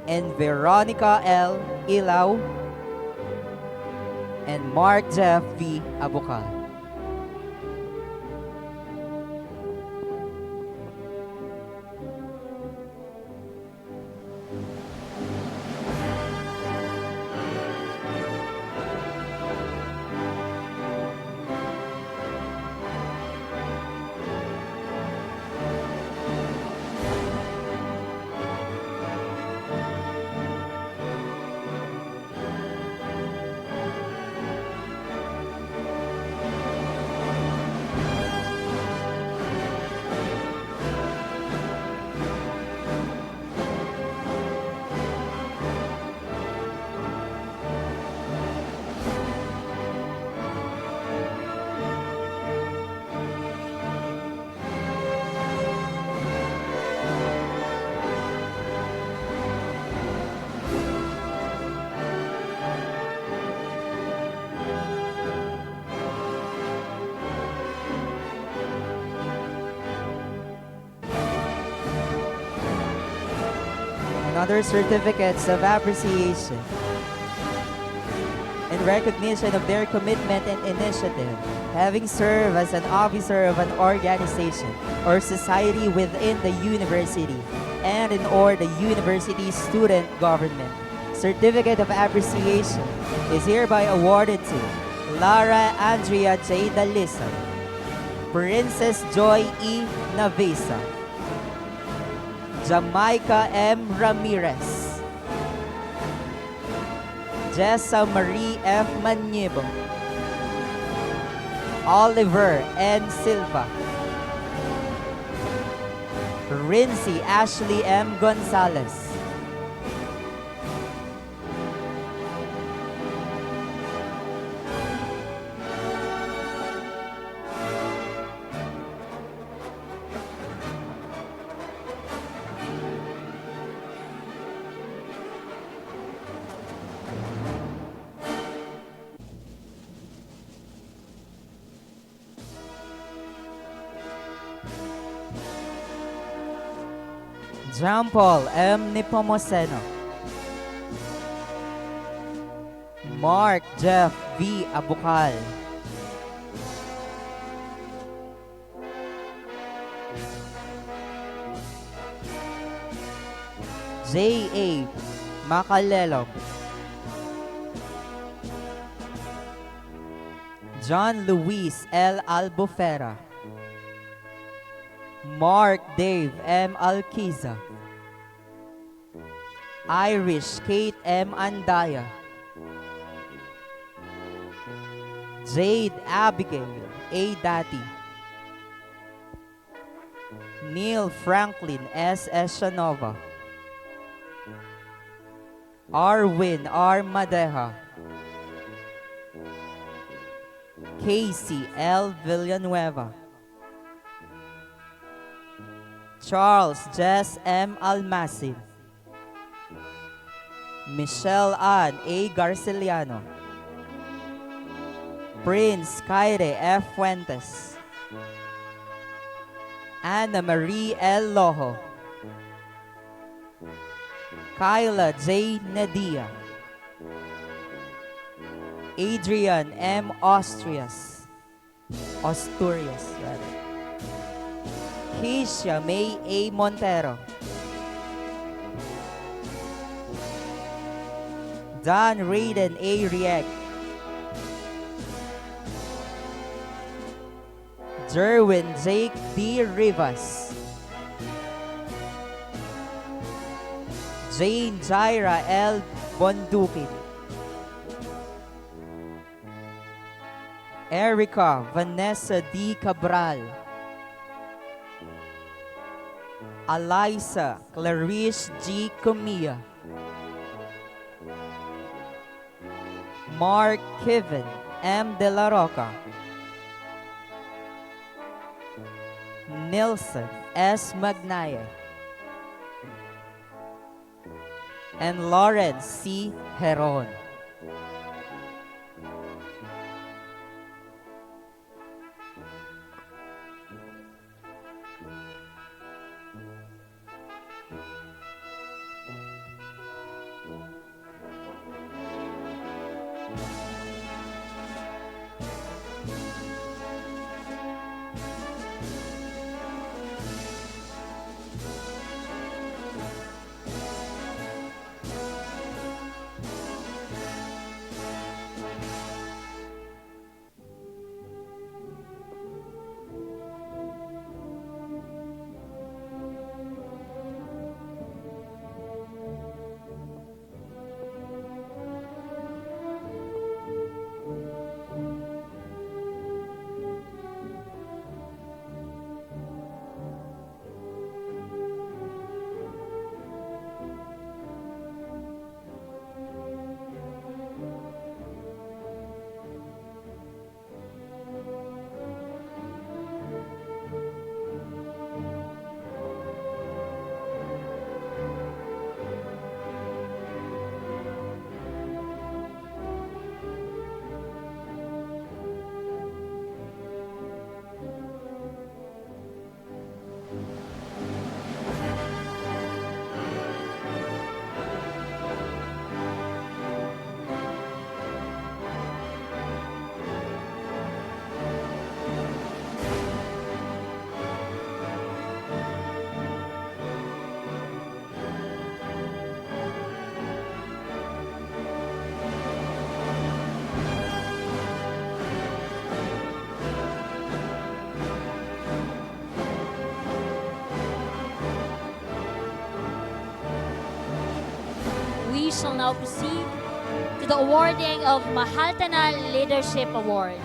and Veronica L. Ilaw, and Mark Jeff V. Abukal. Other certificates of appreciation in recognition of their commitment and initiative, having served as an officer of an organization or society within the university and in or the university student government. Certificate of appreciation is hereby awarded to Lara Andrea J. Dalisa, Princess Joy E. Navesa, Jamaica M. Ramirez, Jessa Marie F. Manibo, Oliver N. Silva, Rincy Ashley M. Gonzalez, Jean Paul M. Nepomuceno, Mark Jeff V. Abukal, J. A. Macalelo, John Luis L. Albufera, Mark Dave M. Alquiza, Irish Kate M. Andaya, Jade Abigail A. Dati, Neil Franklin S. Eshanova, Arwin R. Madeja, Casey L. Villanueva, Charles Jess M. Almasin, Michelle Ann A. Garciliano, Prince Kaire F. Fuentes, Ana Marie L. Lojo, Kyla J. Nadia, Adrian M. Austrias, Asturias, rather. Keisha May A. Montero. Don Raiden A. Rieg. Jerwin Jake D. Rivas. Jane Jaira L. Bondukin. Erica Vanessa D. Cabral. Eliza Clarice G. Comia. Mark Kevin M. De La Roca. Nilson S. Magnaya. And Lawrence C. Heron. We shall now proceed to the awarding of Mahaltana Leadership Award.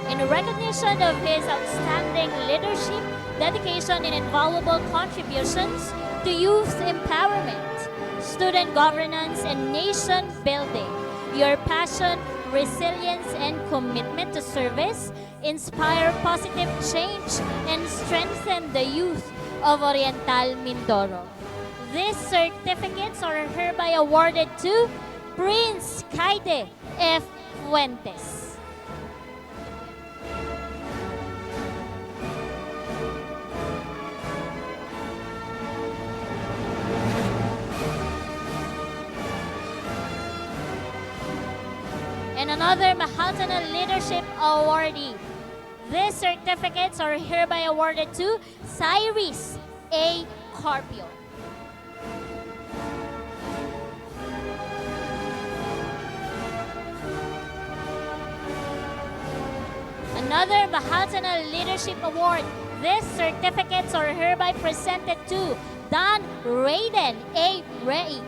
In recognition of his outstanding leadership, dedication, and invaluable contributions to youth empowerment, student governance, and nation building, your passion, resilience, and commitment to service inspire positive change and strengthen the youth of Oriental Mindoro. These certificates are hereby awarded to Prince Kaide F. Fuentes. And another Mahaltana Leadership Awardee. These certificates are hereby awarded to Cyrus A. Carpio. Another Mahaltana Leadership Award. These certificates are hereby presented to Don Raiden A. Rey.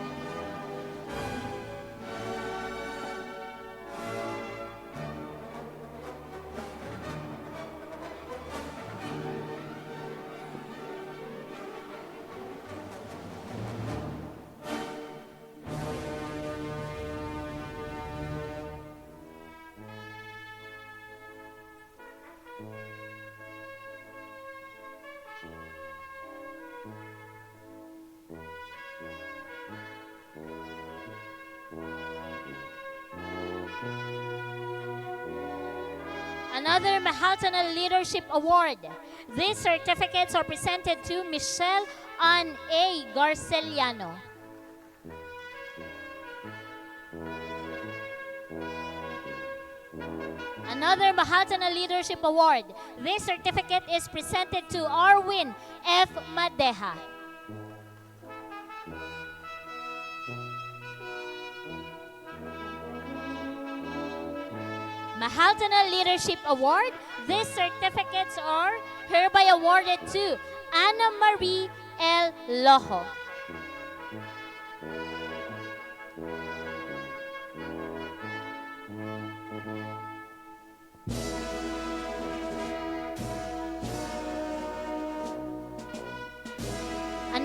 Another Mahaltana Leadership Award. These certificates are presented to Michelle Ann A. Garceliano. Another Mahaltana Leadership Award. This certificate is presented to Arwin F. Madeja. Mahaltana Leadership Award. These certificates are hereby awarded to Ana Marie L. Lojo.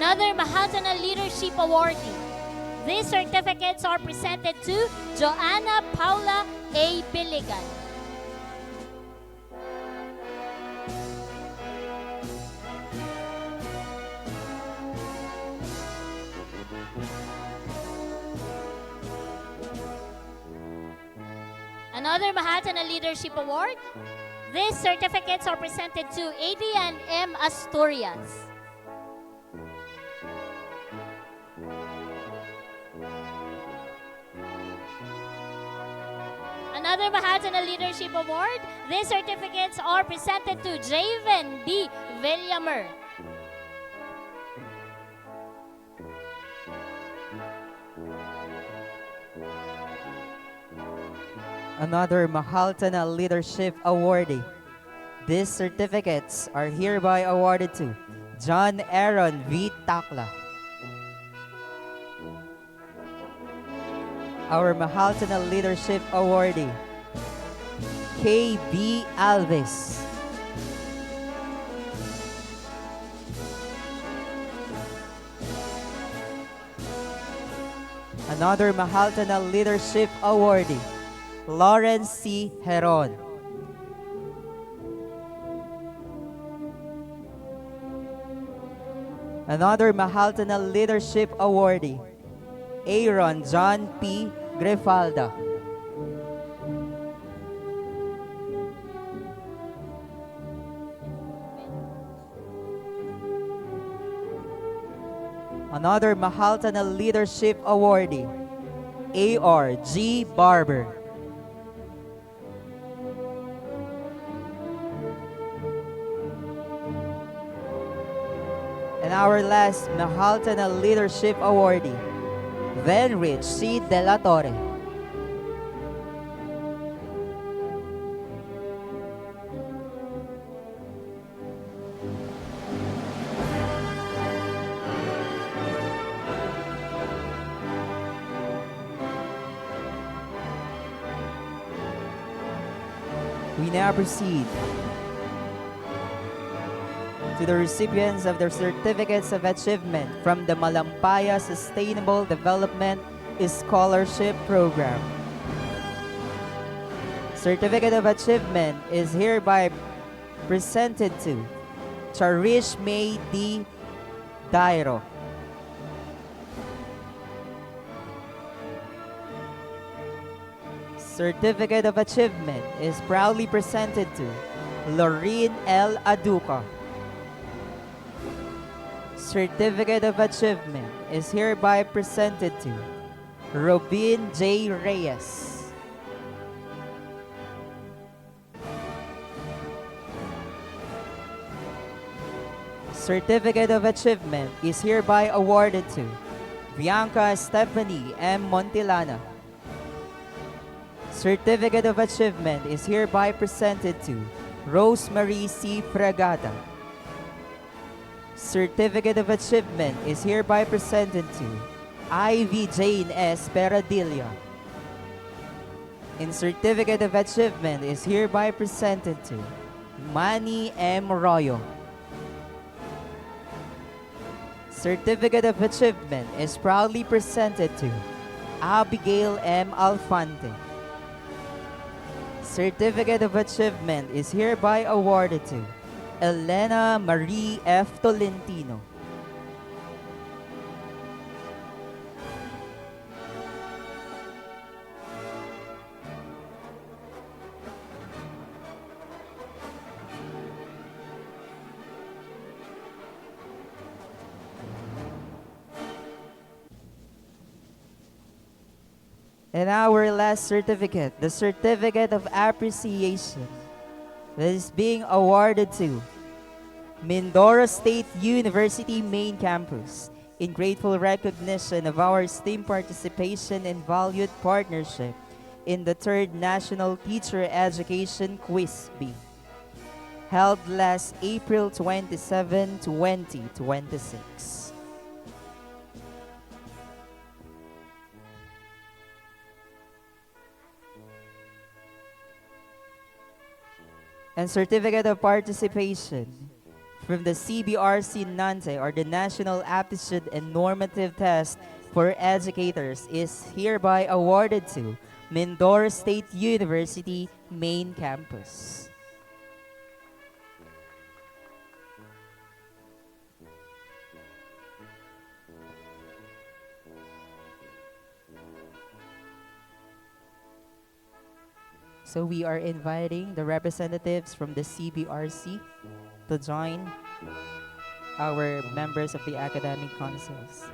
Another Mahaltana Leadership Awardee. These certificates are presented to Joanna Paula A. Biligan. Another Mahaltana Leadership Award. These certificates are presented to Adrian M. Asturias. Another Mahaltana Leadership Award. These certificates are presented to Javen B. Villamer. Another Mahaltana Leadership Awardee. These certificates are hereby awarded to John Aaron V. Takla. Our Mahaltana Leadership Awardee, K.B. Alves. Another Mahaltana Leadership Awardee, Lawrence C. Heron. Another Mahaltana Leadership Awardee, Aaron John P. Grefalda. Another Mahaltana Leadership Awardee, A.R. G. Barber. And our last Mahaltana Leadership Awardee, Venrich C. De La Torre. We now proceed to the recipients of their certificates of achievement from the Malampaya Sustainable Development Scholarship Program. Certificate of Achievement is hereby presented to Charish May D. Dairo. Certificate of Achievement is proudly presented to Lorene L. Aduca. Certificate of Achievement is hereby presented to Robin J. Reyes. Certificate of Achievement is hereby awarded to Bianca Stephanie M. Montillana. Certificate of Achievement is hereby presented to Rosemary C. Fragata. Certificate of Achievement is hereby presented to Ivy Jane S. Peradilla. And Certificate of Achievement is hereby presented to Manny M. Royo. Certificate of Achievement is proudly presented to Abigail M. Alfante. Certificate of Achievement is hereby awarded to Elena Marie F. Tolentino. And our last certificate, the Certificate of Appreciation, that is being awarded to Mindoro State University Main Campus in grateful recognition of our esteemed participation and valued partnership in the third National Teacher Education Quiz Bee, held last April 27, 2026. And Certificate of Participation from the CBRC NANTE, or the National Aptitude and Normative Test for Educators, is hereby awarded to Mindoro State University Main Campus. So we are inviting the representatives from the CBRC to join our members of the academic councils.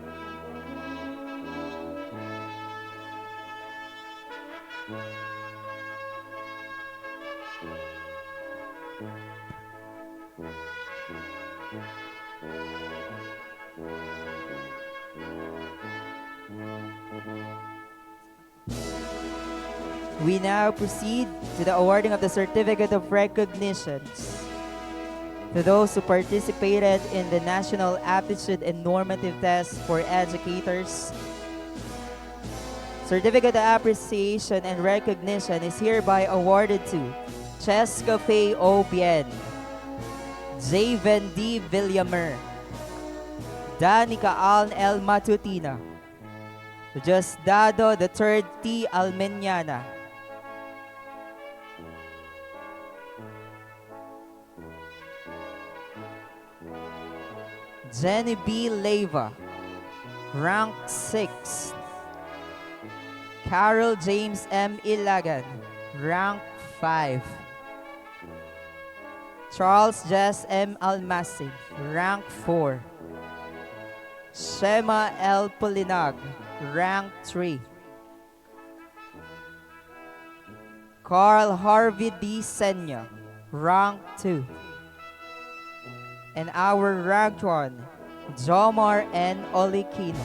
We now proceed to the awarding of the Certificate of Recognitions to those who participated in the National Aptitude and Normative Test for Educators. Certificate of Appreciation and Recognition is hereby awarded to Cheska Faye O. Bien, Javen D. Villamer, Danica Aln L. Matutina, Diosdado III T. Almeñana, Jenny B. Leyva, rank 6. Carol James M. Ilagan, rank 5. Charles Jess M. Almasig, rank 4. Shema L. Pulinag, rank 3. Carl Harvey D. Senya, rank 2. And our ranked one, Jomar N. Olikino.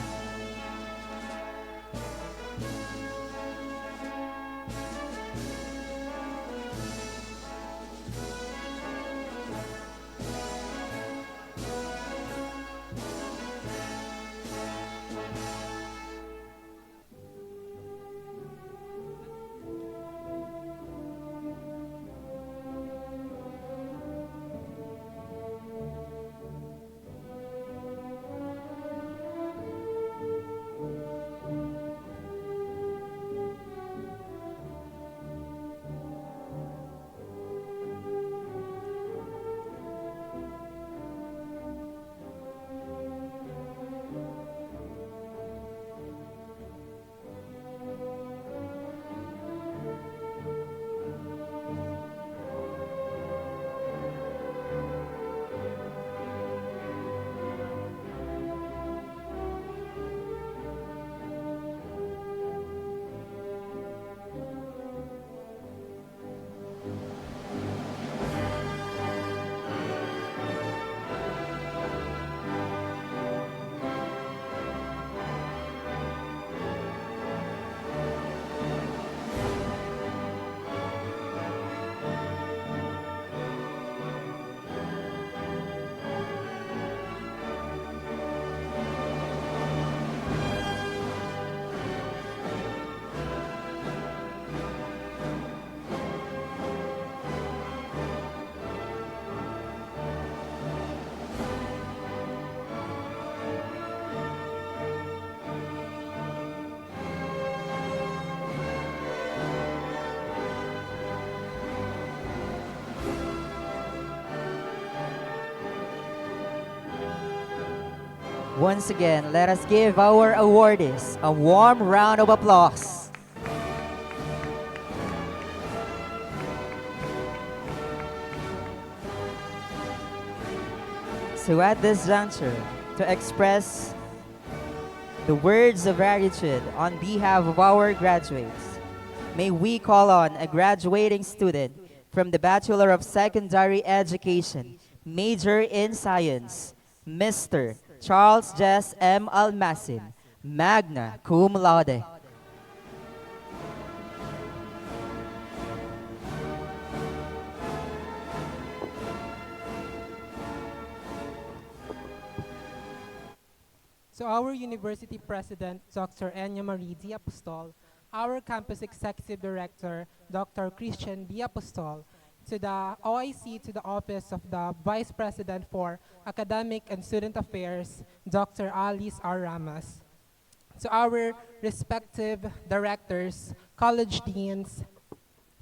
Once again, let us give our awardees a warm round of applause. So at this juncture, to express the words of gratitude on behalf of our graduates. May we call on a graduating student from the Bachelor of Secondary Education, major in Science, Mr. Charles Jess M. Almasin, magna cum laude. So our University President, Dr. Enya Marie D. Apostol, our Campus Executive Director, Dr. Christian B. Apostol, to the OIC, to the Office of the Vice President for Academic and Student Affairs, Dr. Alice R. Ramos, to our respective directors, college deans,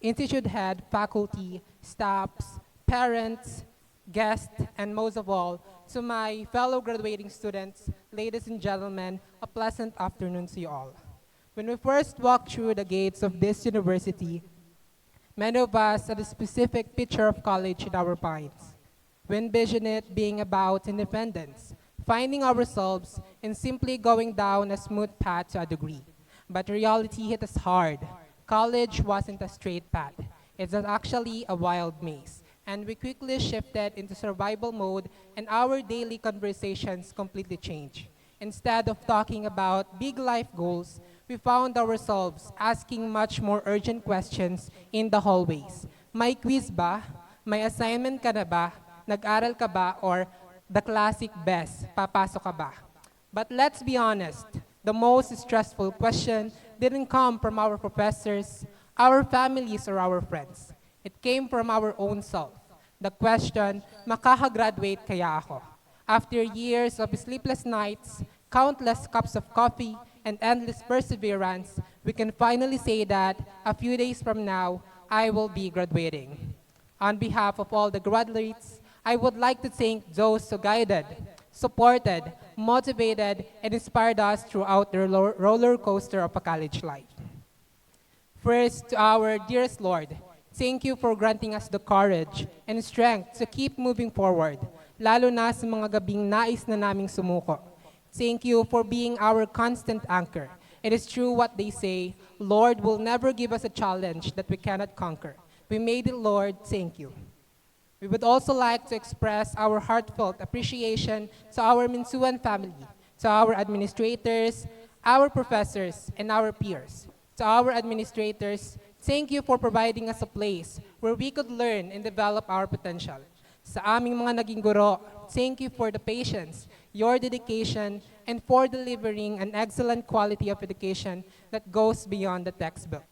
institute head, faculty, staffs, parents, guests, and most of all, to my fellow graduating students, ladies and gentlemen, a pleasant afternoon to you all. When we first walked through the gates of this university, many of us had a specific picture of college in our minds. We envisioned it being about independence, finding ourselves, and simply going down a smooth path to a degree. But reality hit us hard. College wasn't a straight path. It's actually a wild maze. And we quickly shifted into survival mode, and our daily conversations completely changed. Instead of talking about big life goals, we found ourselves asking much more urgent questions in the hallways. May quiz ba? May assignment ka na ba? Nag-aral ka ba? Or the classic best, papasok ka ba? But let's be honest, the most stressful question didn't come from our professors, our families, or our friends. It came from our own self. The question, makakagraduate kaya ako? After years of sleepless nights, countless cups of coffee, and endless perseverance, we can finally say that a few days from now, I will be graduating. On behalf of all the graduates, I would like to thank those who guided, supported, motivated, and inspired us throughout the roller coaster of a college life. First, to our dearest Lord, thank you for granting us the courage and strength to keep moving forward, lalo na sa mga gabing nais na naming sumuko. Thank you for being our constant anchor. It is true what they say, Lord will never give us a challenge that we cannot conquer. We made it, Lord, thank you. We would also like to express our heartfelt appreciation to our MinSUan family, to our administrators, our professors, and our peers. To our administrators, thank you for providing us a place where we could learn and develop our potential. Sa aming mga naging guro, thank you for the patience, your dedication, and for delivering an excellent quality of education that goes beyond the textbook.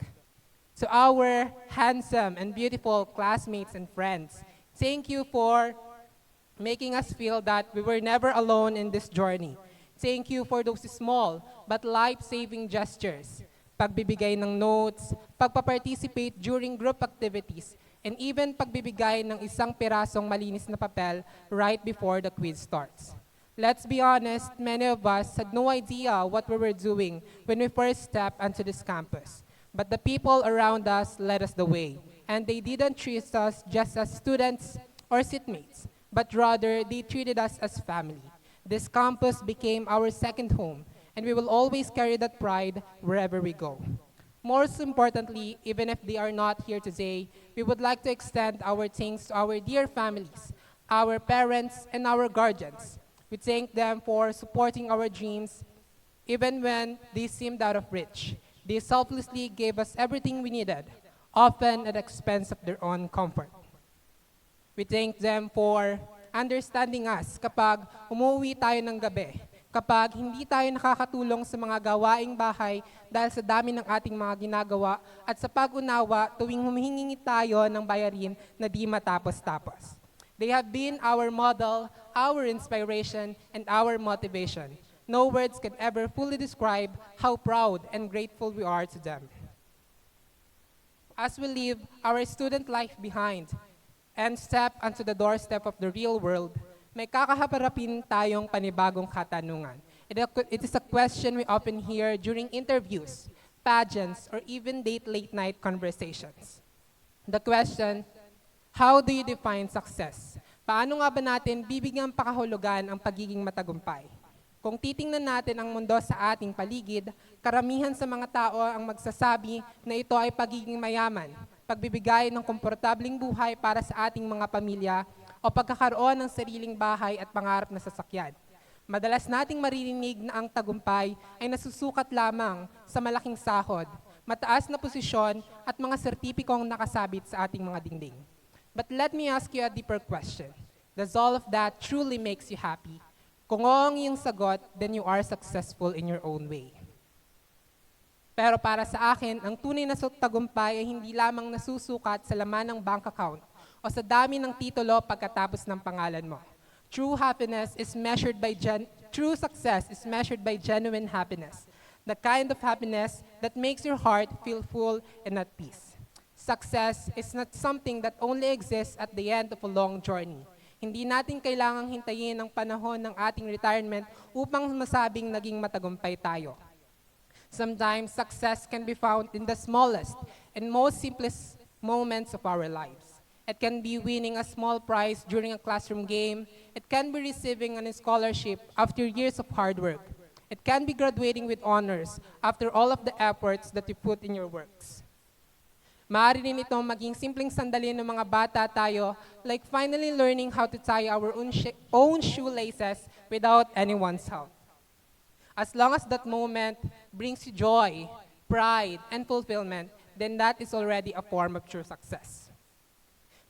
To our handsome and beautiful classmates and friends, thank you for making us feel that we were never alone in this journey. Thank you for those small but life-saving gestures, pagbibigay ng notes, pagpa-participate during group activities, and even pagbibigay ng isang pirasong malinis na papel right before the quiz starts. Let's be honest, many of us had no idea what we were doing when we first stepped onto this campus. But the people around us led us the way, and they didn't treat us just as students or seatmates, but rather they treated us as family. This campus became our second home, and we will always carry that pride wherever we go. Most importantly, even if they are not here today, we would like to extend our thanks to our dear families, our parents, and our guardians. We thank them for supporting our dreams even when they seemed out of reach. They selflessly gave us everything we needed, often at the expense of their own comfort. We thank them for understanding us kapag umuwi tayo ng gabi, kapag hindi tayo nakakatulong sa mga gawaing bahay dahil sa dami ng ating mga ginagawa, at sa pag-unawa tuwing humihingi tayo ng bayarin na di matapos-tapos. They have been our model, our inspiration, and our motivation. No words can ever fully describe how proud and grateful we are to them. As we leave our student life behind and step onto the doorstep of the real world, may kakaharapin tayong panibagong katanungan. It is a question we often hear during interviews, pageants, or even late-night conversations. The question, how do you define success? Paano nga ba natin bibigyang pakahulugan ang pagiging matagumpay? Kung titingnan natin ang mundo sa ating paligid, karamihan sa mga tao ang magsasabi na ito ay pagiging mayaman, pagbibigay ng komportabling buhay para sa ating mga pamilya o pagkakaroon ng sariling bahay at pangarap na sasakyan. Madalas nating maririnig na ang tagumpay ay nasusukat lamang sa malaking sahod, mataas na posisyon at mga sertipikong nakasabit sa ating mga dingding. But let me ask you a deeper question. Does all of that truly makes you happy? Kung oo ang iyong sagot, then you are successful in your own way. Pero para sa akin, ang tunay na tagumpay ay hindi lamang nasusukat sa laman ng bank account o sa dami ng titulo pagkatapos ng pangalan mo. True success is measured by genuine happiness, the kind of happiness that makes your heart feel full and at peace. Success is not something that only exists at the end of a long journey. Hindi natin kailangang hintayin ang panahon ng ating retirement upang masabing naging matagumpay tayo. Sometimes success can be found in the smallest and most simplest moments of our lives. It can be winning a small prize during a classroom game. It can be receiving a scholarship after years of hard work. It can be graduating with honors after all of the efforts that you put in your works. Maaari rin itong maging simpleng sandali ng mga bata tayo, like finally learning how to tie our own shoelaces without anyone's help. As long as that moment brings you joy, pride, and fulfillment, then that is already a form of true success.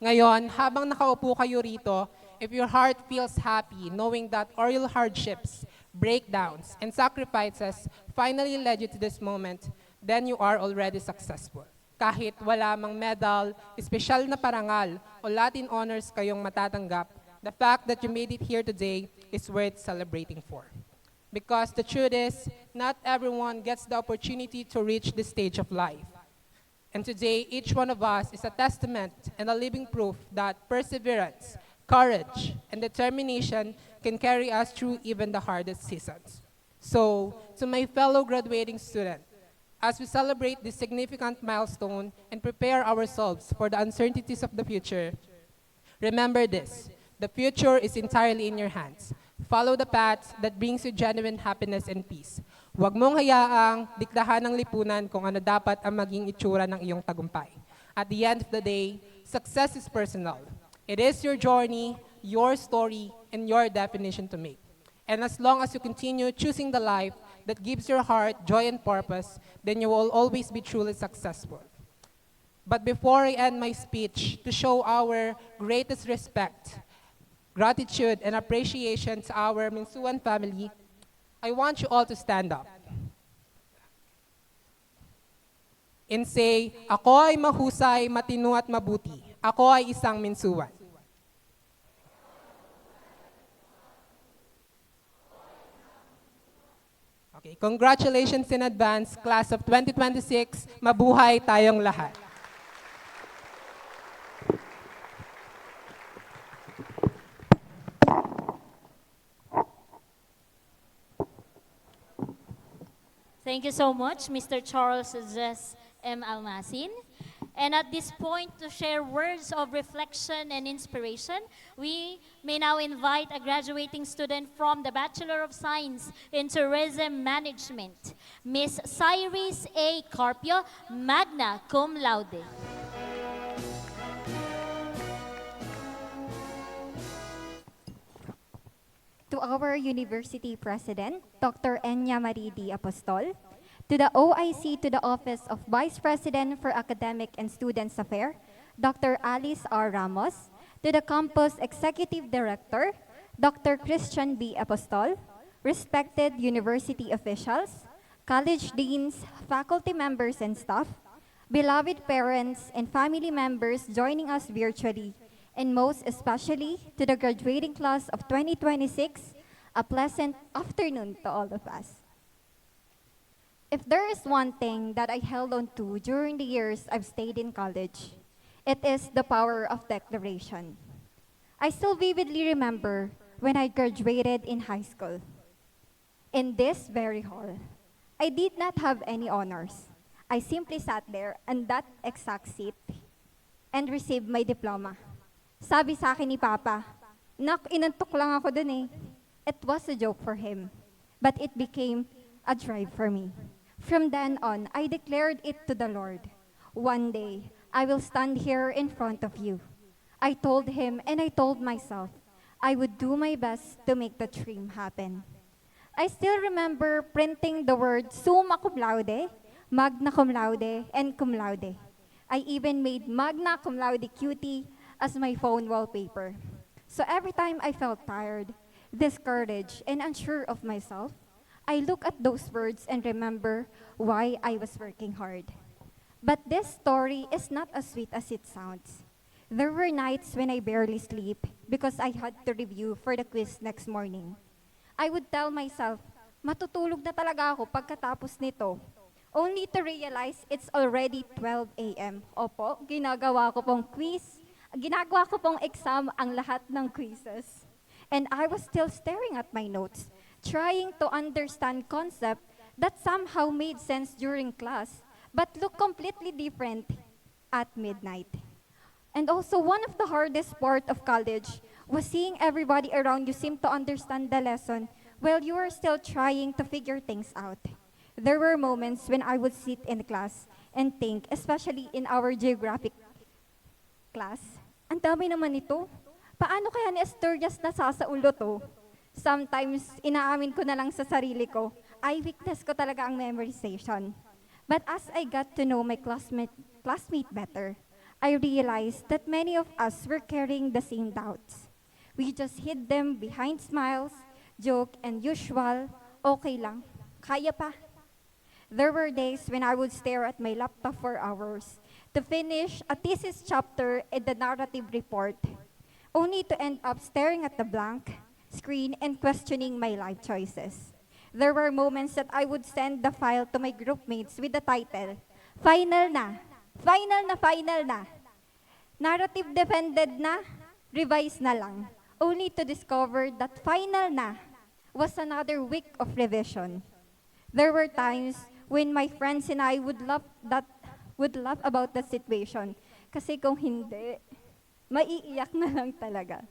Ngayon, habang nakaupo kayo rito, if your heart feels happy knowing that all your hardships, breakdowns, and sacrifices finally led you to this moment, then you are already successful. Kahit wala mang medal, espesyal na parangal, o Latin honors kayong matatanggap, the fact that you made it here today is worth celebrating for. Because the truth is, not everyone gets the opportunity to reach this stage of life. And today, each one of us is a testament and a living proof that perseverance, courage, and determination can carry us through even the hardest seasons. So, to my fellow graduating student, as we celebrate this significant milestone and prepare ourselves for the uncertainties of the future, remember this: the future is entirely in your hands. Follow the path that brings you genuine happiness and peace. Huwag mong hayaang diktahan ng lipunan kung ano dapat ang maging itsura ng iyong tagumpay. At the end of the day, success is personal. It is your journey, your story, and your definition to make. And as long as you continue choosing the life that gives your heart joy and purpose, then you will always be truly successful. But before I end my speech, to show our greatest respect, gratitude, and appreciation to our MinSUan family, I want you all to stand up and say, "Ako ay mahusay, matino at mabuti. Ako ay isang MinSUan." Okay, congratulations in advance, class of 2026. Mabuhay tayong lahat. Thank you so much, Mr. Charles Z. M. Almasin. And at this point, to share words of reflection and inspiration, we may now invite a graduating student from the Bachelor of Science in Tourism Management, Miss Cyrus A. Carpio, magna cum laude. To our University President, Dr. Enya Marie D. Apostol, to the OIC, to the Office of Vice President for Academic and Students Affairs, Dr. Alice R. Ramos, to the Campus Executive Director, Dr. Christian B. Apostol, respected university officials, college deans, faculty members and staff, beloved parents and family members joining us virtually, and most especially to the graduating class of 2026, a pleasant afternoon to all of us. If there is one thing that I held on to during the years I've stayed in college, it is the power of declaration. I still vividly remember when I graduated in high school. In this very hall, I did not have any honors. I simply sat there on that exact seat and received my diploma. Sabi sa akin ni Papa, "Nak, inantok lang ako dun eh." It was a joke for him. but it became a drive for me. From then on, I declared it to the Lord. One day, I will stand here in front of you. I told him and I told myself I would do my best to make the dream happen. I still remember printing the word summa cum laude, magna cum laude, and cum laude. I even made magna cum laude cutie as my phone wallpaper. So every time I felt tired, discouraged, and unsure of myself, I look at those words and remember why I was working hard. But this story is not as sweet as it sounds. There were nights when I barely sleep because I had to review for the quiz next morning. I would tell myself, matutulog na talaga ako pagkatapos nito. Only to realize it's already 12 a.m. Opo, ginagawa ko pong exam ang lahat ng quizzes. And I was still staring at my notes, trying to understand concept that somehow made sense during class, but look completely different at midnight. And also, one of the hardest part of college was seeing everybody around you seem to understand the lesson while you are still trying to figure things out. There were moments when I would sit in class and think, especially in our geographic class, ang dami naman ito. Paano kaya ni Asturias nasasaulo to? Sometimes, inaamin ko na lang sa sarili ko, ay weakness ko talaga ang memorization. But as I got to know my classmate better, I realized that many of us were carrying the same doubts. We just hid them behind smiles, joke, and usual, okay lang, kaya pa. There were days when I would stare at my laptop for hours to finish a thesis chapter in the narrative report, only to end up staring at the blank screen and questioning my life choices. There were moments that I would send the file to my groupmates with the title, Final na! Final na, final na. Narrative defended na, revise na lang. Only to discover that final na was another week of revision. There were times when my friends and I would laugh about the situation. Kasi kung hindi, maiiyak na lang talaga.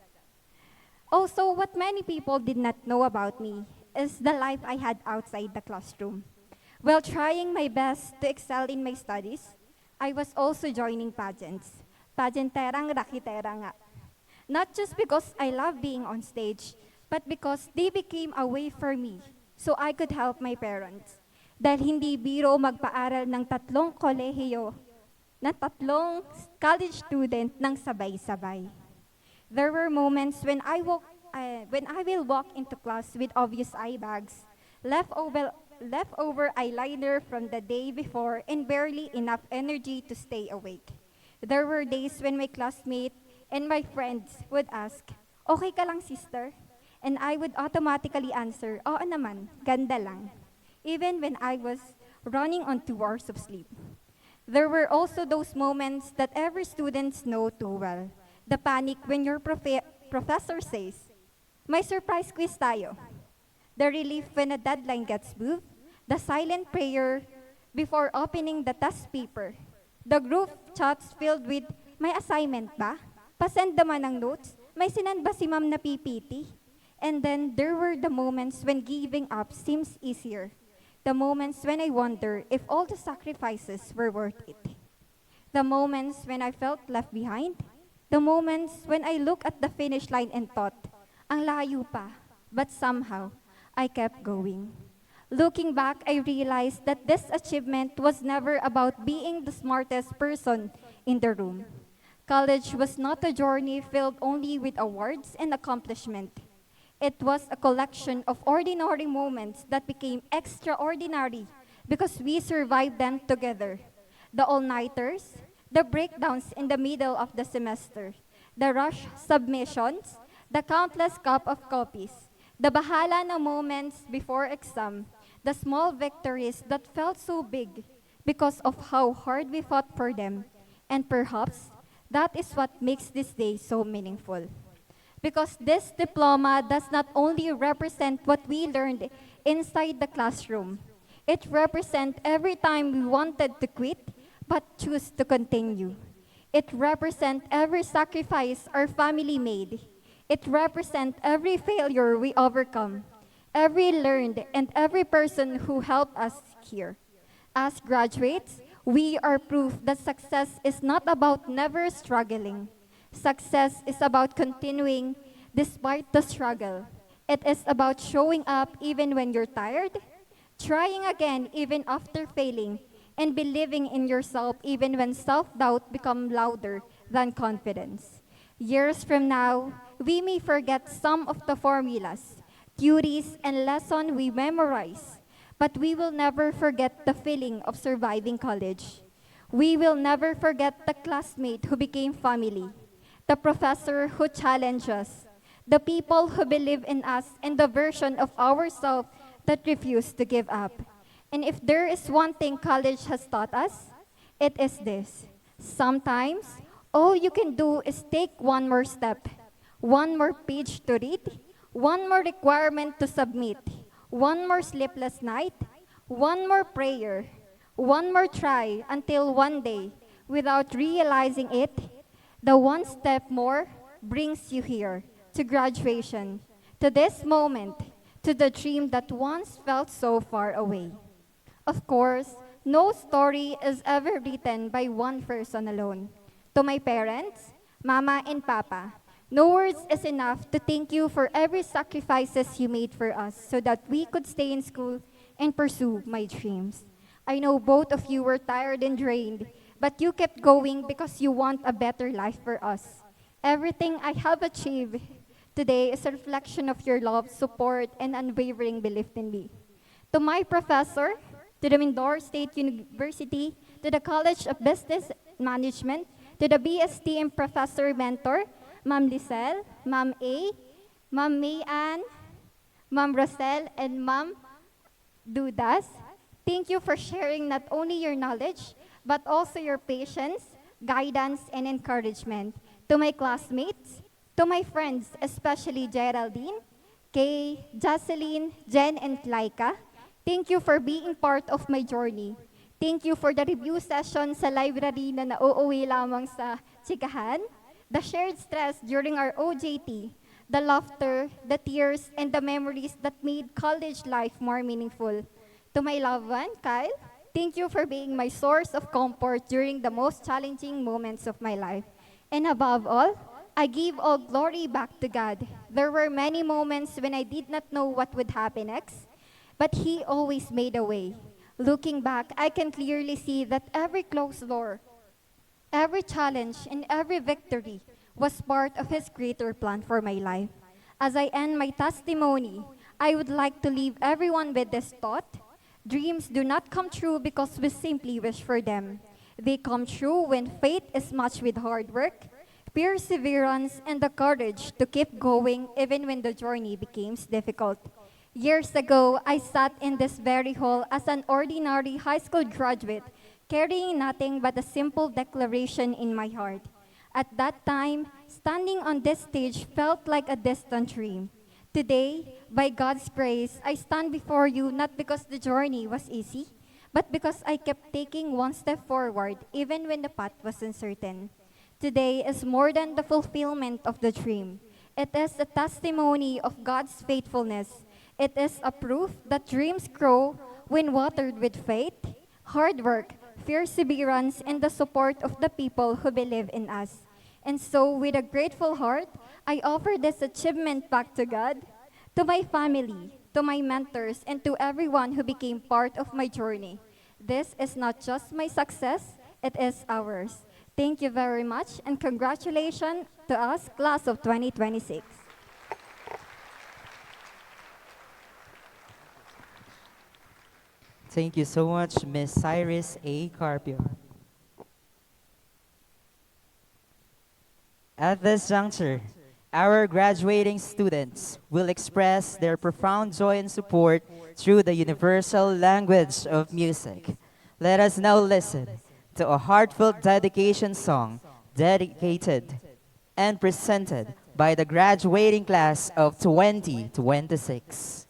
Also, what many people did not know about me is the life I had outside the classroom. While trying my best to excel in my studies, I was also joining pageants. Pageanterang rakitera nga. Not just because I love being on stage, but because they became a way for me so I could help my parents. Dahil hindi biro magpaaral ng 3 kolehiyo, na 3 college student ng sabay-sabay. There were moments when I will walk into class with obvious eye bags, leftover eyeliner from the day before, and barely enough energy to stay awake. There were days when my classmate and my friends would ask, okay ka lang, sister? And I would automatically answer, oo naman, ganda lang. Even when I was running on 2 hours of sleep. There were also those moments that every student knows too well. The panic when your professor says, may surprise quiz tayo. The relief when a deadline gets moved, the silent prayer before opening the test paper, the group chats filled with, may assignment ba? Pasend naman ng notes, may sinend ba si ma'am na PPT? And then there were the moments when giving up seems easier, the moments when I wonder if all the sacrifices were worth it, the moments when I felt left behind, the moments when I look at the finish line and thought, ang layo pa, but somehow, I kept going. Looking back, I realized that this achievement was never about being the smartest person in the room. College was not a journey filled only with awards and accomplishment. It was a collection of ordinary moments that became extraordinary because we survived them together. The all-nighters, the breakdowns in the middle of the semester, the rush submissions, the countless cup of copies, the bahala na moments before exam, the small victories that felt so big because of how hard we fought for them. And perhaps, that is what makes this day so meaningful. Because this diploma does not only represent what we learned inside the classroom, it represents every time we wanted to quit but choose to continue. It represents every sacrifice our family made. It represents every failure we overcome. every learned, and every person who helped us here. As graduates, we are proof that success is not about never struggling. Success is about continuing despite the struggle. It is about showing up even when you're tired, trying again even after failing, and believing in yourself even when self-doubt becomes louder than confidence. Years from now, we may forget some of the formulas, theories, and lessons we memorize, but we will never forget the feeling of surviving college. We will never forget the classmate who became family, the professor who challenged us, the people who believe in us, and the version of ourselves that refuse to give up. And if there is one thing college has taught us, it is this. Sometimes, all you can do is take one more step, one more page to read, one more requirement to submit, one more sleepless night, one more prayer, one more try until one day, without realizing it, the one step more brings you here to graduation, to this moment, to the dream that once felt so far away. Of course, no story is ever written by one person alone. To my parents, Mama and Papa, no words is enough to thank you for every sacrifices you made for us so that we could stay in school and pursue my dreams. I know both of you were tired and drained, but you kept going because you want a better life for us. Everything I have achieved today is a reflection of your love, support, and unwavering belief in me. To my professor, to the Mindoro State University, to the College of Business Management, to the BSTM Professor Mentor, Ma'am Lisel, Ma'am A, Ma'am Mayan, Ma'am Rosel, and Ma'am Dudas, thank you for sharing not only your knowledge, but also your patience, guidance, and encouragement. To my classmates, to my friends, especially Geraldine, Kay, Jocelyn, Jen, and Laika, thank you for being part of my journey. Thank you for the review session sa library na nauuwi lamang sa chikahan, the shared stress during our OJT, the laughter, the tears, and the memories that made college life more meaningful. To my loved one, Kyle, thank you for being my source of comfort during the most challenging moments of my life. And above all, I give all glory back to God. There were many moments when I did not know what would happen next, but He always made a way. Looking back, I can clearly see that every closed door, every challenge, and every victory was part of His greater plan for my life. As I end my testimony, I would like to leave everyone with this thought. Dreams do not come true because we simply wish for them. They come true when faith is matched with hard work, perseverance, and the courage to keep going even when the journey becomes difficult. Years ago, I sat in this very hall as an ordinary high school graduate, carrying nothing but a simple declaration in my heart. At that time, standing on this stage felt like a distant dream. Today, by God's grace, I stand before you not because the journey was easy, but because I kept taking one step forward even when the path was uncertain. Today is more than the fulfillment of the dream. It is a testimony of God's faithfulness. It is a proof that dreams grow when watered with faith, hard work, perseverance, and the support of the people who believe in us. And so, with a grateful heart, I offer this achievement back to God, to my family, to my mentors, and to everyone who became part of my journey. This is not just my success, it is ours. Thank you very much, and congratulations to us, class of 2026. Thank you so much, Ms. Cyrus A. Carpio. At this juncture, our graduating students will express their profound joy and support through the universal language of music. Let us now listen to a heartfelt dedication song dedicated and presented by the graduating class of 2026.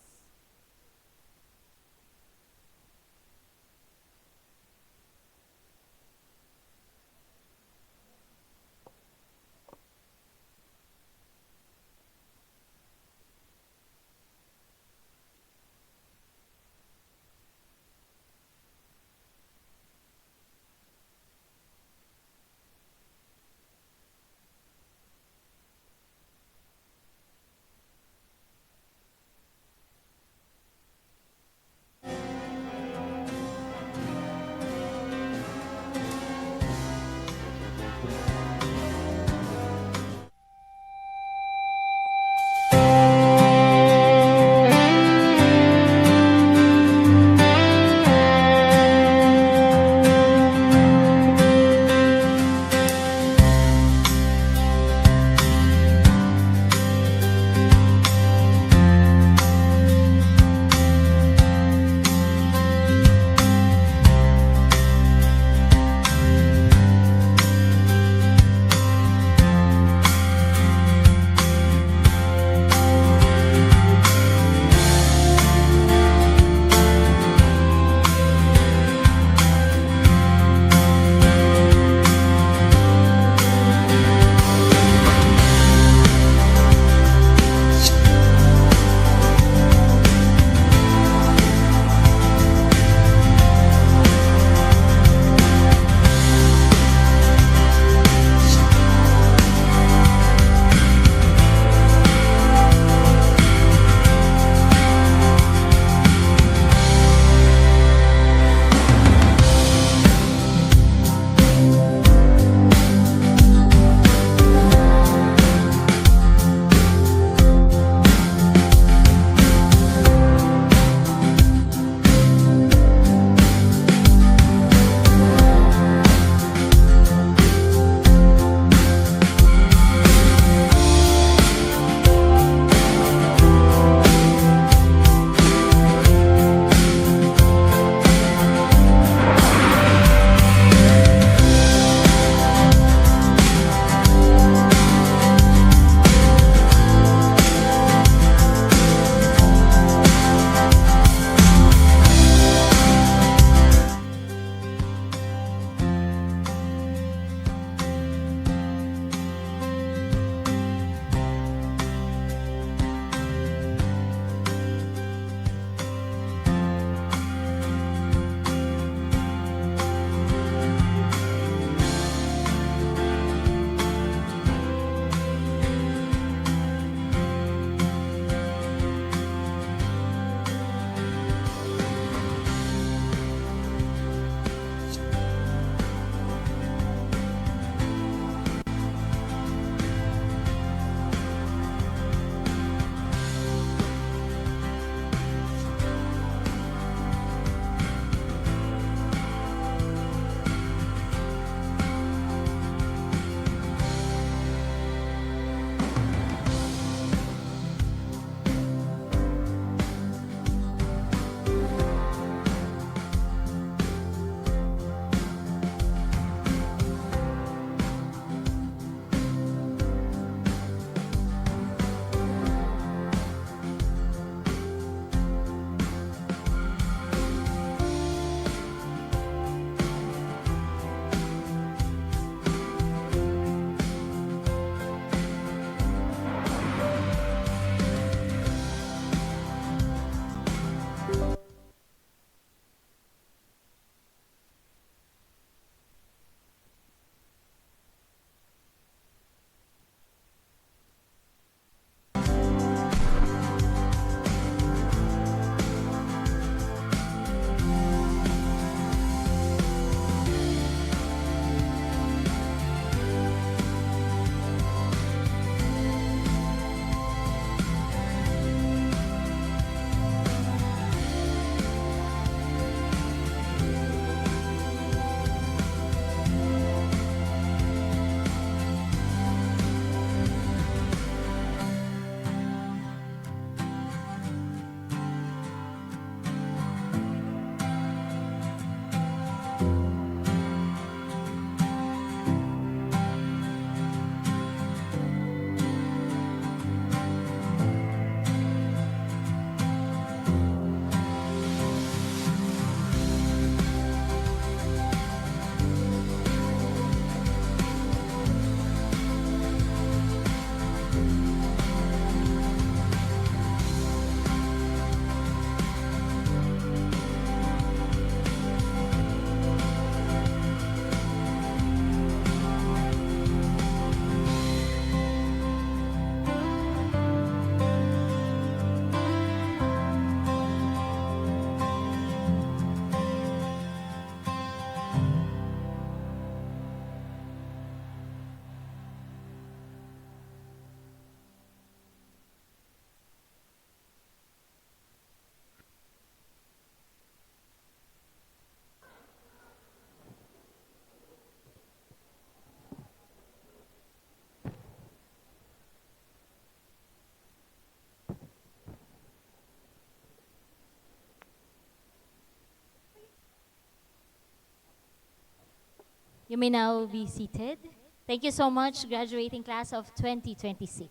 You may now be seated. Thank you so much, graduating class of 2026.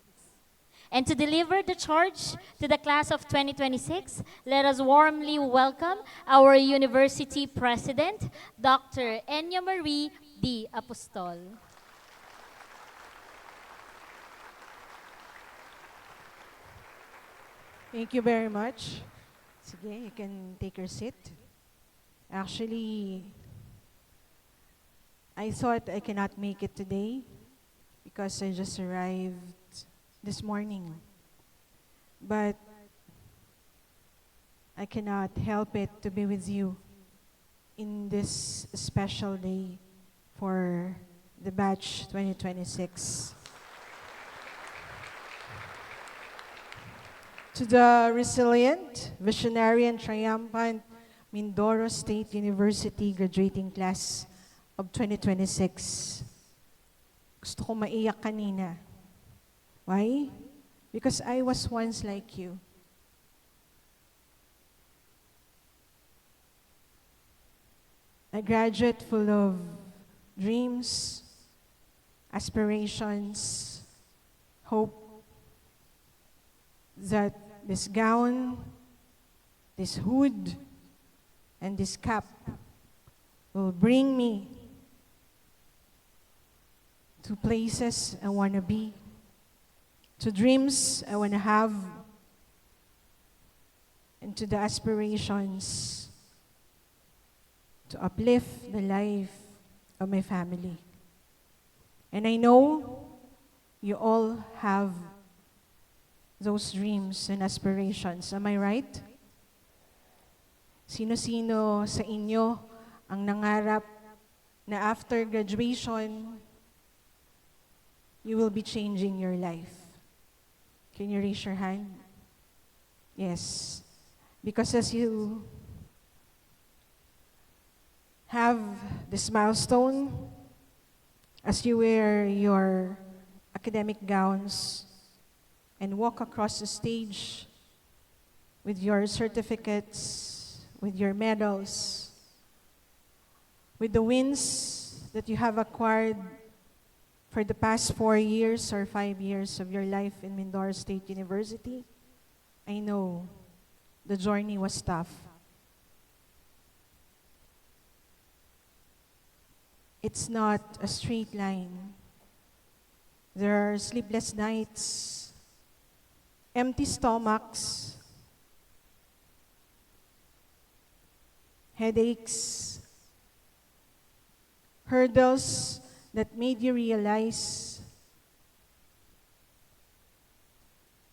And to deliver the charge to the class of 2026, let us warmly welcome our University President, Dr. Enya Marie D. Apostol. Thank you very much. Sige, you can take your seat. Actually, I thought I cannot make it today because I just arrived this morning. But I cannot help it to be with you in this special day for the batch 2026. To the resilient, visionary, and triumphant Mindoro State University graduating class of 2026. Gusto ko maiyak kanina. Why? Because I was once like you. A graduate full of dreams, aspirations, hope that this gown, this hood, and this cap will bring me to places I want to be, to dreams I want to have, and to the aspirations to uplift the life of my family. And I know you all have those dreams and aspirations. Am I right? Sino-sino sa inyo ang nangarap na after graduation, you will be changing your life? Can you raise your hand? Yes. Because as you have this milestone, as you wear your academic gowns and walk across the stage with your certificates, with your medals, with the wins that you have acquired for the past 4 years or 5 years of your life in Mindoro State University, I know the journey was tough. It's not a straight line. There are sleepless nights, empty stomachs, headaches, hurdles that made you realize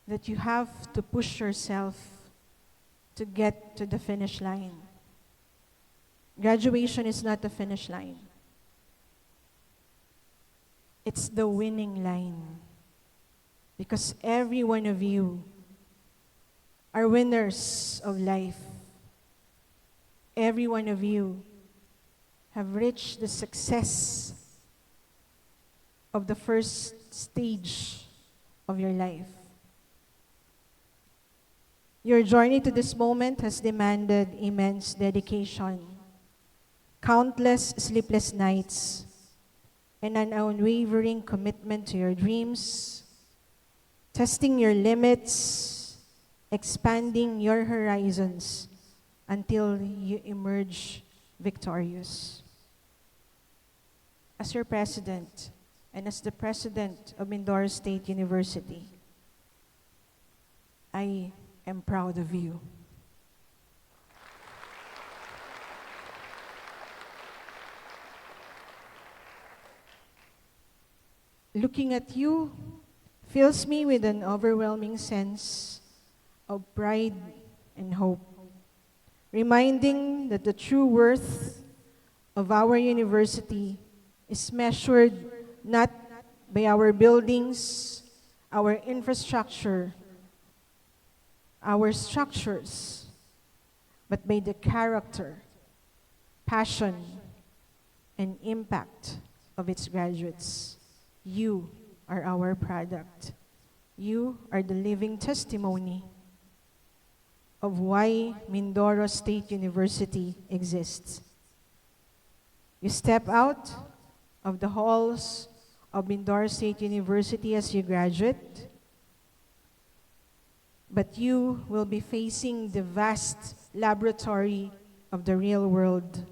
that you have to push yourself to get to the finish line. Graduation is not the finish line. It's the winning line. Because every one of you are winners of life. Every one of you have reached the success of the first stage of your life. Your journey to this moment has demanded immense dedication, countless sleepless nights, and an unwavering commitment to your dreams, testing your limits, expanding your horizons until you emerge victorious. As your president and as the president of Mindoro State University, I am proud of you. Looking at you fills me with an overwhelming sense of pride and hope, reminding that the true worth of our university is measured not by our buildings, our infrastructure, our structures, but by the character, passion, and impact of its graduates. You are our product. You are the living testimony of why Mindoro State University exists. You step out of the halls of Mindoro State University as you graduate, but you will be facing the vast laboratory of the real world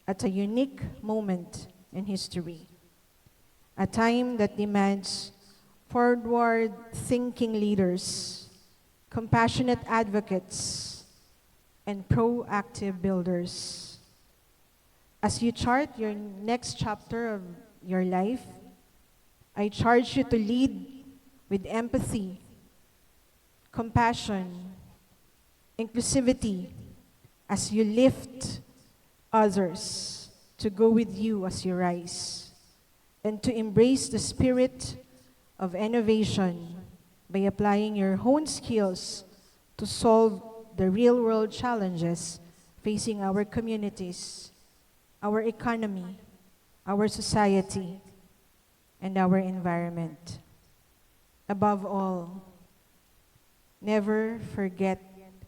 at a unique moment in history, a time that demands forward-thinking leaders, compassionate advocates, and proactive builders. As you chart your next chapter of your life, I charge you to lead with empathy, compassion, inclusivity, as you lift others to go with you as you rise, and to embrace the spirit of innovation by applying your own skills to solve the real-world challenges facing our communities, our economy, our society, and our environment. Above all, never forget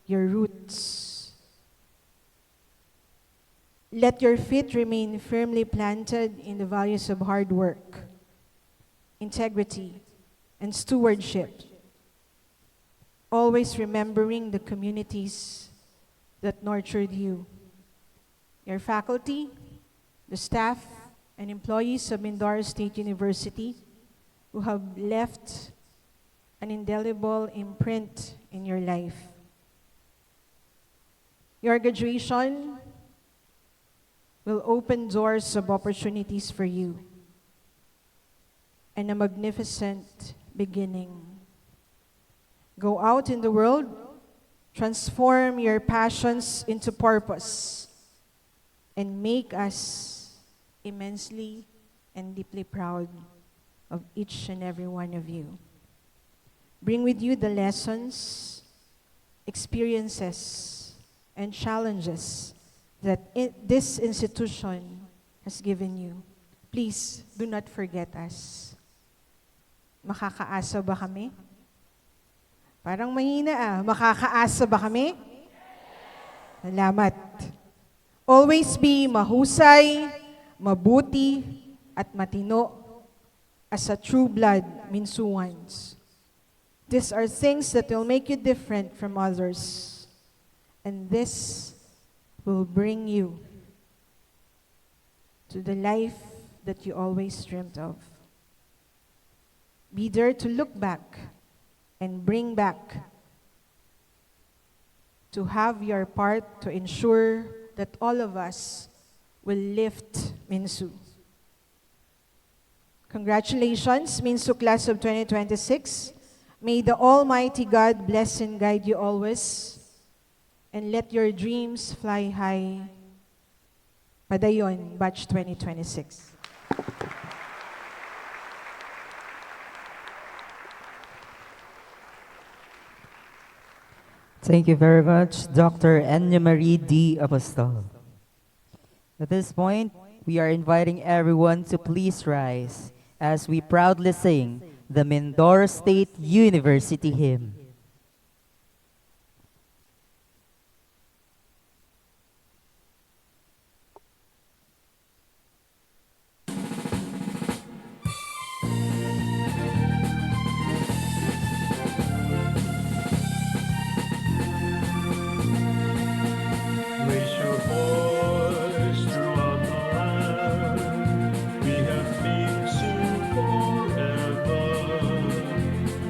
your roots. Let your feet remain firmly planted in the values of hard work, integrity, and stewardship, always remembering the communities that nurtured you. Your faculty, the staff, and employees of Mindoro State University who have left an indelible imprint in your life. Your graduation will open doors of opportunities for you and a magnificent beginning. Go out in the world, transform your passions into purpose, and make us immensely and deeply proud of each and every one of you. Bring with you the lessons, experiences, and challenges that this institution has given you. Please do not forget us. Makakaasa ba kami? Parang mahina ah. Makakaasa ba kami? Salamat. Always be mahusay, mabuti, at matino as a true blood MinSUans. These are things that will make you different from others. And this will bring you to the life that you always dreamt of. Be there to look back and bring back, to have your part to ensure that all of us will lift MinSU. Congratulations, MinSU Class of 2026. May the Almighty God bless and guide you always, and let your dreams fly high. Padayon, Batch 2026. Thank you very much, Dr. Enya Marie D. Apostol. At this point, we are inviting everyone to please rise as we proudly sing the Mindoro State University hymn. Raise your voice throughout the land. We have MinSU forever.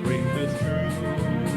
Ring the truth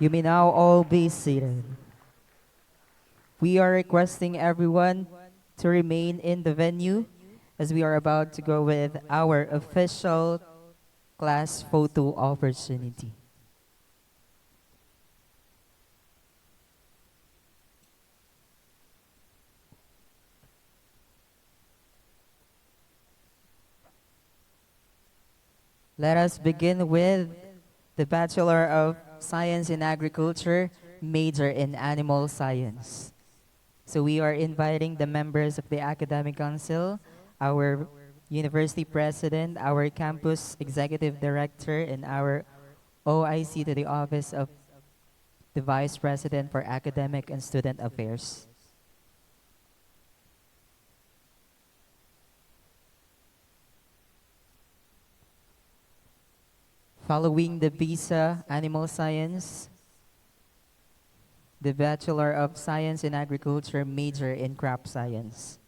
You may now all be seated. We are requesting everyone to remain in the venue as we are about to go with our official class photo opportunity. Let us begin with the Bachelor of Science in Agriculture, major in Animal Science. So we are inviting the members of the Academic Council, our University President, our Campus Executive Director, and our OIC to the Office of the Vice President for Academic and Student Affairs. Following the BISA Animal Science, the Bachelor of Science in Agriculture, major in Crop Science.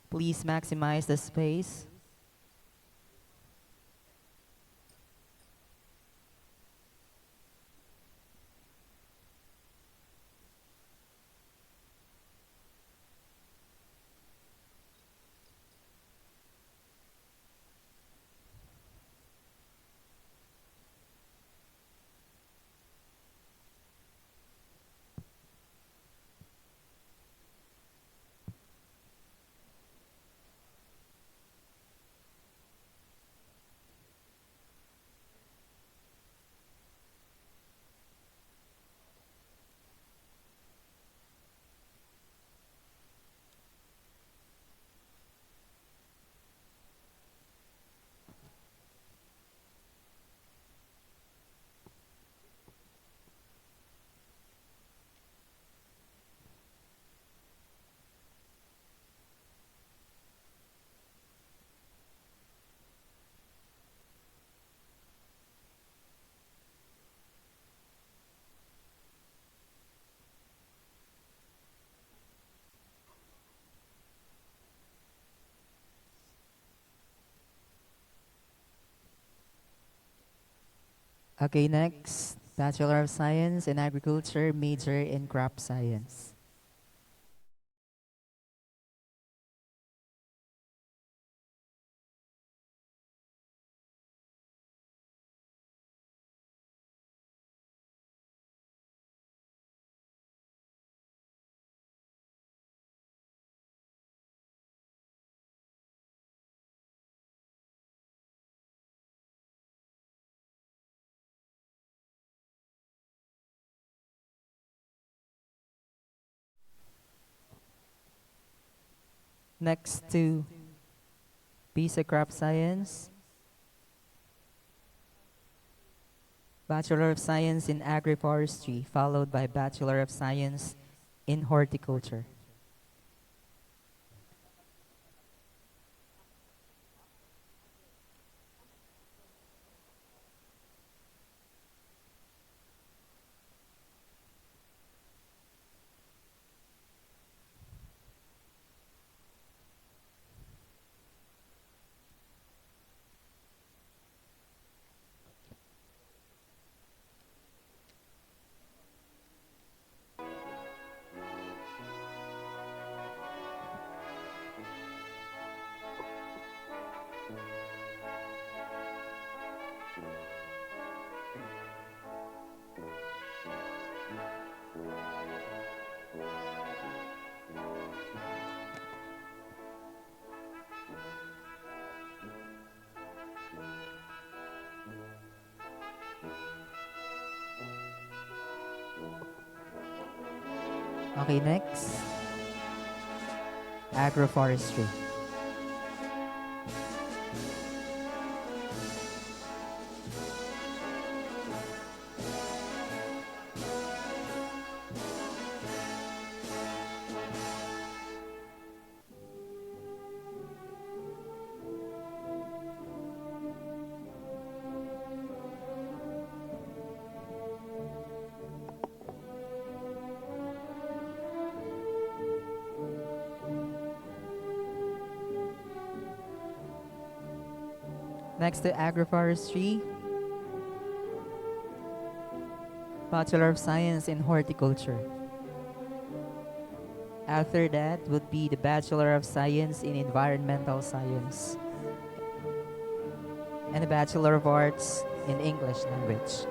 Please maximize the space. Okay, next, Bachelor of Science in Agriculture, major in Crop Science. Next to BISA Crop Science, Bachelor of Science in Agroforestry, followed by Bachelor of Science in Horticulture. Okay, next, agroforestry. Next to agroforestry, Bachelor of Science in Horticulture. After that would be the Bachelor of Science in Environmental Science and the Bachelor of Arts in English Language.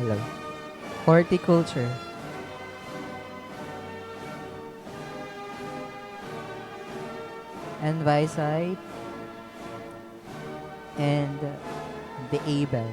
Hello. Horticulture. Envisite and the Abel.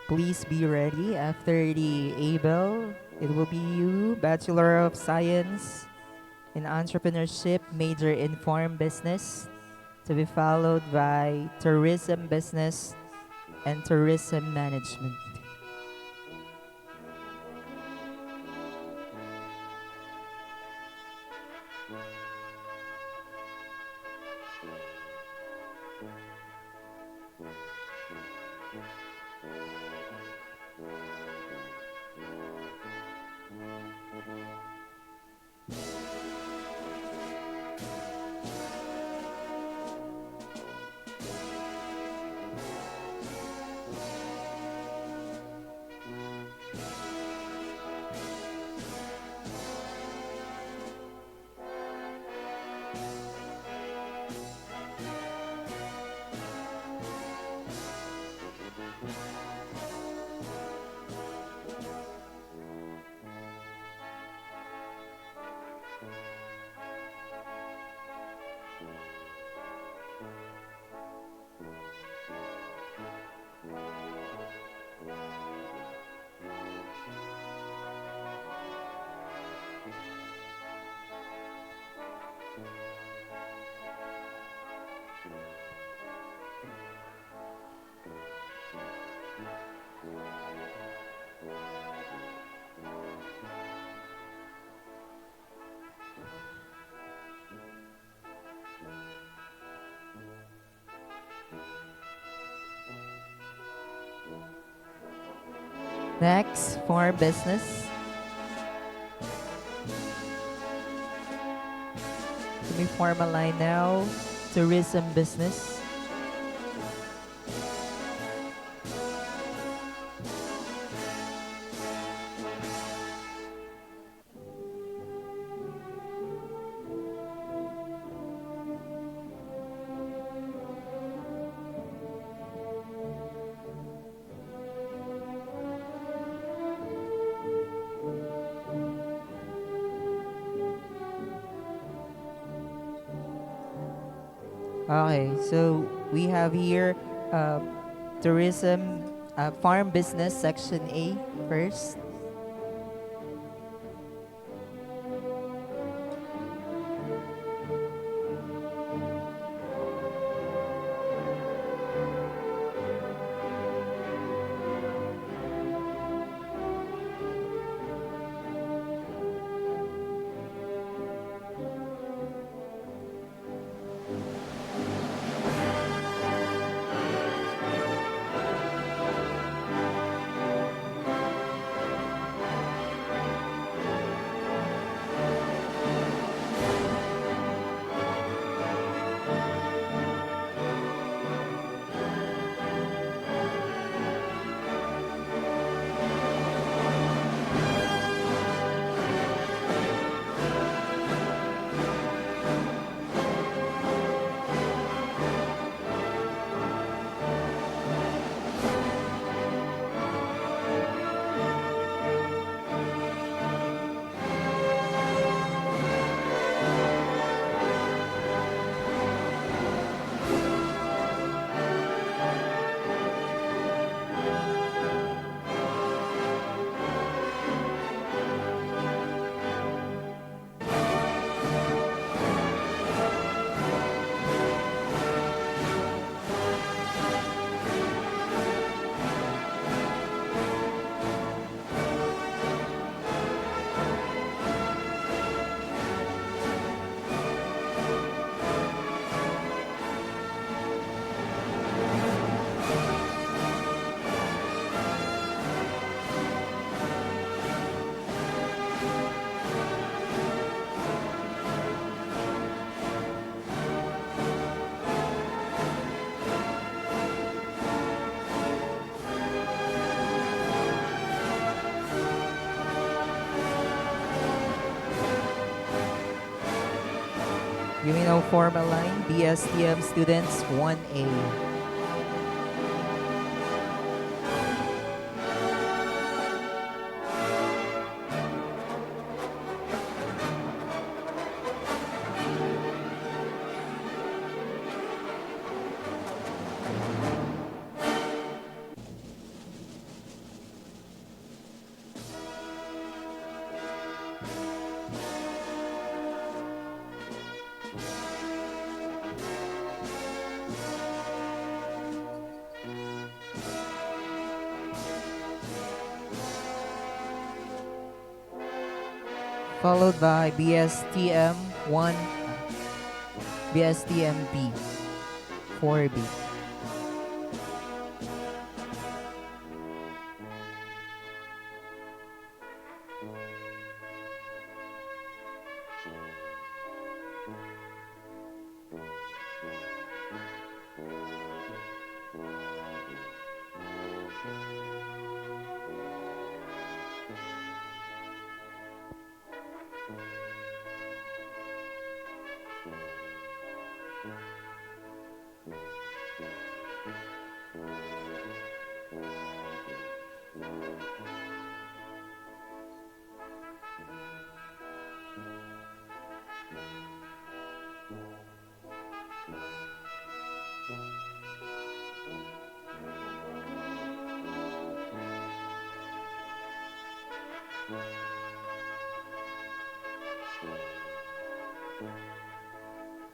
Please be ready after the Abel. It will be you, Bachelor of Science in Entrepreneurship, major in Farm Business, to be followed by Tourism Business and Tourism Management. Next, for business. Let me form a line now. Tourism business. Okay, so we have here uh, tourism, farm business section A first. You may now form a line. BSTM students 1A. Followed by BSTM 1, BSTM B, 4B.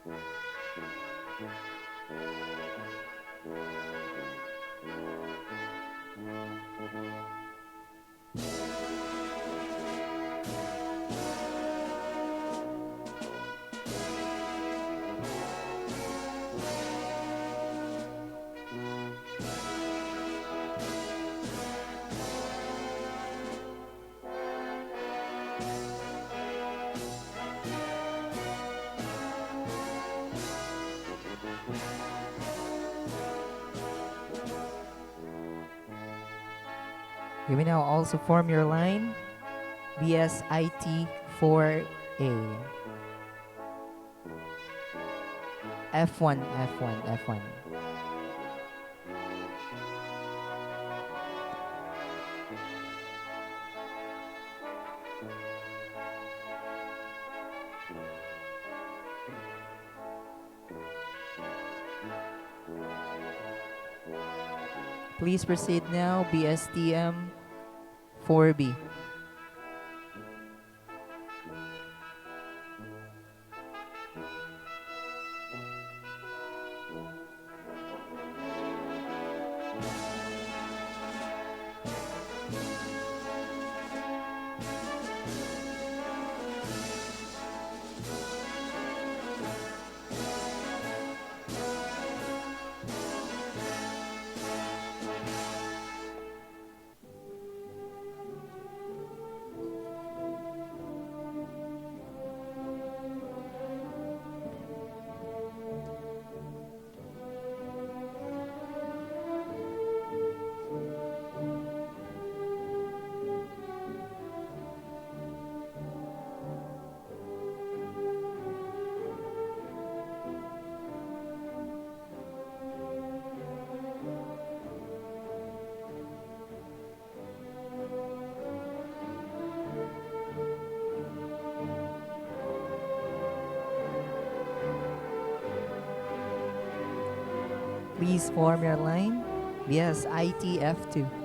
You may now also form your line, BSIT 4A. F1, F1, F1. Please proceed now, BSTM 4B. Please form your line. Yes, ITF2.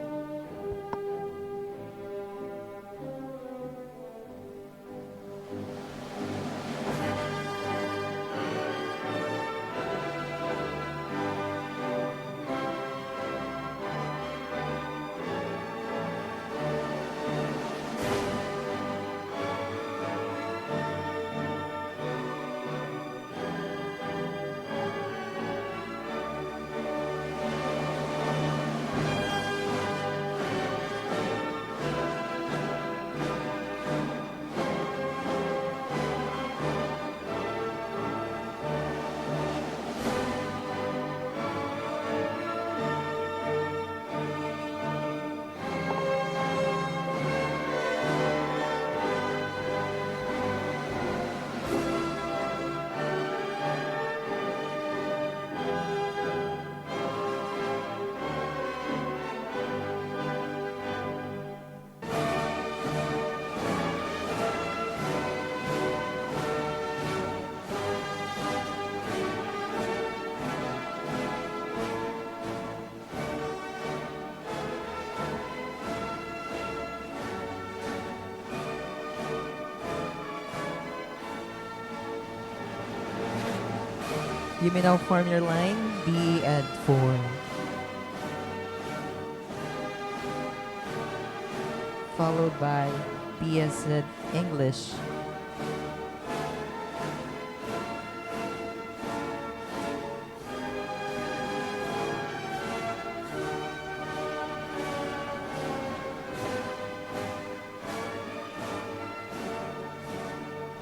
You may now form your line, B and 4. Followed by BS English.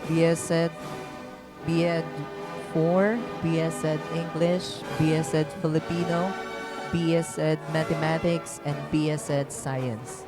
BS B.Ed 4, BS English, BS Filipino, BS Mathematics, and BS Science.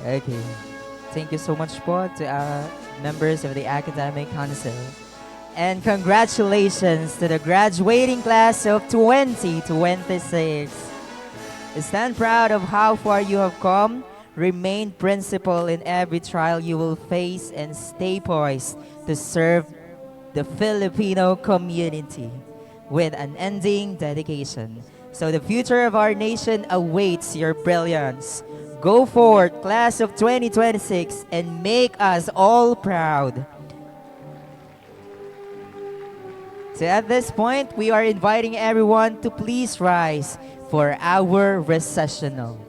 Okay. Thank you so much po to members of the Academic Council. And congratulations to the graduating class of 2026. Stand proud of how far you have come. Remain principled in every trial you will face and stay poised to serve the Filipino community with unending dedication. So the future of our nation awaits your brilliance. Go forth, class of 2026, and make us all proud. So at this point, we are inviting everyone to please rise for our recessional.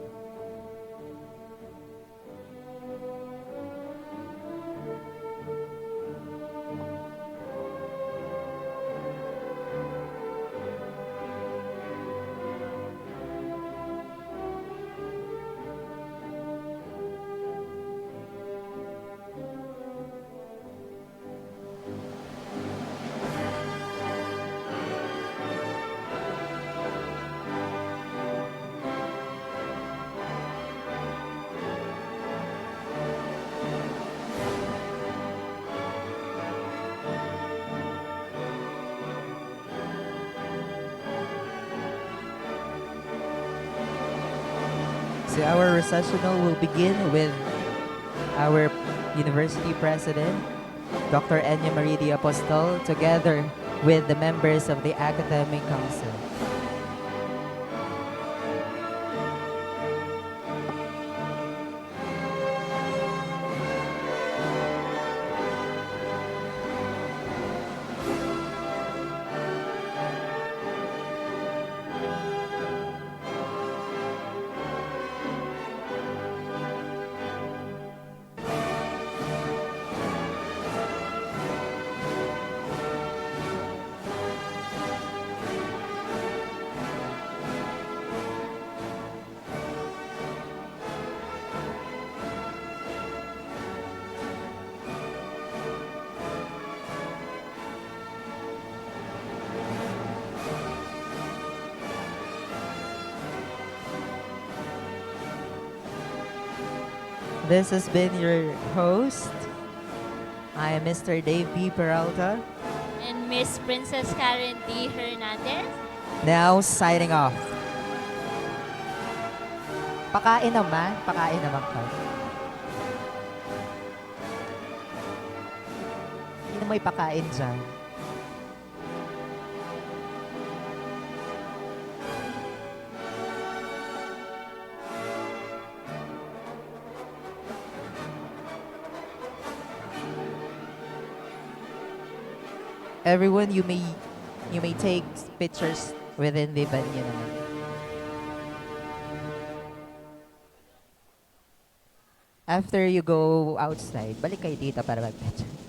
So our recessional will begin with our University President, Dr. Enya Marie D. Apostol, together with the members of the Academic Council. This has been your host. I am Mr. Dave B. Peralta. And Miss Princess Karen D. Hernandez. Now signing off. Pakain naman ka. Hindi na may pakain dyan. Everyone, you may take pictures within the venue naman. After you go outside, balik kayo dito para mag-picture.